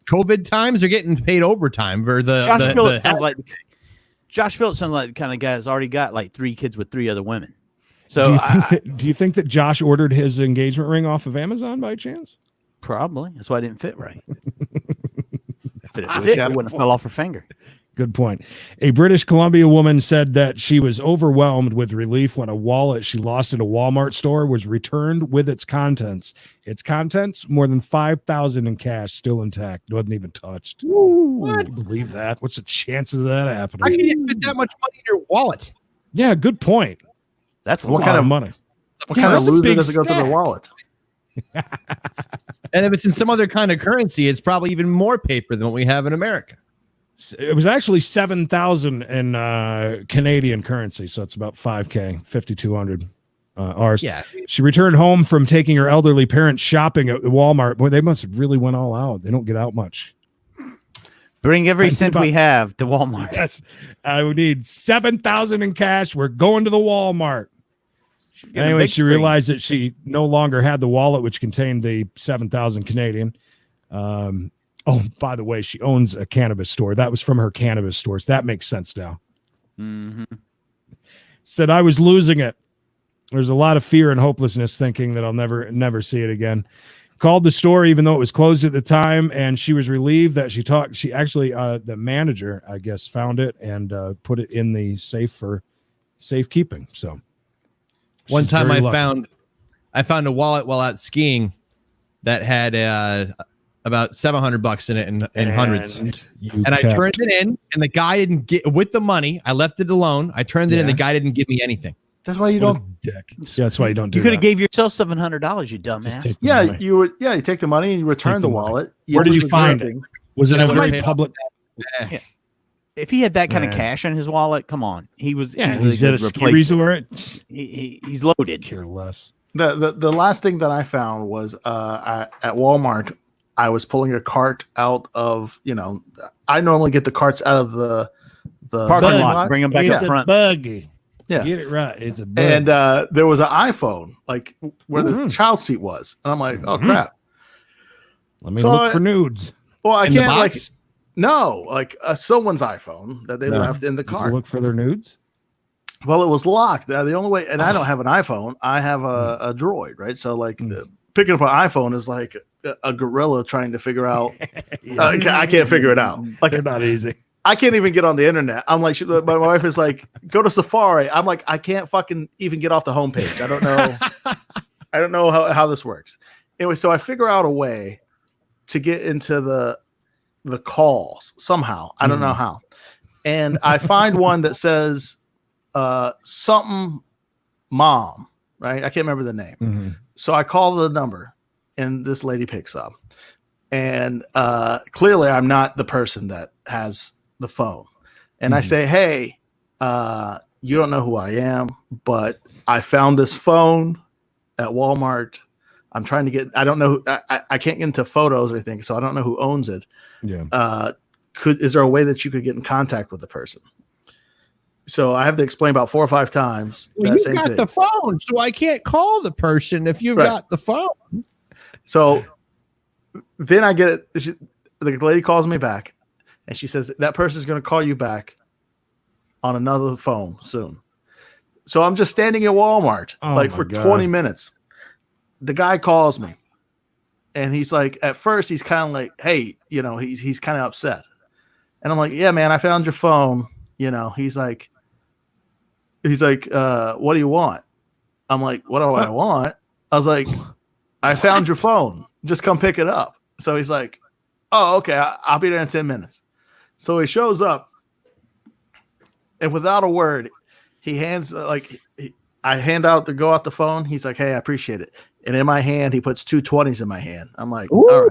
COVID times, they're getting paid overtime for Josh Phillips sounds like the kind of guy that's already got like 3 kids with 3 other women. So do you think that Josh ordered his engagement ring off of Amazon by chance? Probably. That's why it didn't fit right. If it fit, it wouldn't have fell off her finger. Good point. A British Columbia woman said that she was overwhelmed with relief when a wallet she lost at a Walmart store was returned with its contents. Its contents, more than $5,000 in cash, still intact. Wasn't even touched. What? Believe that? What's the chances of that happening? How can you fit that much money in your wallet? Yeah, good point. That's What a kind lot of of money. What kind of loser does it go to the wallet? And if it's in some other kind of currency, it's probably even more paper than what we have in America. It was actually 7,000 in Canadian currency, so it's about $5,000, 5,200 ours. Yeah. She returned home from taking her elderly parents shopping at the Walmart. Boy, they must have really went all out. They don't get out much. Bring every cent we have to Walmart. Yes, I would need 7,000 in cash. We're going to the Walmart. Anyway, she realized that she no longer had the wallet, which contained the 7,000 Canadian. Oh, by the way, she owns a cannabis store. That was from her cannabis stores. That makes sense now. Mm-hmm. Said I was losing it. There's a lot of fear and hopelessness, thinking that I'll never see it again. Called the store, even though it was closed at the time, and she was relieved that she actually, the manager, I guess, found it and put it in the safe for safekeeping. So one time I found a wallet while out skiing that had about $700 in it and hundreds. And I turned it in, and the guy didn't get with the money. I left it alone. I turned it in. The guy didn't give me anything. That's why you don't. Yeah, that's why you don't do. You could have gave yourself $700, you dumbass. Yeah, you would. Yeah, you take the money and you return the wallet. Where did you find it? Was it a very public? Yeah. If he had that kind of cash in his wallet, come on, he was. Yeah, he's at a ski resort. He's loaded. Care less. The last thing that I found was at Walmart. I was pulling a cart out of, I normally get the carts out of the parking lot, bring them back up front. Buggy. Yeah. Get it right. It's a bug. And there was an iPhone, like where the child seat was. And I'm like, oh, crap. Let me look for nudes. Well, I In the can't, box? someone's iPhone that they left in the Did you cart. look for their nudes? Well, it was locked. The only way, and I don't have an iPhone. I have a Droid, right? So, picking up an iPhone is like a gorilla trying to figure out. I can't figure it out. Like, they're not easy. I can't even get on the internet. I'm like, my wife is like, go to Safari. I'm like, I can't fucking even get off the homepage. I don't know. I don't know how this works. Anyway, so I figure out a way to get into the calls somehow. I don't know how. And I find one that says something mom, right? I can't remember the name. Mm-hmm. So I call the number and this lady picks up. And clearly I'm not the person that has the phone. And I say, hey, you don't know who I am, but I found this phone at Walmart. I'm trying to get, I don't know, I can't get into photos or anything, so I don't know who owns it. Yeah. Is there a way that you could get in contact with the person? So I have to explain about 4 or 5 times. Well, you got the phone, so I can't call the person if you've got the phone. So then I get it. The lady calls me back. And she says, that person is going to call you back on another phone soon. So I'm just standing at Walmart for 20 minutes. The guy calls me. And he's like, at first, he's kind of like, hey, he's kind of upset. And I'm like, yeah, man, I found your phone. He's like, what do you want? I'm like, what do I want? I was like, I found your phone. Just come pick it up. So he's like, oh, okay, I'll be there in 10 minutes. So he shows up, and without a word, he hands I hand out the phone. He's like, "Hey, I appreciate it." And in my hand, he puts 2 20s in my hand. I'm like, "All right,"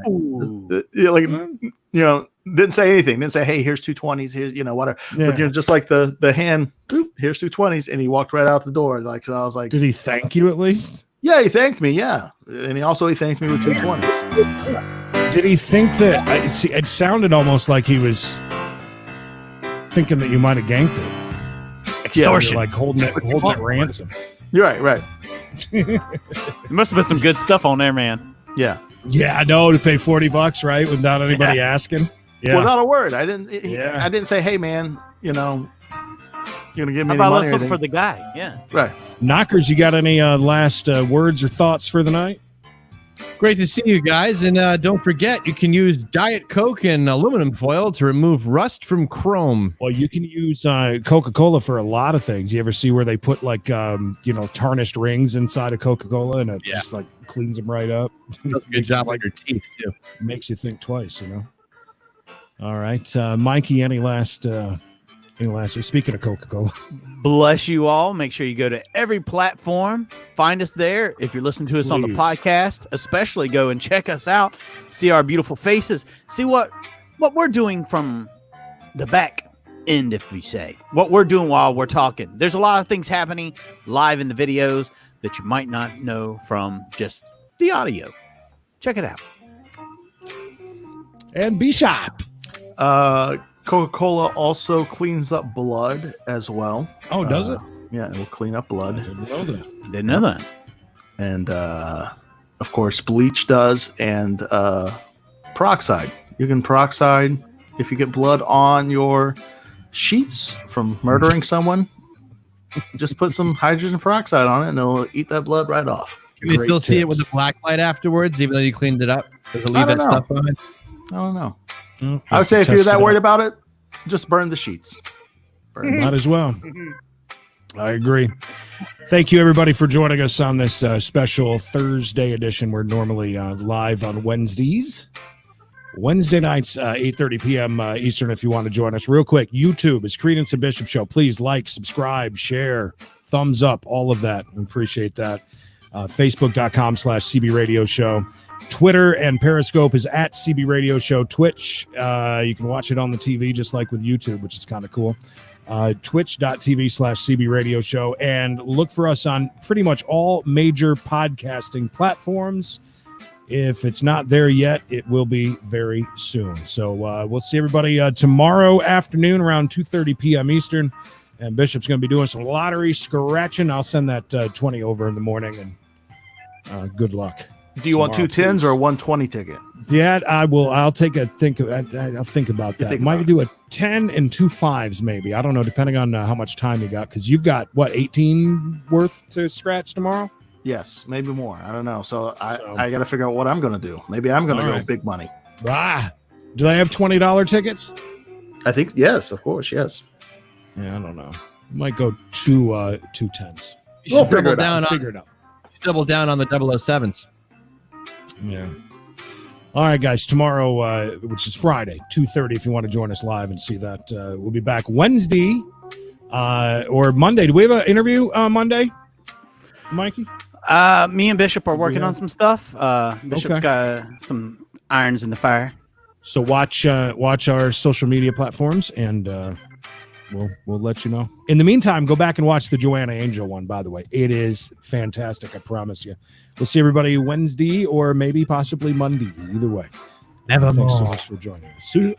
didn't say anything. Didn't say, "Hey, here's 2 20s. Here's whatever." Yeah. But just like the hand, boop, here's 2 20s, and he walked right out the door. So I was like, did he thank you at least? Yeah, he thanked me. Yeah, and he thanked me with 2 20s. Did he think that? It sounded almost like he was thinking that you might have ganked it. Extortion. Like holding it ransom. You're right. There must have been some good stuff on there, man. Yeah. Yeah, I know, to pay $40, right? Without anybody asking. Yeah. Without a word. I didn't say, hey man, you're gonna give me How any about money or something for anything? the guy? Yeah. Right. Knockers, you got any last words or thoughts for the night? Great to see you guys. And don't forget, you can use Diet Coke and aluminum foil to remove rust from chrome. Well, you can use Coca-Cola for a lot of things. You ever see where they put like, tarnished rings inside of Coca-Cola and it just like cleans them right up? Does a good job on your teeth, too. Makes you think twice, All right. Mikey, any last speaking of Coca-Cola? Bless you all. Make sure you go to every platform. Find us there. If you're listening to us on the Please. podcast, especially go and check us out. See our beautiful faces. See what we're doing from the back end, if we say. What we're doing while we're talking. There's a lot of things happening live in the videos that you might not know from just the audio. Check it out. And be sharp. Coca-Cola also cleans up blood as well. Oh, does it? Yeah, it will clean up blood. Didn't know that. Didn't know that. And of course, bleach does, and peroxide. You can peroxide if you get blood on your sheets from murdering someone. Just put some hydrogen peroxide on it, and it'll eat that blood right off. Can you still see it with the black light afterwards, even though you cleaned it up? Does it leave that stuff behind? I don't know. I would say if you're that worried about it, just burn the sheets. Might as well. I agree. Thank you, everybody, for joining us on this special Thursday edition. We're normally live on Wednesdays. Wednesday nights, 8:30 p.m. Eastern, if you want to join us. Real quick, YouTube is Creedence and Bishop Show. Please like, subscribe, share, thumbs up, all of that. We appreciate that. Facebook.com/CB Radio Show. Twitter and Periscope is at CB Radio Show. Twitch, you can watch it on the TV just like with YouTube, which is kind of cool. Twitch.tv/CB Radio Show. And look for us on pretty much all major podcasting platforms. If it's not there yet, it will be very soon. So we'll see everybody tomorrow afternoon around 2:30 p.m. Eastern. And Bishop's going to be doing some lottery scratching. I'll send that 20 over in the morning, and good luck. Do you want 2 10s or a 120 ticket? Dad, I will. I'll take a think. I'll think about that. Might do a 10 and 2 5s, maybe. I don't know, depending on how much time you got. Because you've got what, 18 worth to scratch tomorrow? Yes, maybe more. I don't know. So I got to figure out what I'm going to do. Maybe I'm going to go big money. Do they have $20 tickets? I think yes, of course, yes. Yeah, I don't know. Might go 2 10s. You should Figure it out. Double down on the 007s. Yeah. All right, guys. Tomorrow, which is Friday, 2:30. If you want to join us live and see that, we'll be back Wednesday or Monday. Do we have an interview Monday, Mikey? Me and Bishop are working on some stuff. Bishop's got some irons in the fire. So watch our social media platforms, and we'll let you know. In the meantime, go back and watch the Joanna Angel one. By the way, it is fantastic. I promise you. We'll see everybody Wednesday or maybe possibly Monday. Either way. Nevermore. Thanks so much for joining us. See you.